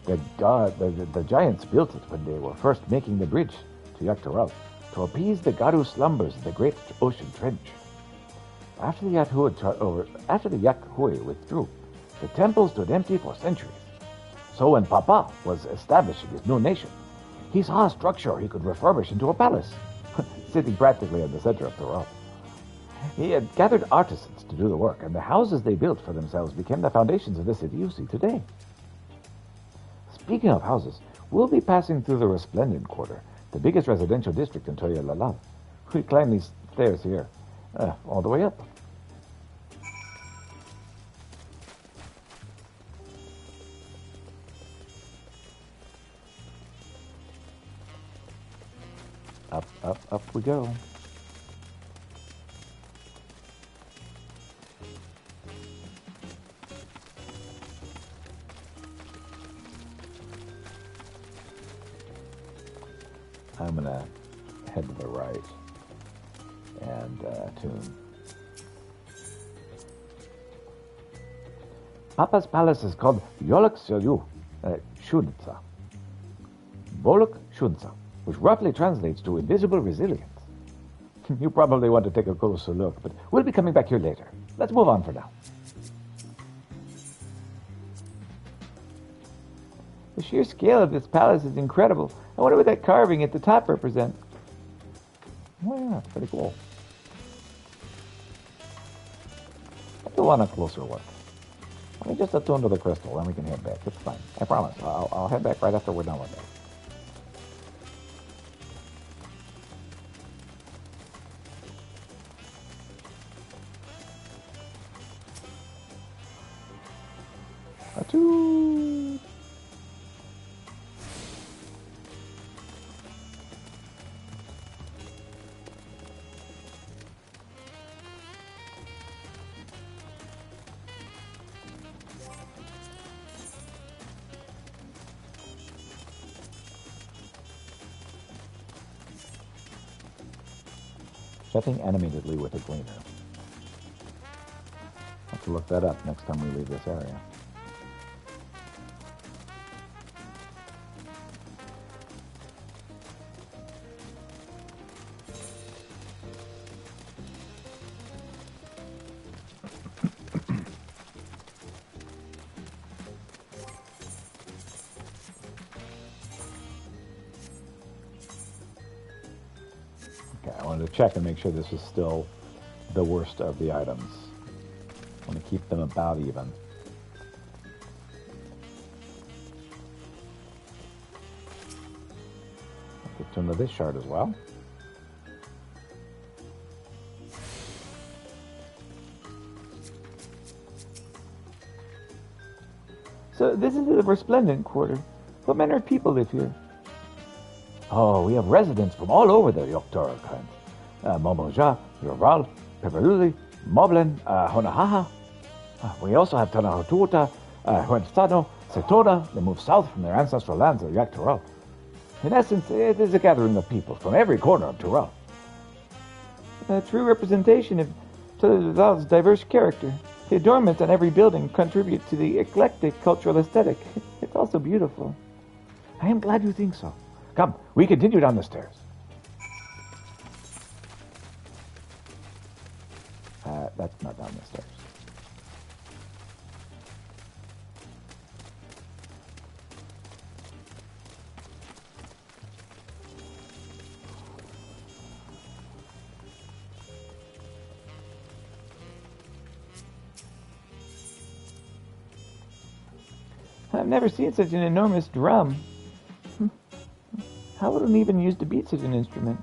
The giants built it when they were first making the bridge to Yug'Taral to appease the god who slumbers in the great ocean trench. After the Yug'Hui withdrew, the temple stood empty for centuries. So when Papa was establishing his new nation, he saw a structure he could refurbish into a palace, sitting practically in the center of Thoral. He had gathered artisans to do the work, and the houses they built for themselves became the foundations of the city you see today. Speaking of houses, we'll be passing through the Resplendent Quarter, the biggest residential district in Toya Lalal. We climb these stairs here, all the way up. Up we go. I'm gonna head to the right and tune. Papa's palace is called Yolok Selyu Shunza. Bolok Shunza, which roughly translates to invisible resilience. You probably want to take a closer look, but we'll be coming back here later. Let's move on for now. The sheer scale of this palace is incredible. I wonder what that carving at the top represents. Oh yeah, it's pretty cool. I do want a closer look. Let me just attune to the crystal, then we can head back. It's fine. I promise. I'll head back right after we're done with it. Achoo! Setting animatedly with a gleaner. I'll have to look that up next time we leave this area. Check and make sure this is still the worst of the items. I want to keep them about even. Get to this shard as well. So this is the Resplendent Quarter. What manner of people live here? Oh, we have residents from all over the Yoktor kind. Momoja, Yoral, Pepperluli, Moblin, Honahaha. We also have Tanahotuta, Huenstano, Setora. They moved south from their ancestral lands of Yaktural. In essence, it is a gathering of people from every corner of Tural. A true representation of Tulal's diverse character. The adornments on every building contribute to the eclectic cultural aesthetic. It's also beautiful. I am glad you think so. Come, we continue down the stairs. That's not down the stairs. I've never seen such an enormous drum. How would one even use to beat such an instrument?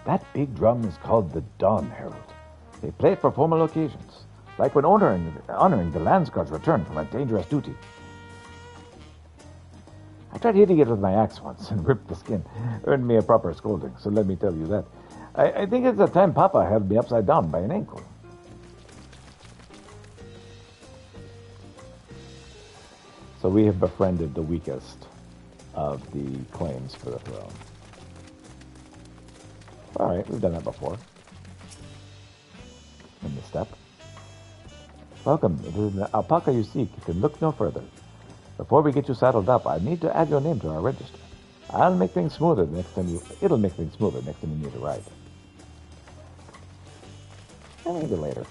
That big drum is called the Dawn Herald. They play it for formal occasions, like when honoring the Landsguard's return from a dangerous duty. I tried hitting it with my axe once and ripped the skin. Earned me a proper scolding, so let me tell you that. I think it's the time Papa held me upside down by an ankle. So we have befriended the weakest of the claims for the throne. All right, we've done that before. In the step. Welcome. It is the alpaca you seek. You can look no further. Before we get you saddled up, I need to add your name to our register. It'll make things smoother next time you need a ride. And maybe later.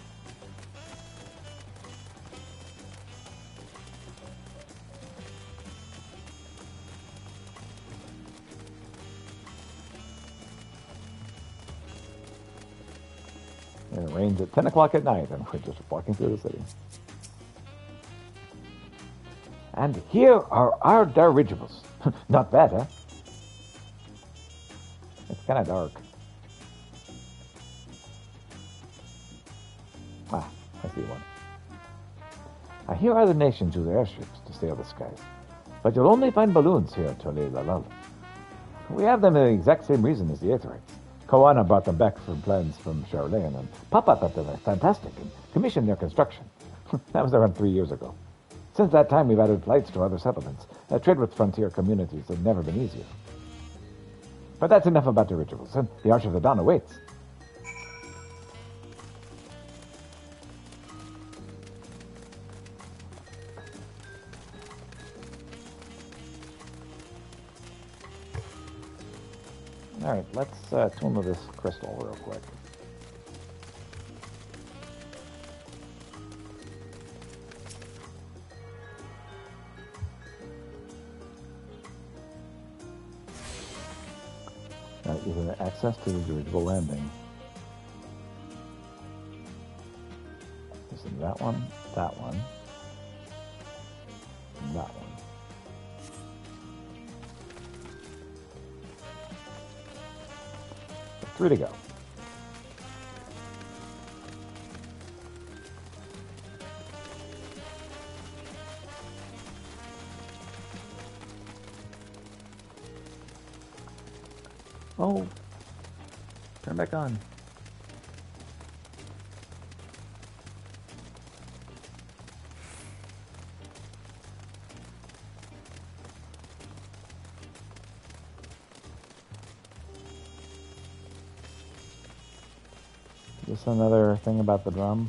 And it rains at 10 o'clock at night, and we're just walking through the city. And here are our dirigibles. Not bad, huh? It's kind of dark. Ah, I see one. Here are the nations use airships to sail the skies. But you'll only find balloons here at Tole Lalal. We have them for the exact same reason as the Aetherites. Koana brought them back from plans from Charlene, and Papa thought they were fantastic and commissioned their construction. That was around 3 years ago. Since that time, we've added flights to other settlements. Trade with frontier communities has never been easier. But that's enough about the rituals, and the Arch of the Dawn awaits. All right, let's tune to this crystal real quick. Either access to the dirigible landing. Listen, that one, and that one. 3 to go. Oh, turn back on. Is this another thing about the drum?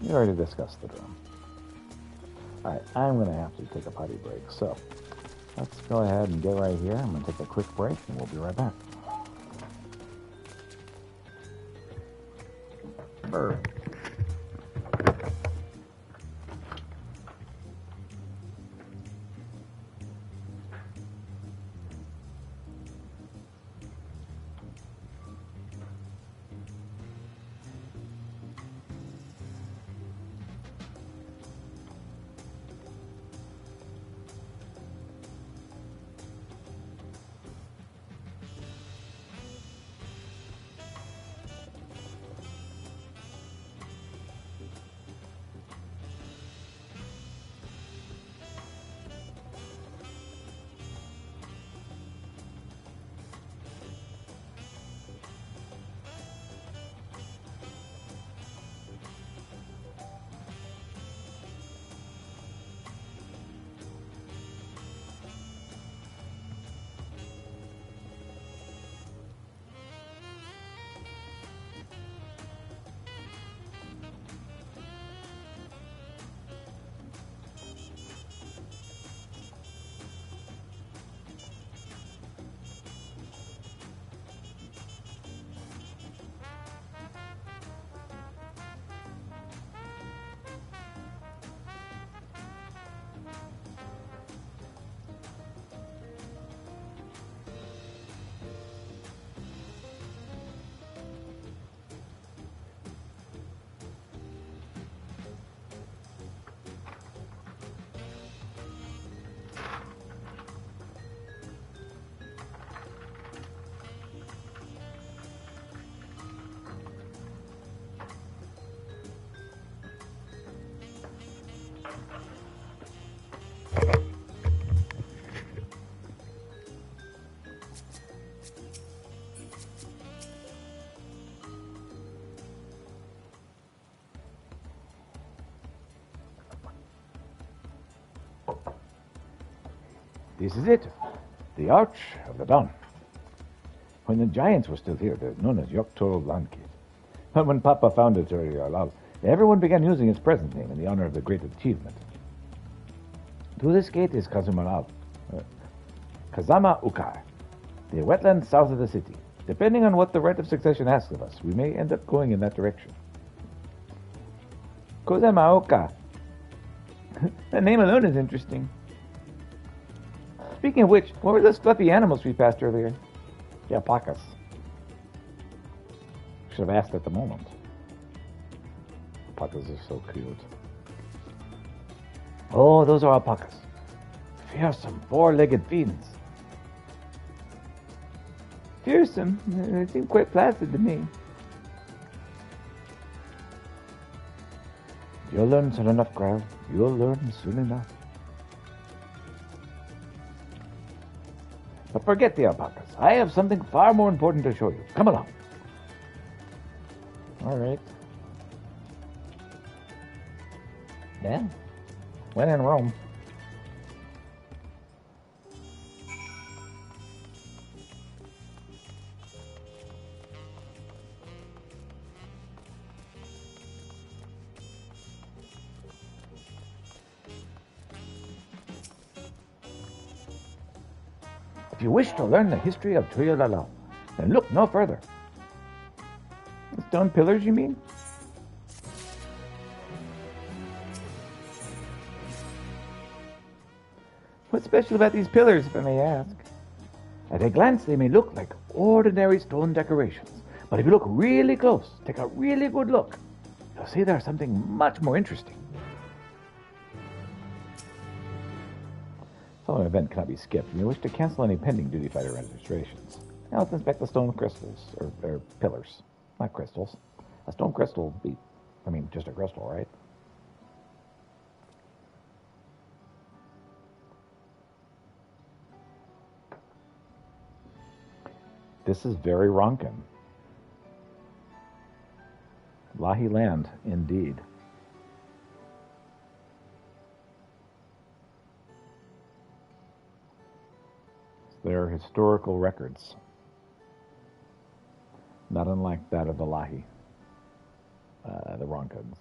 We already discussed the drum. Alright, I'm going to have to take a potty break. So, let's go ahead and get right here. I'm going to take a quick break and we'll be right back. Brr. This is it, the Arch of the Dawn. When the giants were still here, they're known as Yogg-Toro Landkid. But when Papa founded Turialal, everyone began using its present name in the honor of the great achievement. To this gate is Kazama Ukar, the wetland south of the city. Depending on what the right of succession asks of us, we may end up going in that direction. Kazama Ukar. That name alone is interesting. Speaking of which, what were those fluffy animals we passed earlier? The alpacas. Should have asked at the moment. Alpacas are so cute. Oh, those are alpacas. Fearsome, four-legged fiends. Fearsome? They seem quite placid to me. You'll learn soon enough, Grell. You'll learn soon enough. But forget the alpacas. I have something far more important to show you. Come along. All right. Yeah. When in Rome. If you wish to learn the history of Turialal, then look no further. The stone pillars, you mean? What's special about these pillars, if I may ask? At a glance, they may look like ordinary stone decorations. But if you look really close, take a really good look, you'll see there's something much more interesting. The following event cannot be skipped. You wish to cancel any pending duty fighter registrations. Now let's inspect the stone crystals, or pillars, not crystals. A stone crystal would be, just a crystal, right? This is very Ronkin. Lahi land, indeed. They're historical records, not unlike that of the Lahi, the Ronkans.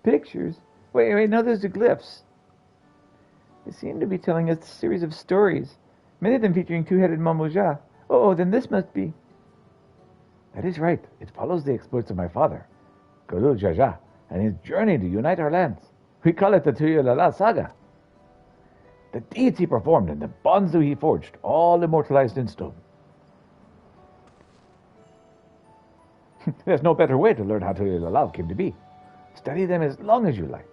Pictures? Wait, no, those are glyphs. They seem to be telling us a series of stories, many of them featuring two-headed Mamoja. Oh, then this must be... That is right. It follows the exploits of my father, Gulu Jaja, and his journey to unite our lands. We call it the Tuyulala Saga. The deeds he performed and the bonds that he forged, all immortalized in stone. There's no better way to learn how Tuyulala came to be. Study them as long as you like.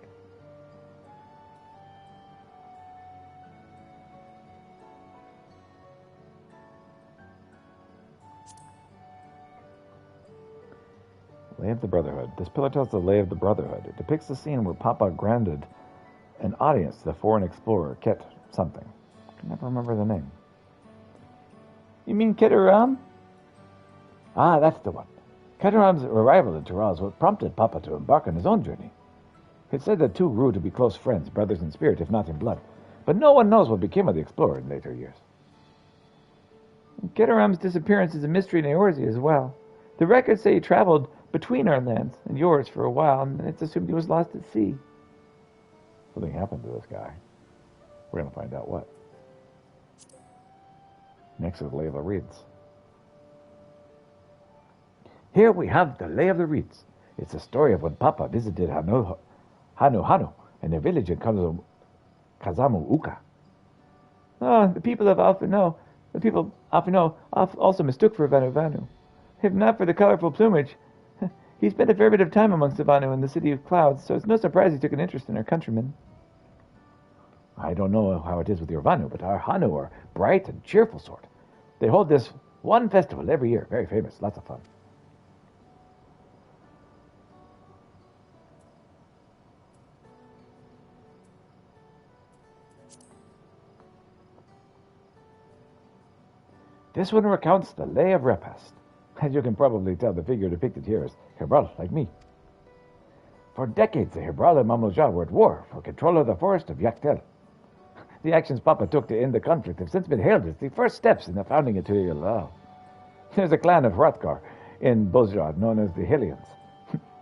Lay of the Brotherhood. This pillar tells the lay of the Brotherhood. It depicts the scene where Papa granted an audience to the foreign explorer, Ket something. I can never remember the name. You mean Ketaram? Ah, that's the one. Ketaram's arrival in Tiraz was what prompted Papa to embark on his own journey. It's said that two grew to be close friends, brothers in spirit, if not in blood. But no one knows what became of the explorer in later years. Ketaram's disappearance is a mystery in Eorzea as well. The records say he traveled between our lands and yours for a while, and it's assumed he was lost at sea. Something happened to this guy. We're going to find out what. Next is the Lay of the Reeds. Here we have the Lay of the Reeds. It's the story of when Papa visited Hanu and their village in Kazamu Uka. Oh, the people of Alfino also mistook for Vanu. If not for the colorful plumage, he spent a fair bit of time amongst the Vanu in the City of Clouds, so it's no surprise he took an interest in our countrymen. I don't know how it is with your Vanu, but our Hanu are bright and cheerful sort. They hold this one festival every year, very famous, lots of fun. This one recounts the Lay of Repast. As you can probably tell, the figure depicted here is Herbral, like me. For decades, the Herbral and Mamluja were at war for control of the forest of Yaktel. The actions Papa took to end the conflict have since been hailed as the first steps in the founding of Tuyulala. There's a clan of Hrothgar in Bozrad known as the Hellions.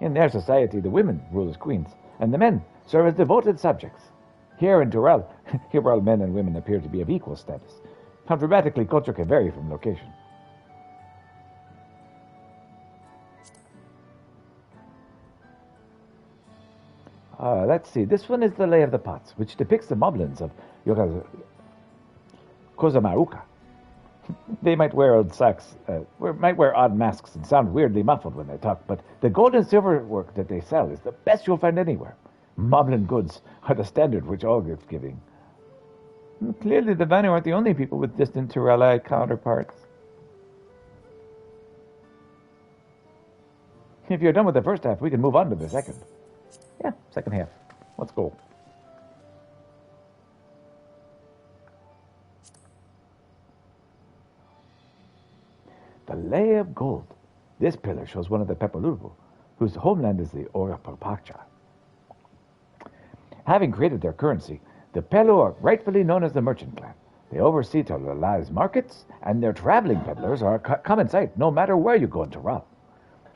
In their society, the women rule as queens, and the men serve as devoted subjects. Here in Tural, Herbral men and women appear to be of equal status. How dramatically culture can vary from location. Let's see. This one is the Lay of the Pots, which depicts the moblins of Kozamauka. They might wear odd masks and sound weirdly muffled when they talk, but the gold and silver work that they sell is the best you'll find anywhere. Moblin goods are the standard which all gift giving. Clearly, the Vanu aren't the only people with distant Turali counterparts. If you're done with the first half, we can move on to the second. Yeah, second half. Let's go. The Lay of Gold. This pillar shows one of the Pepalurbu, whose homeland is the Orapapacha. Having created their currency, the Pelu are rightfully known as the Merchant Clan. They oversee Tulala's markets, and their traveling peddlers are a common sight no matter where you go in Tural.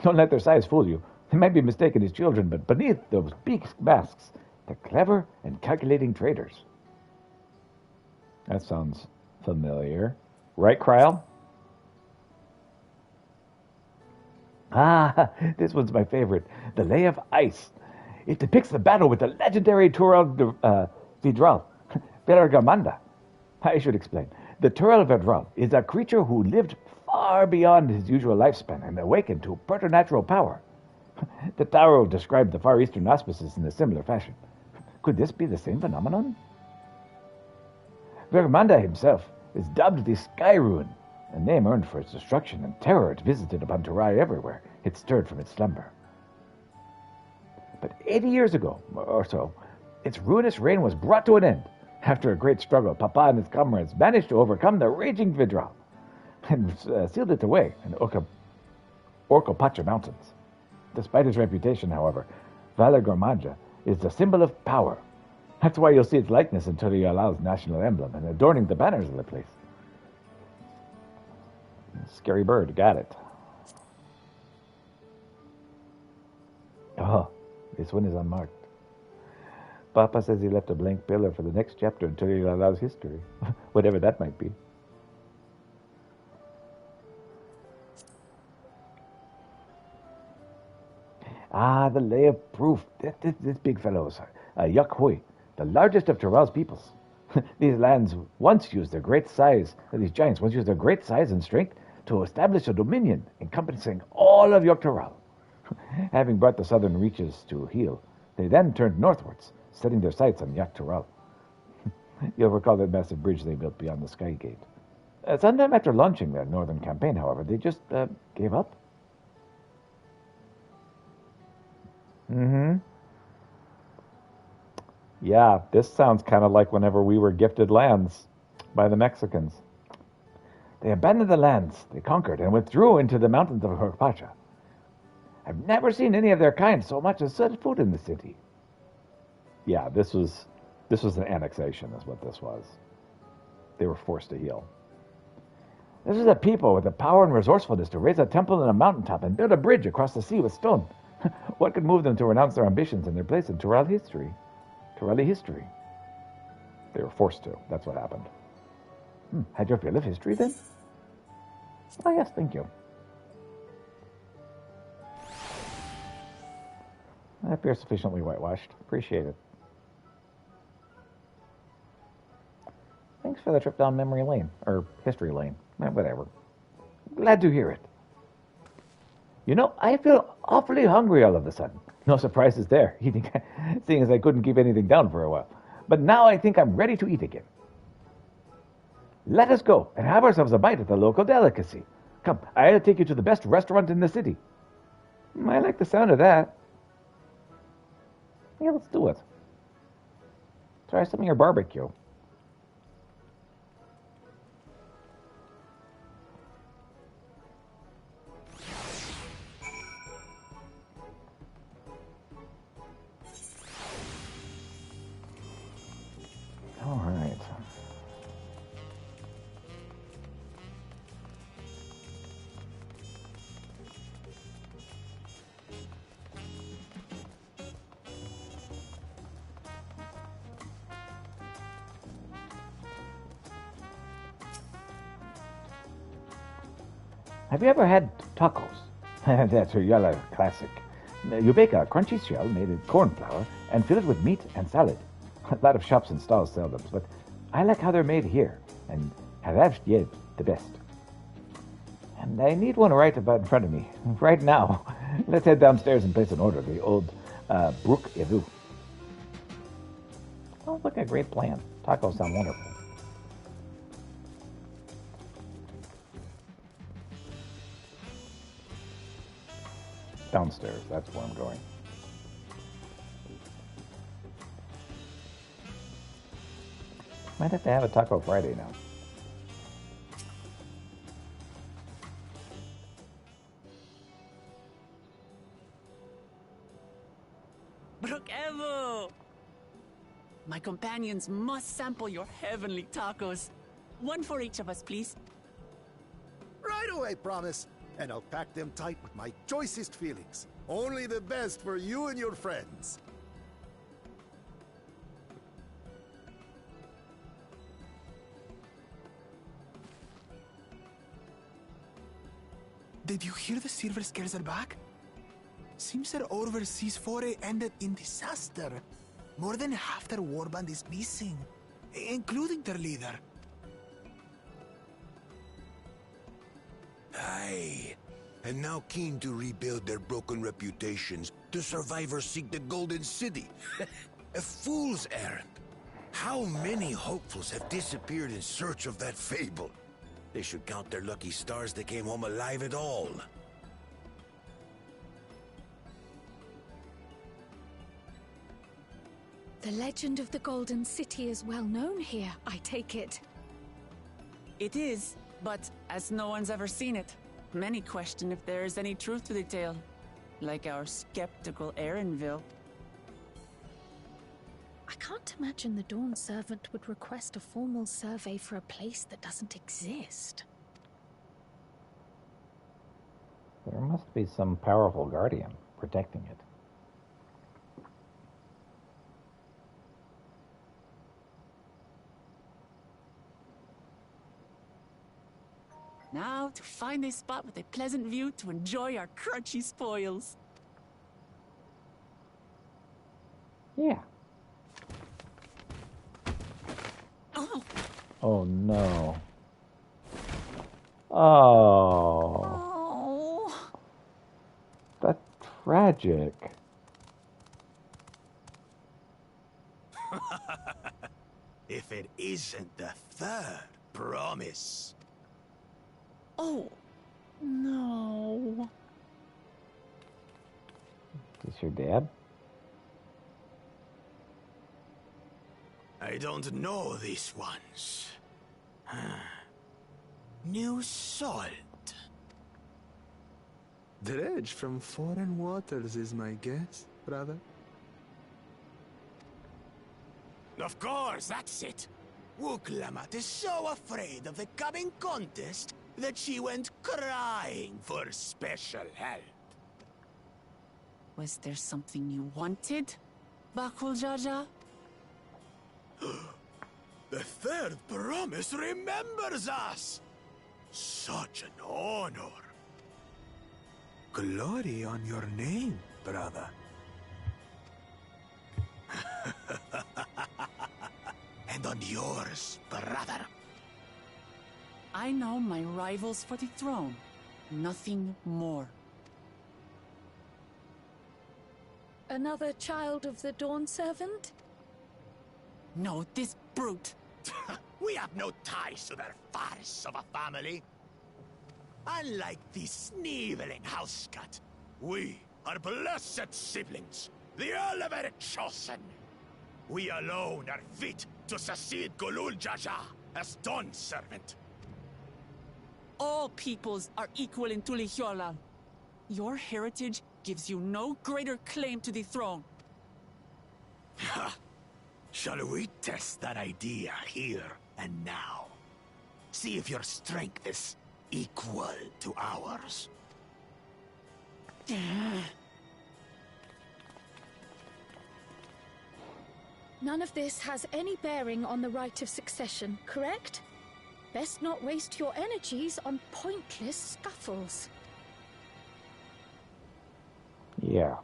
Don't let their size fool you. They might be mistaken as children, but beneath those big masks, they're clever and calculating traders. That sounds familiar. Right, Kryl? Ah, this one's my favorite. The Lay of Ice. It depicts the battle with the legendary Turel Vidral, Vergamanda. I should explain. The Turel Vidral is a creature who lived far beyond his usual lifespan and awakened to preternatural power. The Tarot described the Far Eastern auspices in a similar fashion. Could this be the same phenomenon? Vergamanda himself is dubbed the Sky Ruin, a name earned for its destruction and terror it visited upon Turai everywhere it stirred from its slumber. But 80 years ago, or so, its ruinous reign was brought to an end. After a great struggle, Papa and his comrades managed to overcome the raging Vidral and sealed it away in the Orcopacha Mountains. Despite his reputation, however, Valar is the symbol of power. That's why you'll see its likeness in Turialal's national emblem and adorning the banners of the place. Scary bird, got it. Oh, this one is unmarked. Papa says he left a blank pillar for the next chapter in Turialal's history, whatever that might be. Ah, the lay of proof. This big fellow is Yakhui, the largest of Tural's peoples. These lands once used their great size, these giants once used their great size and strength to establish a dominion encompassing all of Yogg-Tural. Having brought the southern reaches to heel, they then turned northwards, setting their sights on Yogg-Tural. You'll recall that massive bridge they built beyond the Sky Gate. Sometime after launching their northern campaign, however, they just gave up. Yeah, this sounds kind of like whenever we were gifted lands by the Mexicans. They abandoned the lands they conquered and withdrew into the mountains of Orcopacha. I've never seen any of their kind so much as set foot in the city. Yeah, this was an annexation, is what this was. They were forced to heal. This is a people with the power and resourcefulness to raise a temple on a mountaintop and build a bridge across the sea with stone. What could move them to renounce their ambitions and their place in Turali history? They were forced to. That's what happened. Had your fill of history then? Oh, yes, thank you. I appear sufficiently whitewashed. Appreciate it. Thanks for the trip down memory lane, or history lane. Whatever. Glad to hear it. You know, I feel awfully hungry all of a sudden. No surprises there, seeing as I couldn't keep anything down for a while. But now I think I'm ready to eat again. Let us go and have ourselves a bite at the local delicacy. Come, I'll take you to the best restaurant in the city. I like the sound of that. Yeah, let's do it. Try some of your barbecue. All right. Have you ever had tacos? That's a yellow classic. You bake a crunchy shell made of corn flour and fill it with meat and salad. A lot of shops and stalls sell them, but I like how they're made here, and FFXIV the best. And I need one right about in front of me, right now. Let's head downstairs and place an order, the old Brook Evu. Oh, look, a great plan. Tacos sound wonderful. Downstairs, that's where I'm going. Might have to have a Taco Friday now. Brook Evo! My companions must sample your heavenly tacos. One for each of us, please. Right away, promise. And I'll pack them tight with my choicest feelings. Only the best for you and your friends. Did you hear the silver scares are back? Seems their overseas foray ended in disaster. More than half their warband is missing, including their leader. Aye. And now keen to rebuild their broken reputations, the survivors seek the Golden City. A fool's errand. How many hopefuls have disappeared in search of that fable? They should count their lucky stars they came home alive at all. The legend of the Golden City is well known here, I take it. It is, but as no one's ever seen it, many question if there is any truth to the tale. Like our skeptical Erinville. I can't imagine the Dawn Servant would request a formal survey for a place that doesn't exist. There must be some powerful guardian protecting it. Now to find a spot with a pleasant view to enjoy our crunchy spoils. Yeah. Oh. Oh no. Oh. Oh. That's tragic. If it isn't the third promise. Oh. No. Is this your dad? I don't know these ones. New salt. Dredge from foreign waters is my guess, brother. Of course, that's it. Wuklamat is so afraid of the coming contest that she went crying for special help. Was there something you wanted, Bakul Jaja? The third promise remembers us! Such an honor. Glory on your name, brother. And on yours, brother. I know my rivals for the throne. Nothing more. Another child of the Dawn Servant? No, this brute. We have no ties to their farce of a family. Unlike the sneevling housecut, we are blessed siblings, the elevated chosen. We alone are fit to succeed Golul Jaja as Dawn Servant. All peoples are equal in Tulihiola. Your heritage gives you no greater claim to the throne. Ha! Shall we test that idea here and now? See if your strength is equal to ours. None of this has any bearing on the right of succession, correct? Best not waste your energies on pointless scuffles. Yeah.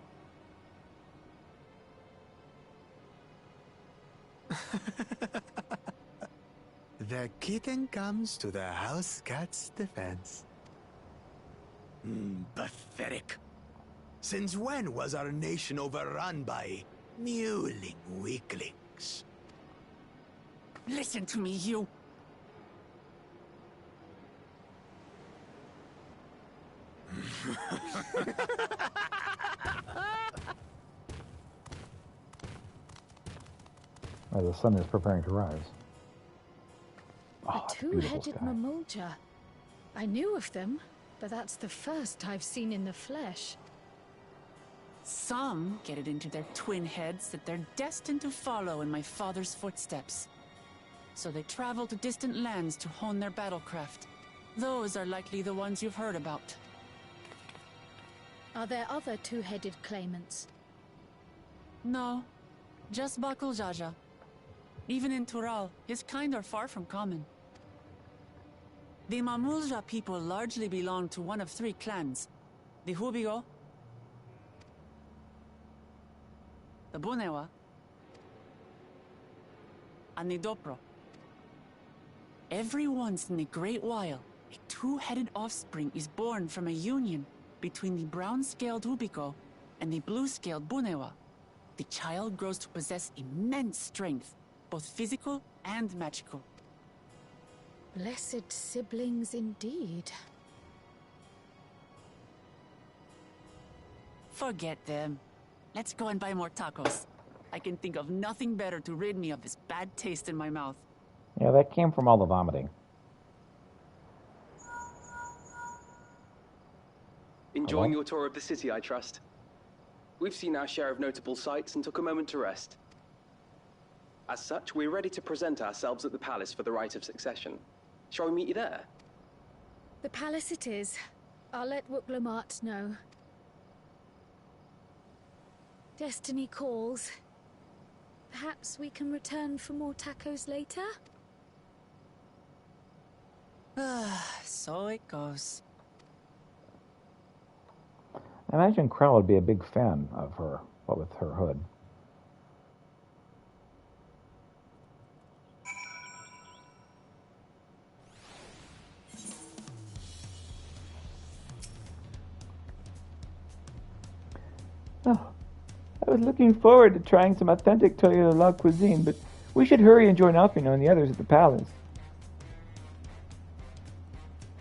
The kitten comes to the house cat's defense. Pathetic. Since when was our nation overrun by mewling weaklings? Listen to me, you. The sun is preparing to rise. A two-headed Mamulja. I knew of them, but that's the first I've seen in the flesh. Some get it into their twin heads that they're destined to follow in my father's footsteps. So they travel to distant lands to hone their battlecraft. Those are likely the ones you've heard about. Are there other two-headed claimants? No, just Bakul Jaja. Even in Tural, his kind are far from common. The Mamulja people largely belong to one of three clans. The Hubigo, the Bunewa, and the Dopro. Every once in a great while, a two-headed offspring is born from a union between the brown-scaled Ubiko and the blue-scaled Bunewa. The child grows to possess immense strength, both physical and magical. Blessed siblings indeed. Forget them. Let's go and buy more tacos. I can think of nothing better to rid me of this bad taste in my mouth. Yeah, that came from all the vomiting. Enjoying your tour of the city, I trust. We've seen our share of notable sights and took a moment to rest. As such, we're ready to present ourselves at the palace for the rite of succession. Shall we meet you there? The palace it is. I'll let Wuklamart know. Destiny calls. Perhaps we can return for more tacos later? So it goes. I imagine Crow would be a big fan of her, what with her hood. Oh, I was looking forward to trying some authentic Toyo La cuisine, but we should hurry and join Alfino and the others at the palace.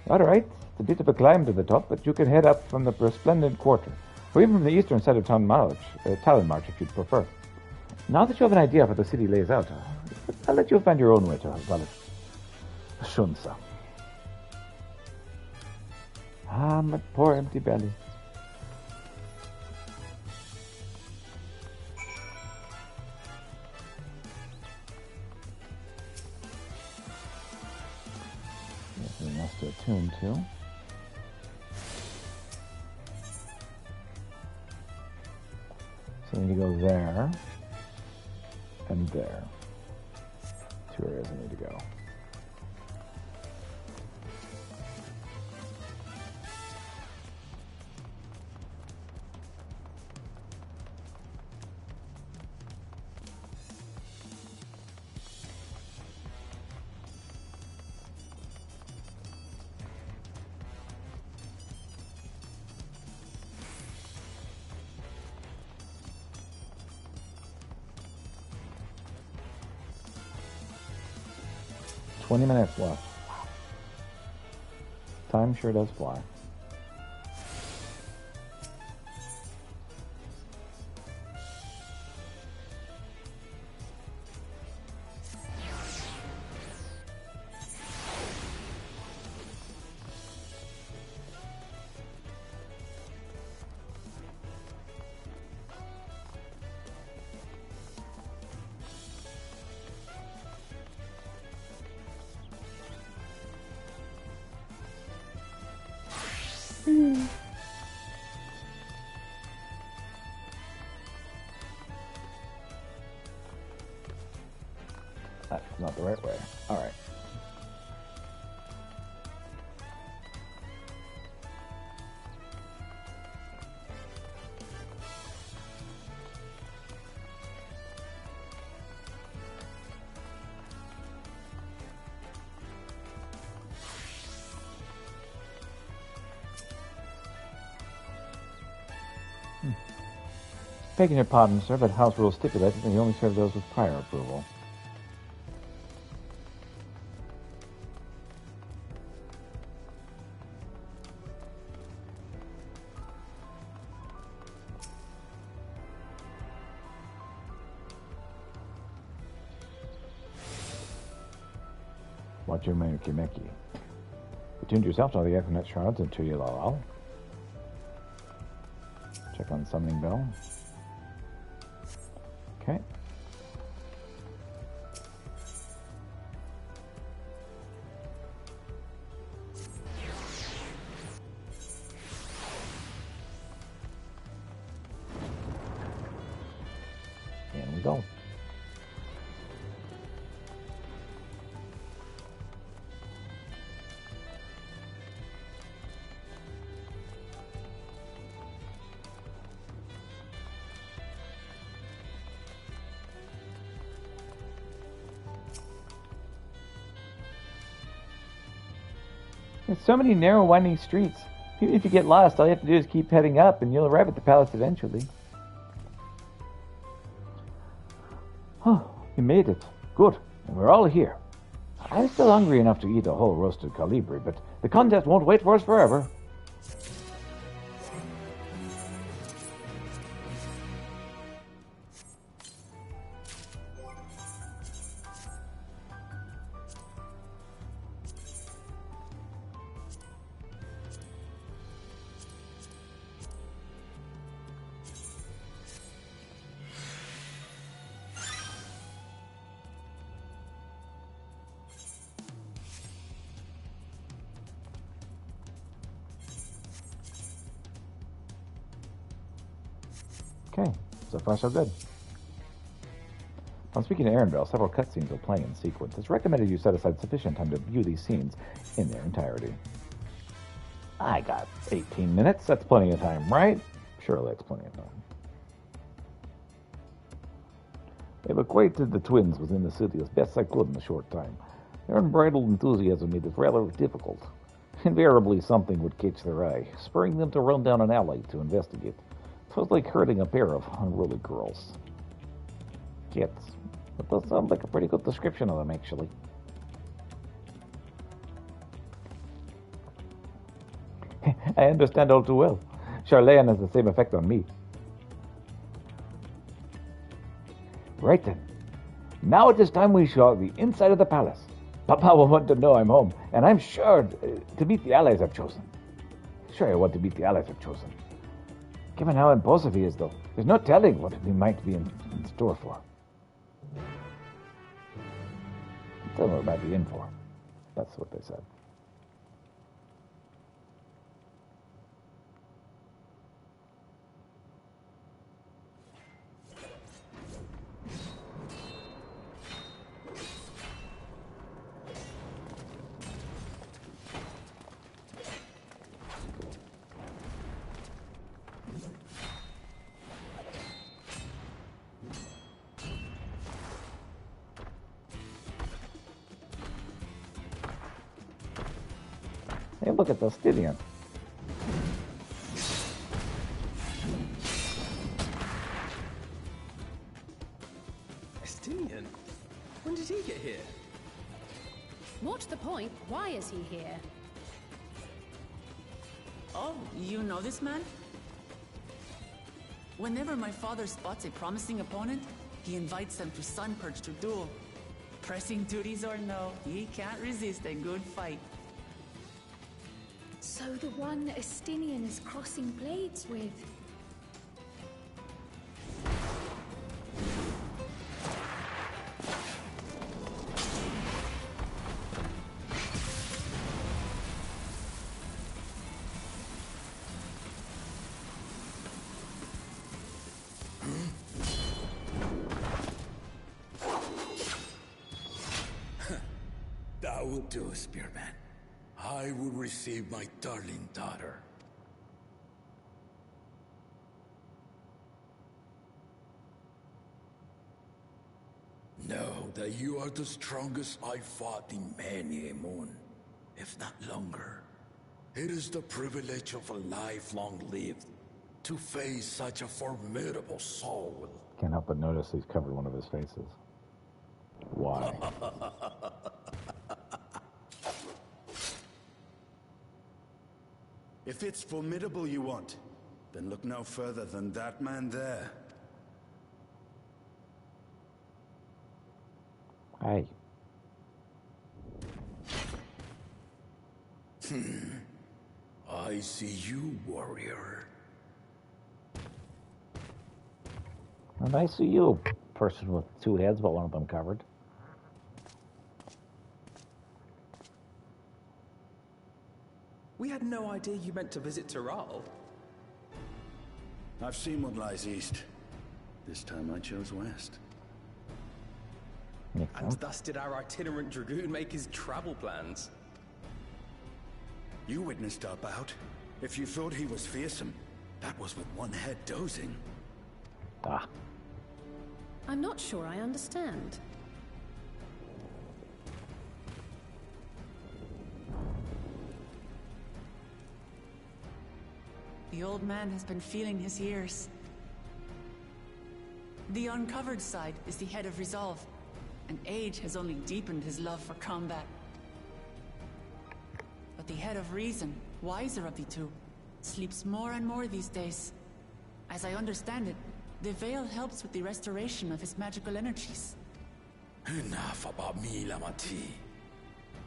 All right, it's a bit of a climb to the top, but you can head up from the resplendent quarter, or even from the eastern side of Talonmarch if you'd prefer. Now that you have an idea of how the city lays out, I'll let you find your own way to Shunsa. Ah, my poor empty belly. Nothing else to attune to. So we need to go there and there. Two areas I need to go. Wow. 20 minutes left. Time sure does fly. That's not the right way. All right. Begging your pardon, sir, but house rules stipulate that we only serve those with prior approval. Watch your Meki. You tuned yourself to all the Equinet shards and Tuyalal. Check on summoning bell. Okay. And we go. There's so many narrow, winding streets. Even if you get lost, all you have to do is keep heading up, and you'll arrive at the palace eventually. Oh, you made it. Good. And we're all here. I'm still hungry enough to eat a whole roasted colibri, but the contest won't wait for us forever. Okay, so far so good. While speaking to Arendelle, several cutscenes will play in sequence. It's recommended you set aside sufficient time to view these scenes in their entirety. I got 18 minutes. That's plenty of time, right? Surely that's plenty of time. I've acquainted the twins within the city as best I could in a short time. Their unbridled enthusiasm made it rather difficult. Invariably, something would catch their eye, spurring them to run down an alley to investigate. It was like herding a pair of unruly girls. Kids. That does sound like a pretty good description of them, actually. I understand all too well. Charlene has the same effect on me. Right then. Now it is time we show the inside of the palace. Papa will want to know I'm home, and I'm sure to meet the allies I've chosen. Sure I want to meet the allies I've chosen. Given how impulsive he is, though, there's no telling what we might be in store for. Tell them about the in for. That's what they said. Hey, look at the Stylian. Estinian? When did he get here? What's the point? Why is he here? Oh, you know this man? Whenever my father spots a promising opponent, he invites them to Sunperch to duel. Pressing duties or no, he can't resist a good fight. So the one Estinian is crossing blades with. That would do, Spearman. I will receive my darling daughter. Know that you are the strongest I fought in many a moon, if not longer. It is the privilege of a lifelong lived to face such a formidable soul. Can't help but notice he's covered one of his faces. Why? If it's formidable you want, then look no further than that man there. Hey. I see you, warrior. And I see you, person with two heads, but one of them covered. We had no idea you meant to visit Tyrrell. I've seen what lies east. This time I chose west. And thus did our itinerant dragoon make his travel plans. You witnessed our bout. If you thought he was fearsome, that was with one head dozing. Ah. I'm not sure I understand. The old man has been feeling his years. The uncovered side is the head of resolve, and age has only deepened his love for combat. But the head of reason, wiser of the two, sleeps more and more these days. As I understand it, the veil helps with the restoration of his magical energies. Enough about me, Lamati.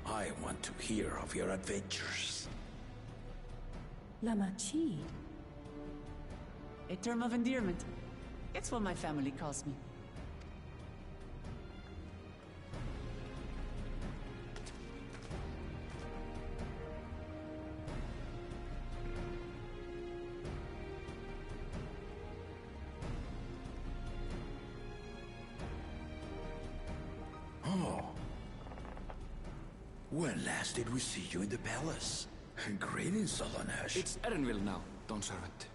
I want to hear of your adventures. Lamachi. A term of endearment. It's what my family calls me. Oh. When last did we see you in the palace? Greetings, Solonesh. It's Erenville now, Don Servant.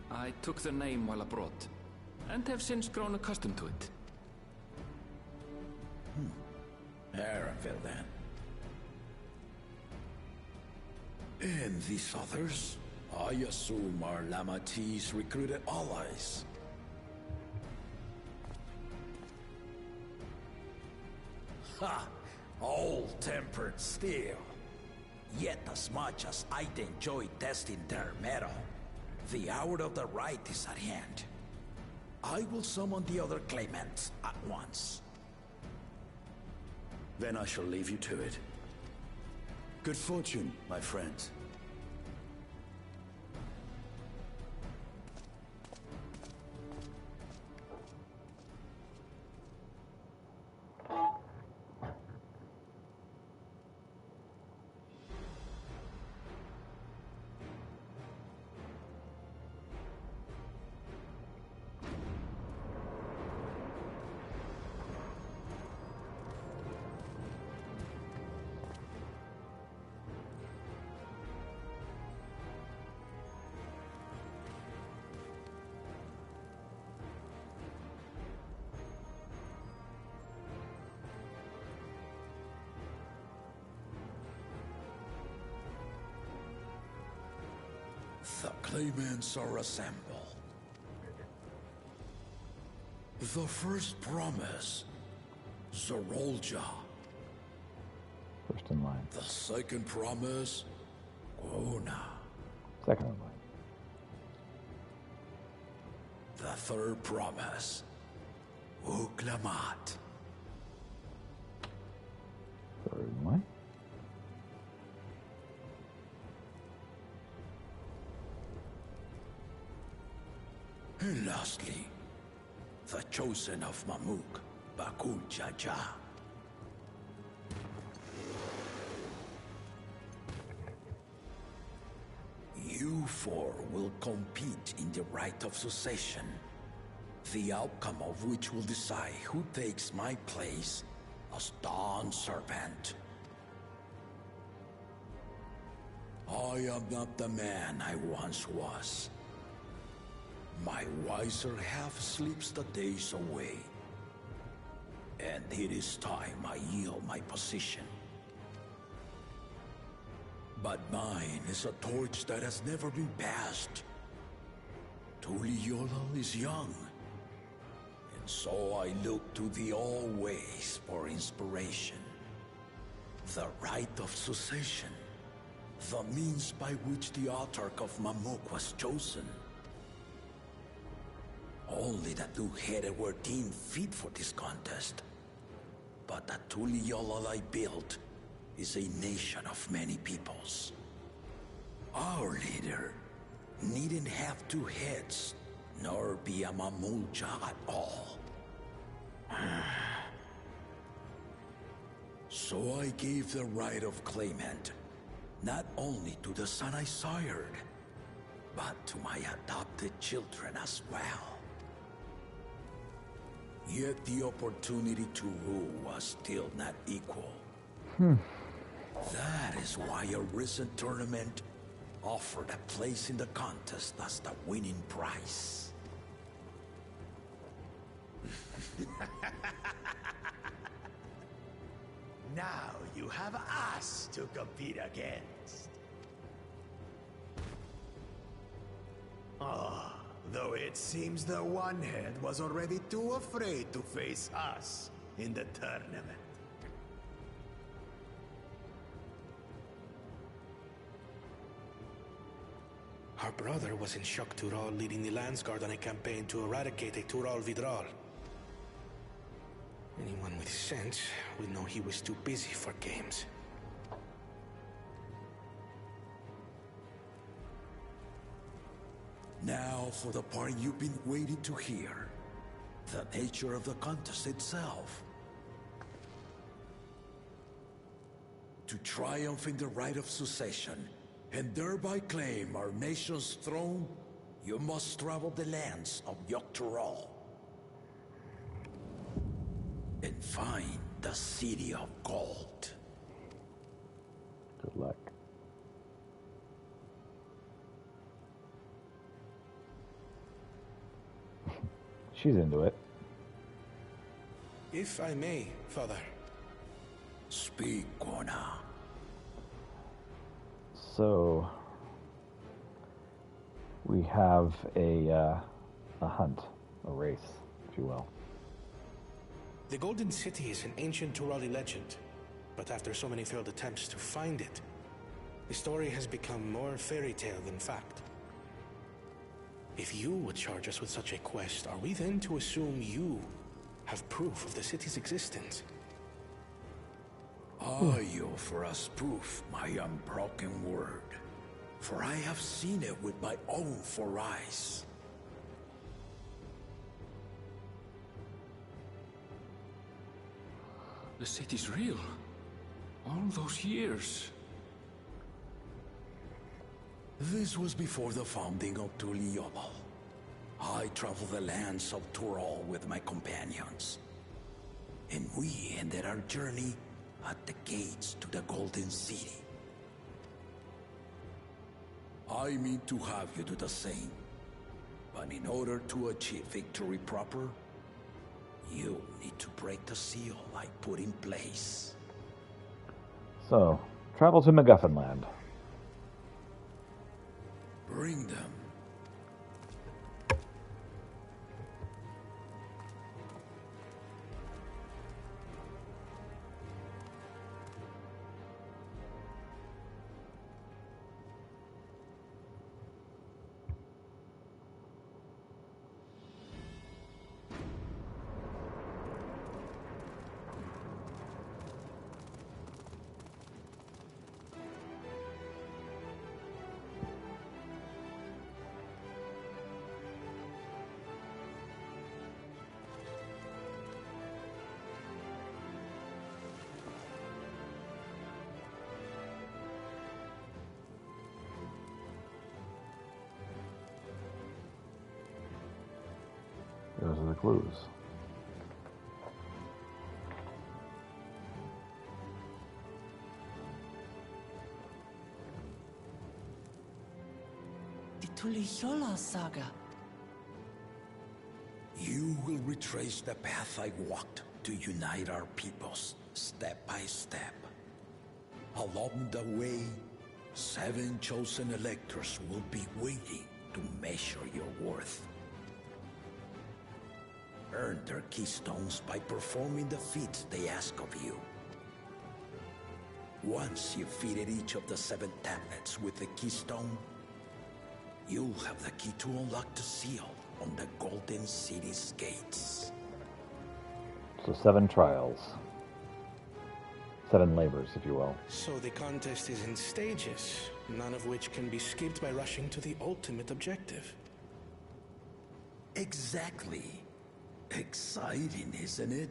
I took the name while abroad, and have since grown accustomed to it. Erenville, then. And these others? I assume are Lamati's recruited allies. Ha! Old-tempered still. Yet as much as I'd enjoy testing their metal, the hour of the right is at hand. I will summon the other claimants at once. Then I shall leave you to it. Good fortune, my friends. The claimants are assembled. The first promise, Zorolja. First in line. The second promise, Ona. Second in line. The third promise, Uklamat. Third in line. And lastly, the chosen of Mamuk, Bakul Jaja. You four will compete in the right of succession, the outcome of which will decide who takes my place as Dawn Servant. I am not the man I once was. My wiser half sleeps the days away, and it is time I yield my position. But mine is a torch that has never been passed. Tuliyola is young, and so I look to the always for inspiration. The right of succession, the means by which the Autarch of Mamuk was chosen. Only the two-headed were deemed fit for this contest. But the Tuliyola I built is a nation of many peoples. Our leader needn't have two heads, nor be a Mamulja at all. So I gave the right of claimant, not only to the son I sired, but to my adopted children as well. Yet the opportunity to rule was still not equal. That is why a recent tournament offered a place in the contest as the winning prize. now you have us to compete against. Ah, though it seems the One-Head was already too afraid to face us in the tournament. Our brother was in Shock Tural leading the Landsguard on a campaign to eradicate a Tural Vidral. Anyone with sense would know he was too busy for games. Now for the part you've been waiting to hear. The nature of the contest itself. To triumph in the right of succession, and thereby claim our nation's throne, you must travel the lands of Yogg-Tural and find the City of Gold. Good luck. She's into it. If I may, Father. Speak, Kona. So we have a hunt, a race, if you will. The Golden City is an ancient Turali legend, but after so many failed attempts to find it, the story has become more fairy tale than fact. If you would charge us with such a quest, are we then to assume you have proof of the city's existence? Are you for us proof, my unbroken word? For I have seen it with my own 4 eyes. The city's real. All those years. This was before the founding of Tuliyobo. I traveled the lands of Tural with my companions. And we ended our journey at the gates to the Golden City. I mean to have you do the same. But in order to achieve victory proper, you need to break the seal I put in place. So, travel to MacGuffin Land. Bring them. Those are the clues. The Tuliyola saga. You will retrace the path I walked to unite our peoples, step by step. Along the way, 7 chosen electors will be waiting to measure your worth. Earn their keystones by performing the feats they ask of you. Once you've fitted each of the 7 tablets with the keystone, you'll have the key to unlock the seal on the Golden City's gates. So 7 trials. 7 labors, if you will. So the contest is in stages, none of which can be skipped by rushing to the ultimate objective. Exactly. Exciting, isn't it?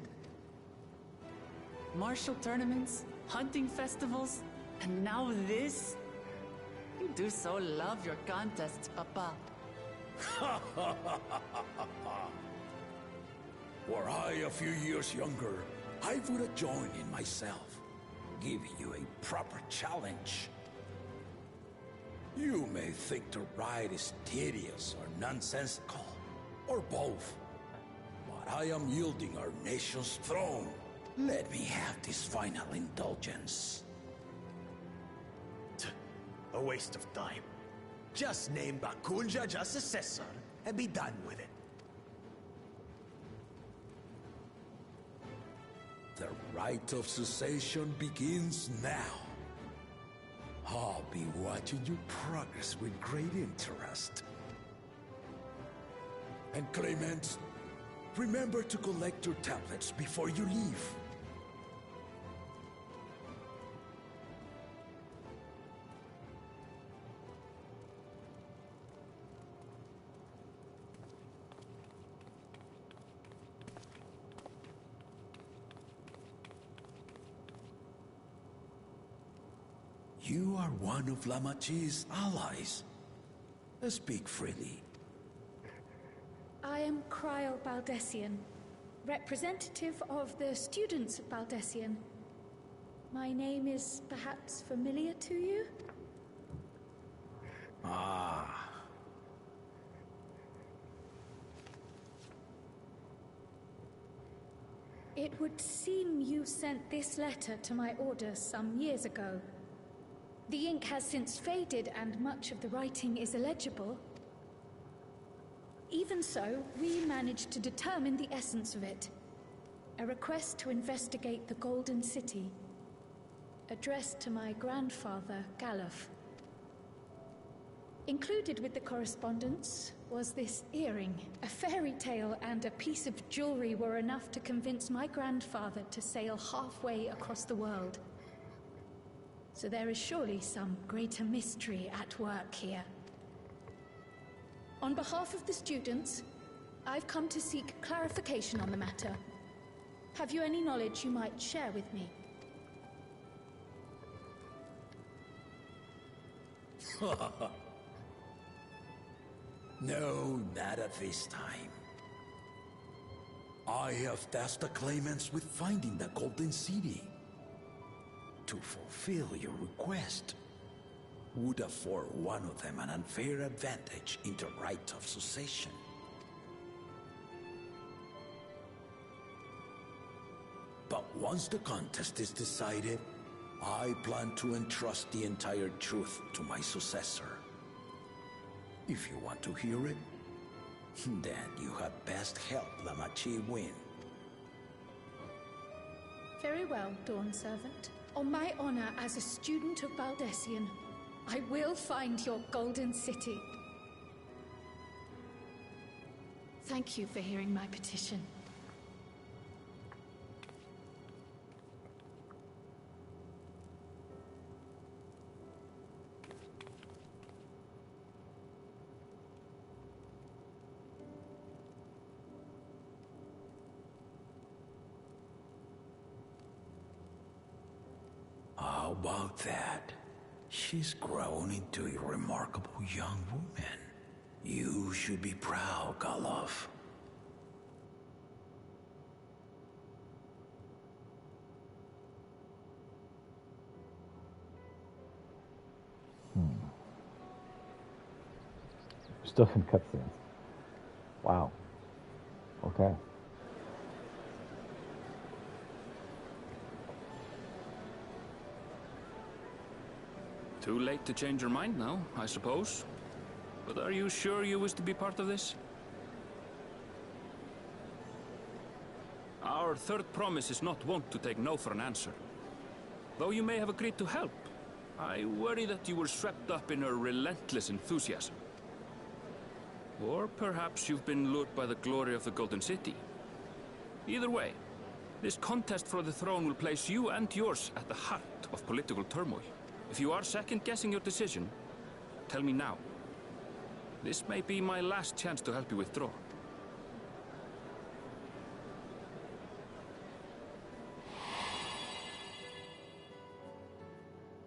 Martial tournaments, hunting festivals, and now this? You do so love your contests, Papa. Were I a few years younger, I would have joined in myself, giving you a proper challenge. You may think the ride is tedious or nonsensical, or both. But I am yielding our nation's throne Let me have this final indulgence. A waste of time. Just name Bakunja just successor and be done with it. The rite of cessation begins now. I'll be watching you progress with great interest. And Clemens, remember to collect your tablets before you leave. You are one of Lamachi's allies. Speak freely. I am Cryle Baldessian, representative of the students of Baldessian. My name is perhaps familiar to you? Ah. It would seem you sent this letter to my order some years ago. The ink has since faded and much of the writing is illegible. Even so, we managed to determine the essence of it. A request to investigate the Golden City, addressed to my grandfather, Galuf. Included with the correspondence was this earring. A fairy tale and a piece of jewelry were enough to convince my grandfather to sail halfway across the world. So there is surely some greater mystery at work here. On behalf of the students, I've come to seek clarification on the matter. Have you any knowledge you might share with me? No, not at this time. I have tasked the claimants with finding the Golden City. To fulfill your request would afford one of them an unfair advantage in the rite of succession. But once the contest is decided, I plan to entrust the entire truth to my successor. If you want to hear it, then you had best help Lamachi win. Very well, Dawn Servant. On my honor as a student of Baldessian, I will find your Golden City. Thank you for hearing my petition. How about that? She's grown into a remarkable young woman. You should be proud, Galuf. Still in cutscenes. Wow. Okay. Too late to change your mind now, I suppose. But are you sure you wish to be part of this? Our third promise is not wont to take no for an answer. Though you may have agreed to help, I worry that you were swept up in her relentless enthusiasm. Or perhaps you've been lured by the glory of the Golden City. Either way, this contest for the throne will place you and yours at the heart of political turmoil. If you are second-guessing your decision, tell me now. This may be my last chance to help you withdraw.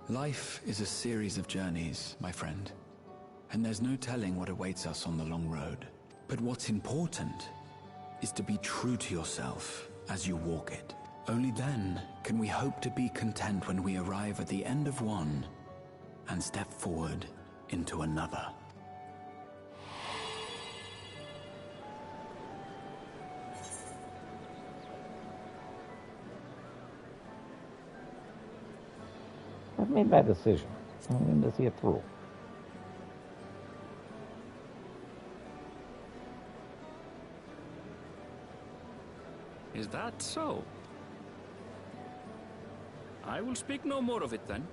Life is a series of journeys, my friend. And there's no telling what awaits us on the long road. But what's important is to be true to yourself as you walk it. Only then can we hope to be content when we arrive at the end of one and step forward into another. made my decision. I'm going to see it through. Is that so? I will speak no more of it then.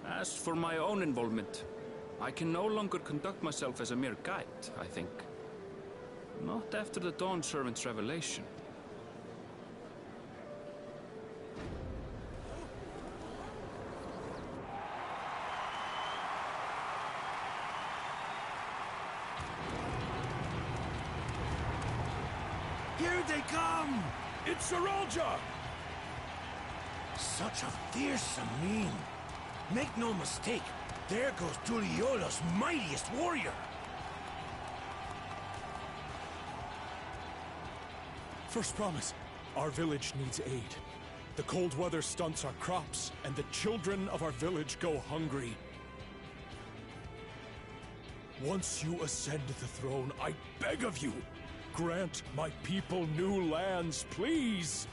As for my own involvement, I can no longer conduct myself as a mere guide, I think. Not after the Dawn Servant's revelation. Here they come! It's Saralja! Such a fearsome mien. Make no mistake, there goes Tuliola's mightiest warrior. First promise, our village needs aid. The cold weather stunts our crops, and the children of our village go hungry. Once you ascend the throne, I beg of you, grant my people new lands, please!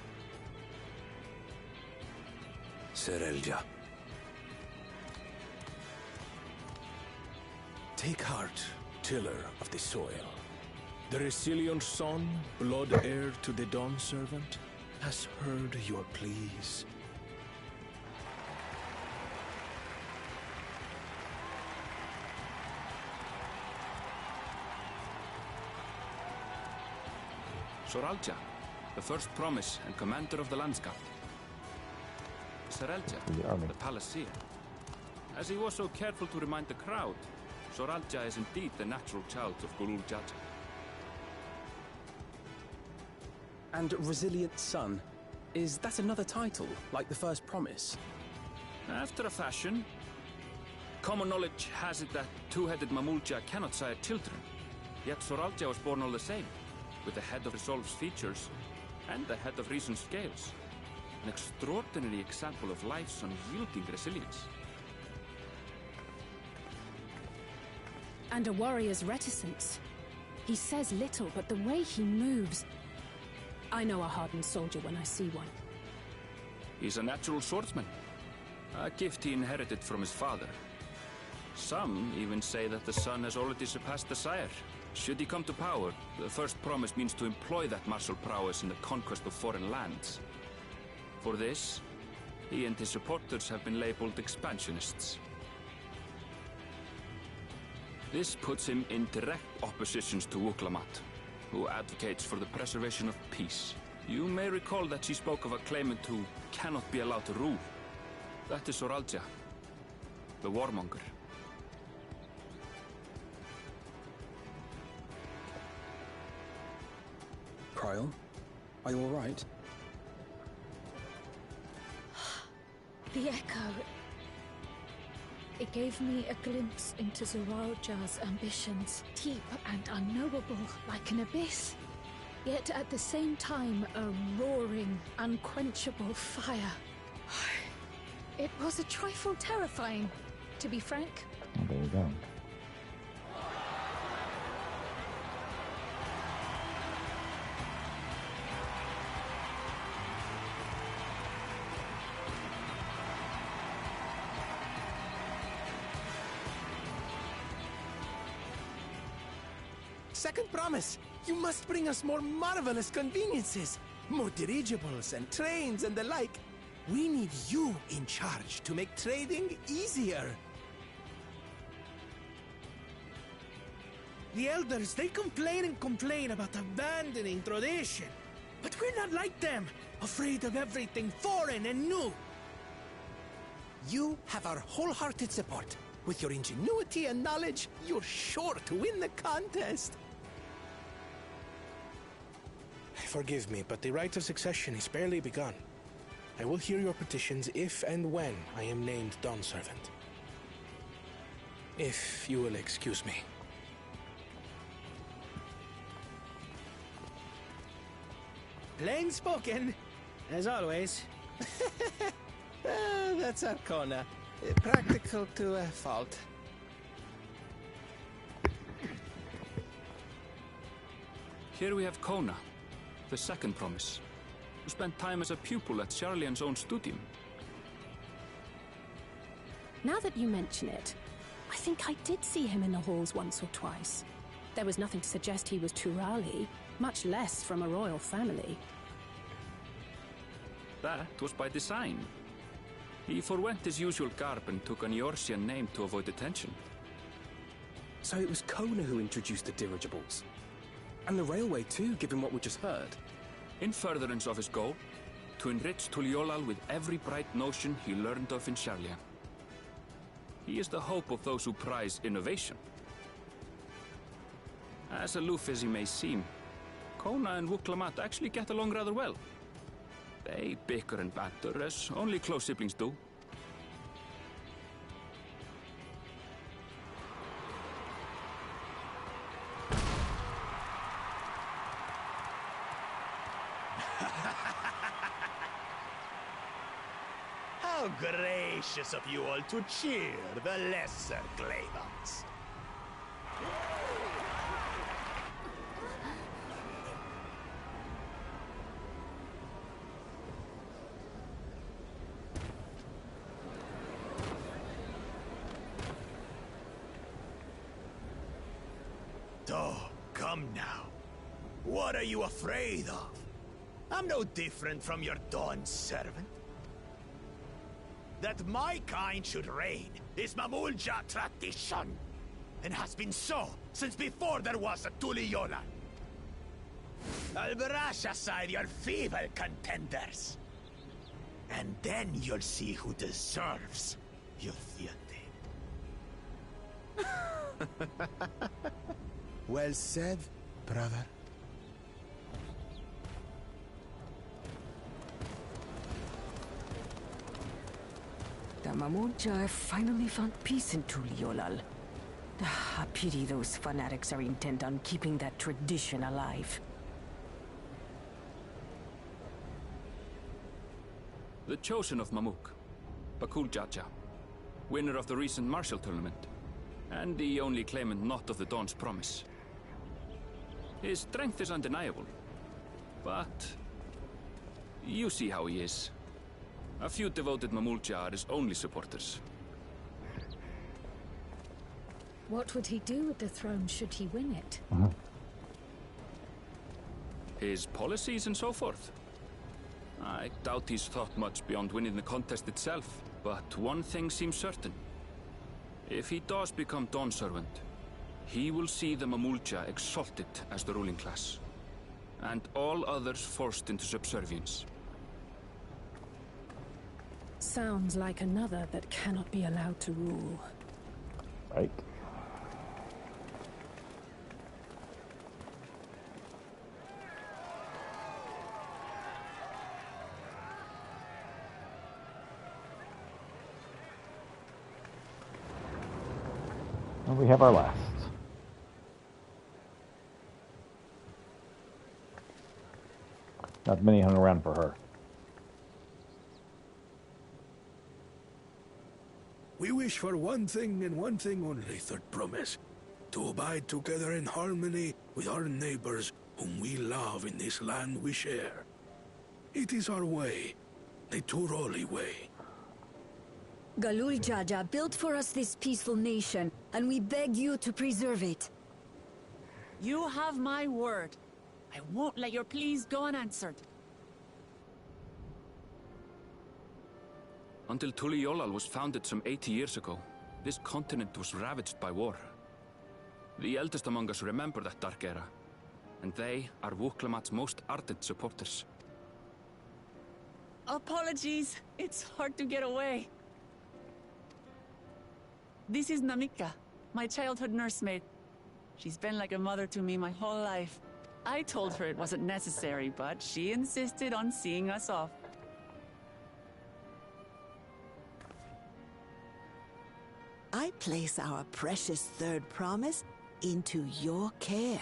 Serelja. Take heart, tiller of the soil. The Resilion son, blood heir to the Dawn Servant, has heard your pleas. Soralja, the first promise and commander of the Landsguard. Serelja, the Palaceer. As he was so careful to remind the crowd, Soralja is indeed the natural child of Gulul Jaja. And Resilient Son, is that another title, like the first promise? After a fashion. Common knowledge has it that two-headed Mamulja cannot sire children. Yet Soralja was born all the same, with the head of Resolve's features and the head of Reason's scales. An extraordinary example of life's unyielding resilience. And a warrior's reticence. He says little, but the way he moves... I know a hardened soldier when I see one. He's a natural swordsman. A gift he inherited from his father. Some even say that the son has already surpassed the sire. Should he come to power, the first promise means to employ that martial prowess in the conquest of foreign lands. For this, he and his supporters have been labeled expansionists. This puts him in direct opposition to Wuklamat, who advocates for the preservation of peace. You may recall that she spoke of a claimant who cannot be allowed to rule. That is Soralja, the warmonger. Kryl, are you all right? The echo. It gave me a glimpse into Zoralja's ambitions, deep and unknowable, like an abyss. Yet at the same time, a roaring, unquenchable fire. It was a trifle terrifying, to be frank. Oh, there you go. Second promise, you must bring us more marvelous conveniences. More dirigibles and trains and the like. We need you in charge to make trading easier. The elders, they complain and complain about abandoning tradition. But we're not like them, afraid of everything foreign and new. You have our wholehearted support. With your ingenuity and knowledge, you're sure to win the contest. Forgive me, but the right of succession is barely begun. I will hear your petitions if and when I am named Dawn Servant. If you will excuse me. Plain spoken, as always. That's Arcona. Practical to a fault. Here we have Kona, the second promise, who spent time as a pupil at Charlian's own studium. Now that you mention it, I think I did see him in the halls once or twice. There was nothing to suggest he was Turali, much less from a royal family. That was by design. He forwent his usual garb and took an Eorzean name to avoid attention. So it was Kona who introduced the dirigibles. And the railway too, given what we just heard. In furtherance of his goal, to enrich Tuliolal with every bright notion he learned of in Sharlayan. He is the hope of those who prize innovation. As aloof as he may seem, Kona and Wuklamat actually get along rather well. They bicker and banter as only close siblings do. How gracious of you all to cheer the lesser Glabons. Oh, come now. What are you afraid of? I'm no different from your Dawn servant. That my kind should reign is Mamulja tradition, and has been so since before there was a Tuliyola. I'll brush aside your feeble contenders, and then you'll see who deserves your deity. Well said, brother. The Mamulja finally found peace in Tuliolal. I pity those fanatics are intent on keeping that tradition alive. The chosen of Mamuk, Bakul Jaja, winner of the recent martial tournament, and the only claimant not of the Dawn's promise. His strength is undeniable, but you see how he is. A few devoted Mamulja are his only supporters. What would he do with the throne should he win it? His policies and so forth. I doubt he's thought much beyond winning the contest itself, but one thing seems certain. If he does become Dawn Servant, he will see the Mamulja exalted as the ruling class, and all others forced into subservience. Sounds like another that cannot be allowed to rule. Right. And we have our last. Not many hung around for her. We wish for one thing and one thing only, Third Promise. To abide together in harmony with our neighbors whom we love in this land we share. It is our way, the Turali way. Galul Jaja built for us this peaceful nation, and we beg you to preserve it. You have my word. I won't let your pleas go unanswered. Until Tuliolal was founded some 80 years ago, this continent was ravaged by war. The eldest among us remember that dark era, and they are Wuklamat's most ardent supporters. Apologies, it's hard to get away. This is Namika, my childhood nursemaid. She's been like a mother to me my whole life. I told her it wasn't necessary, but she insisted on seeing us off. I place our precious Third Promise into your care.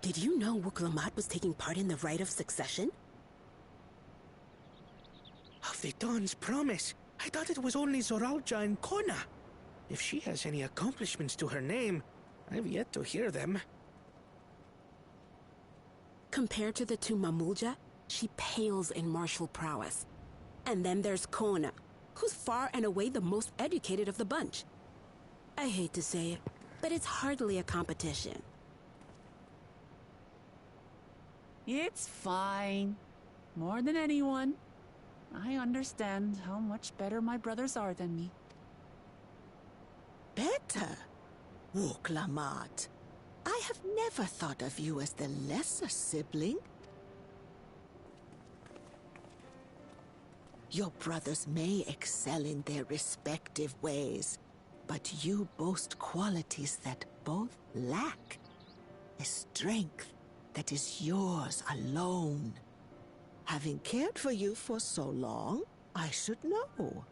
Did you know Wuklamat was taking part in the rite of succession? Of the Dawn's promise? I thought it was only Zoralja and Kona. If she has any accomplishments to her name, I've yet to hear them. Compared to the two Mamulja, she pales in martial prowess. And then there's Kona, who's far and away the most educated of the bunch. I hate to say it, but it's hardly a competition. It's fine. More than anyone, I understand how much better my brothers are than me. Better? Woklamat. I have never thought of you as the lesser sibling. Your brothers may excel in their respective ways, but you boast qualities that both lack. A strength that is yours alone. Having cared for you for so long, I should know.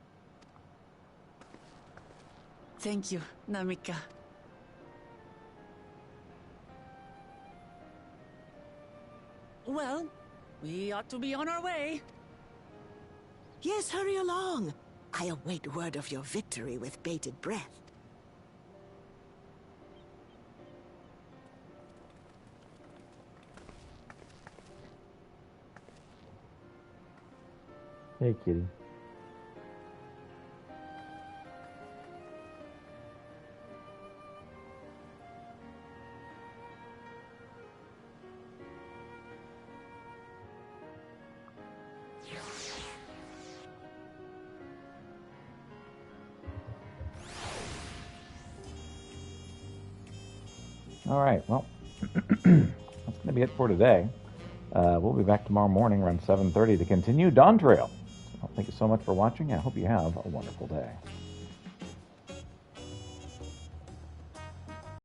Thank you, Namika. Well, we ought to be on our way. Yes, hurry along. I await word of your victory with bated breath. Hey, kitty. All right, well, that's going to be it for today. We'll be back tomorrow morning around 7:30 to continue Dawn Trail. So thank you so much for watching. I hope you have a wonderful day.